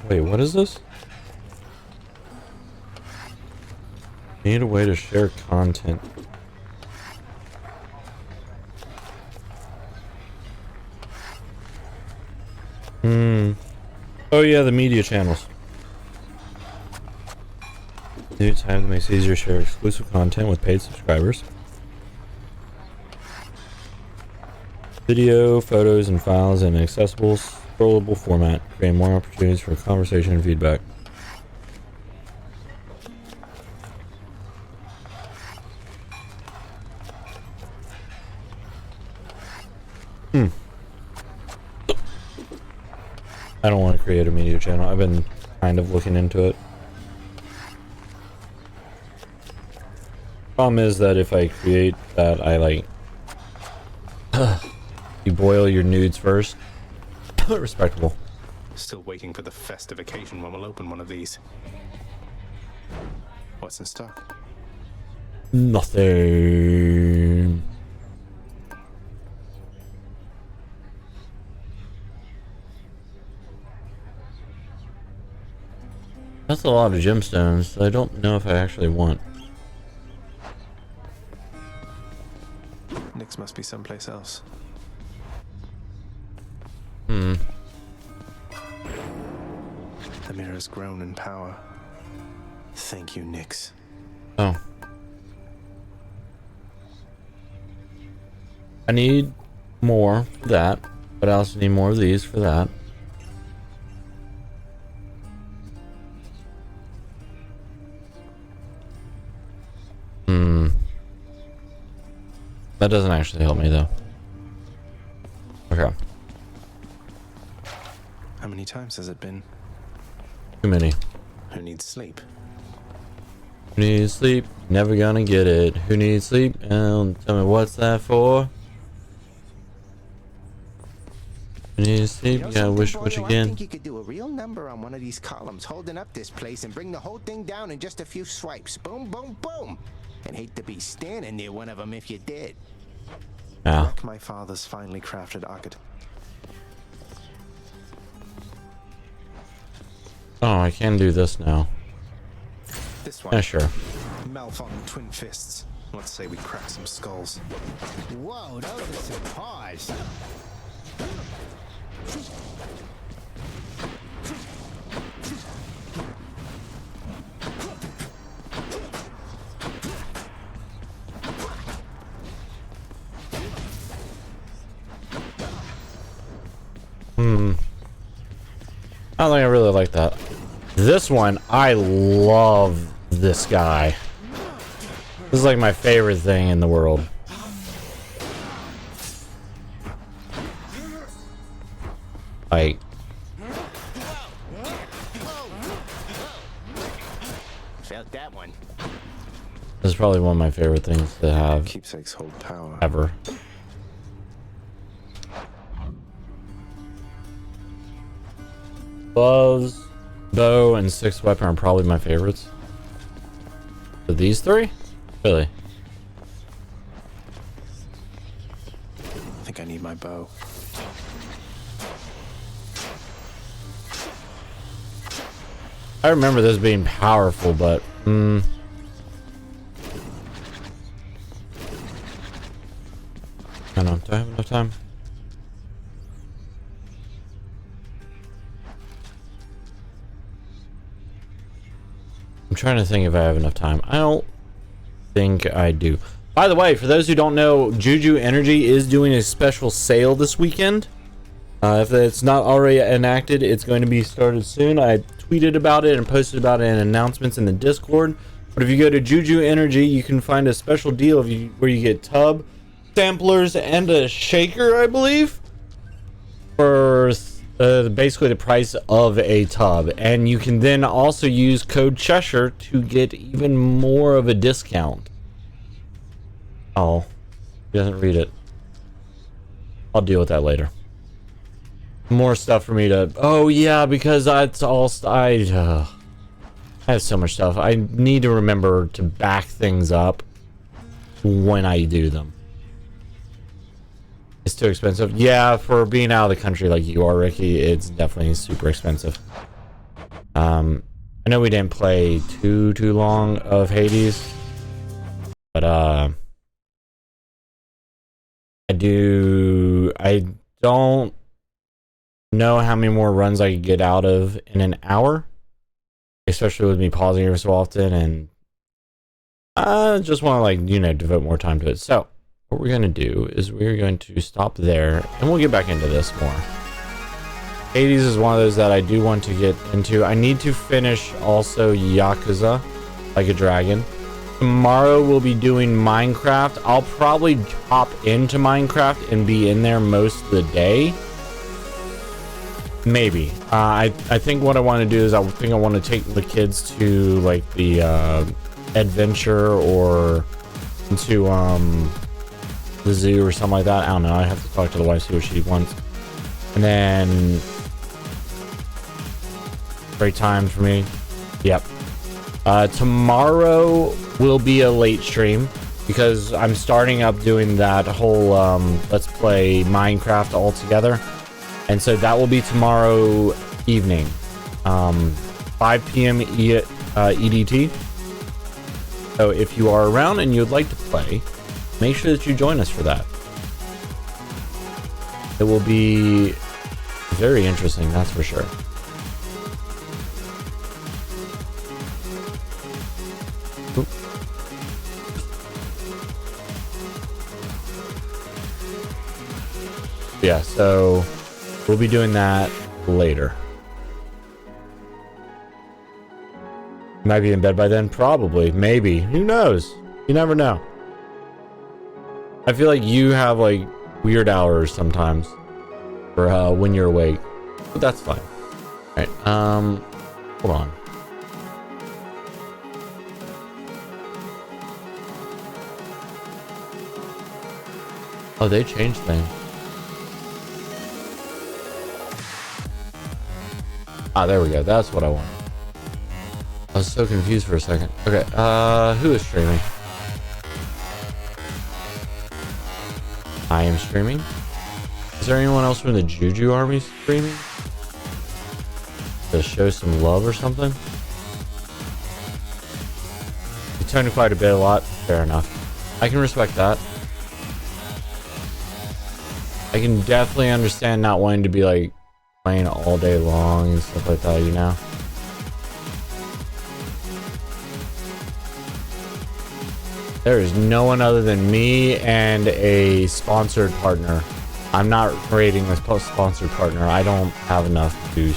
Wait, what is this? Need a way to share content. Oh yeah, the media channels. New time that makes it easier to share exclusive content with paid subscribers. Video, photos, and files in an accessible, scrollable format. Create more opportunities for conversation and feedback. I don't want to create a media channel. I've been kind of looking into it. Problem is that if I create that, I like you boil your nudes first. Respectable. Still waiting for the festive occasion when we'll open one of these. What's in stock? Nothing. That's a lot of gemstones. I don't know if I actually want. Nyx must be someplace else. Hmm. The mirror's grown in power. Thank you, Nyx. Oh. I need more for that, but I also need more of these for that. That doesn't actually help me though. Okay. How many times has it been? Too many. Who needs sleep? Who needs sleep? Never gonna get it. Who needs sleep? Tell me what's that for? Who needs sleep? You gotta wish which I again. think you could do a real number on one of these columns, holding up this place and bring the whole thing down in just a few swipes. Boom, boom, boom. And hate to be standing near one of them if you did. Yeah. Like my father's finely crafted architect. Oh, I can do this now. This one. Yeah, sure. Malphon twin fists. Let's say we crack some skulls. Whoa, those are some paws. I don't think I really like that. This one, I love this guy. This is like my favorite thing in the world. Like, Felt that one. this is probably one of my favorite things to have Keepsakes hold power. ever. Gloves, bow, and sixth weapon are probably my favorites. But these three? Really? I think I need my bow. I remember this being powerful, but I don't know. Do I have enough time? I'm trying to think if I have enough time. I don't think I do. By the way, for those who don't know, Juju Energy is doing a special sale this weekend. If it's not already enacted, it's going to be started soon. I tweeted about it and posted about it in announcements in the Discord. But if you go to Juju Energy, you can find a special deal where you get tub, samplers, and a shaker, I believe, for basically the price of a tub. And you can then also use code Cheshire to get even more of a discount. Oh, he doesn't read it. I'll deal with that later. More stuff for me to... Oh, yeah, because that's all... I have so much stuff. I need to remember to back things up when I do them. It's too expensive. Yeah, for being out of the country like you are, Ricky, it's definitely super expensive. I know we didn't play too long of Hades, but I don't know how many more runs I could get out of in an hour, especially with me pausing every so often, and I just want to, like, you know, devote more time to it. So what we're going to do is we're going to stop there, and we'll get back into this more. Hades is one of those that I do want to get into. I need to finish also Yakuza Like a Dragon. Tomorrow we'll be doing Minecraft. I'll probably hop into Minecraft and be in there most of the day. Maybe. I think what I want to do is I think I want to take the kids to like the adventure or into the zoo or something like that. I don't know. I have to talk to the wife, see what she wants. And then great time for me. Yep. Tomorrow will be a late stream because I'm starting up doing that whole let's play Minecraft all together. And so that will be tomorrow evening, 5 p.m. EDT. So if you are around and you'd like to play, make sure that you join us for that. It will be very interesting, that's for sure. Oop. Yeah, so we'll be doing that later. Might be in bed by then, probably, maybe. Who knows? You never know. I feel like you have like weird hours sometimes for when you're awake, but that's fine. All right, hold on. Oh, they changed things. Ah, there we go. That's what I wanted. I was so confused for a second. Okay, who is streaming? I am streaming. Is there anyone else from the Juju army streaming? To show some love or something? You toned quite a bit, a lot. Fair enough. I can respect that. I can definitely understand not wanting to be like playing all day long and stuff like that, you know? There is no one other than me and a sponsored partner. I'm not rating this sponsored partner. I don't have enough views.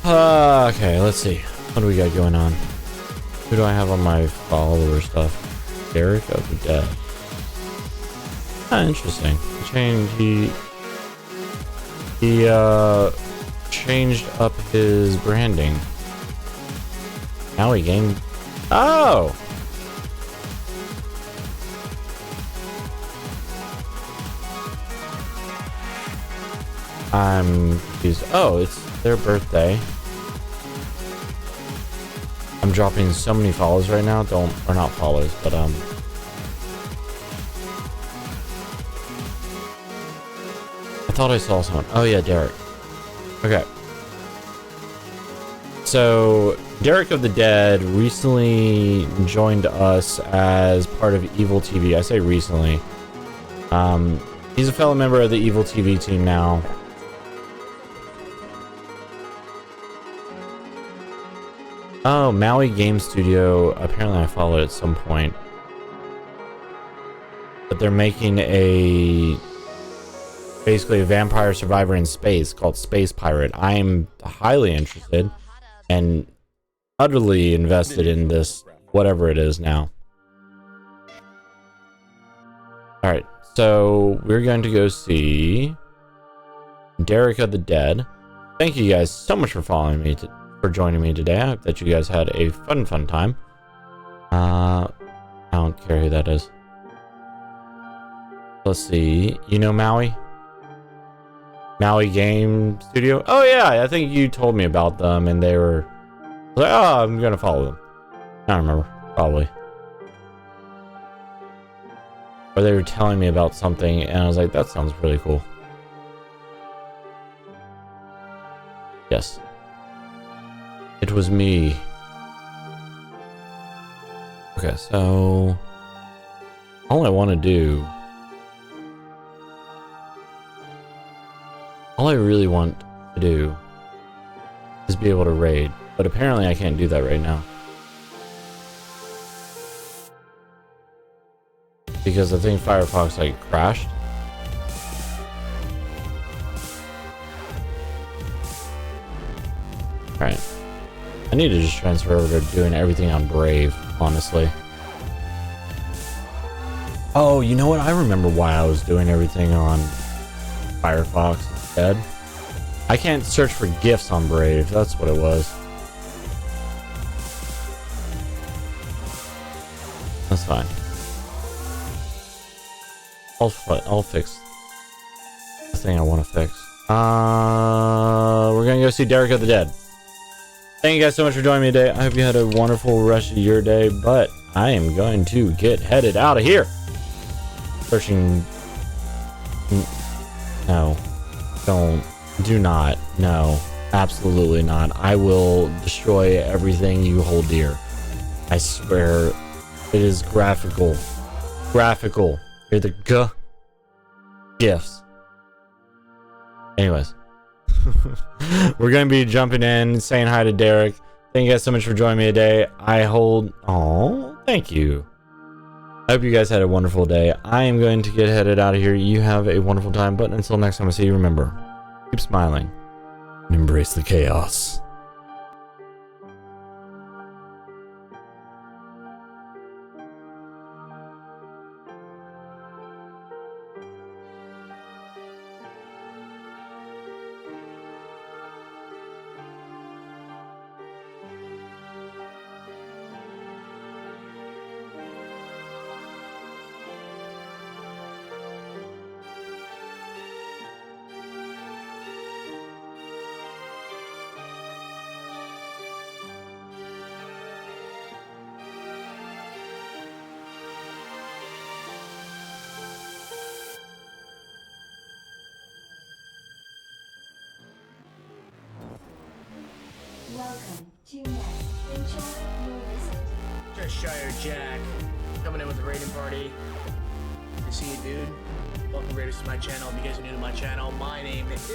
Okay, let's see. What do we got going on? Who do I have on my follower stuff? Derek of the Dead. Ah, interesting. He changed up his branding. Now he gained. Oh! I'm confused. Oh, it's their birthday. I'm dropping so many follows right now. Or not follows, but I thought I saw someone. Oh yeah, Derek. Okay. So Derek of the Dead recently joined us as part of Evil TV. I say recently. He's a fellow member of the Evil TV team now. Oh, Maui Game Studio. Apparently I followed at some point. But they're making basically a vampire survivor in space called Space Pirate. I am highly interested and utterly invested in this, whatever it is now. Alright, so we're going to go see Derek of the Dead. Thank you guys so much for following me, for joining me today. I hope that you guys had a fun time. I don't care who that is. Let's see. You know Maui? Maui Game Studio? Oh yeah, I think you told me about them and they were like, oh, I'm gonna follow them. I don't remember. Probably. Or they were telling me about something and I was like, that sounds really cool. Yes. It was me. Okay, so all I want to do, all I really want to do is be able to raid, but apparently I can't do that right now. because I think Firefox like crashed. Alright. I need to just transfer over to doing everything on Brave, honestly. Oh, you know what? I remember why I was doing everything on Firefox instead. I can't search for GIFs on Brave. That's what it was. That's fine. I'll fix the thing I want to fix. We're gonna go see Derek of the Dead. Thank you guys so much for joining me today. I hope you had a wonderful rest of your day, but I am going to get headed out of here. Searching. No. Do not. No. Absolutely not. I will destroy everything you hold dear. I swear. It is graphical. Graphical. You're the gifts. Anyways. We're going to be jumping in, saying hi to Derek. Thank you guys so much for joining me today. Oh, thank you. I hope you guys had a wonderful day. I am going to get headed out of here. You have a wonderful time, but until next time I see you, remember, keep smiling and embrace the chaos. Welcome to Nest. Enjoy your visit. Cheshire Jack, coming in with the raiding party. Good to see you, dude. Welcome, raiders, to my channel. If you guys are new to my channel, my name is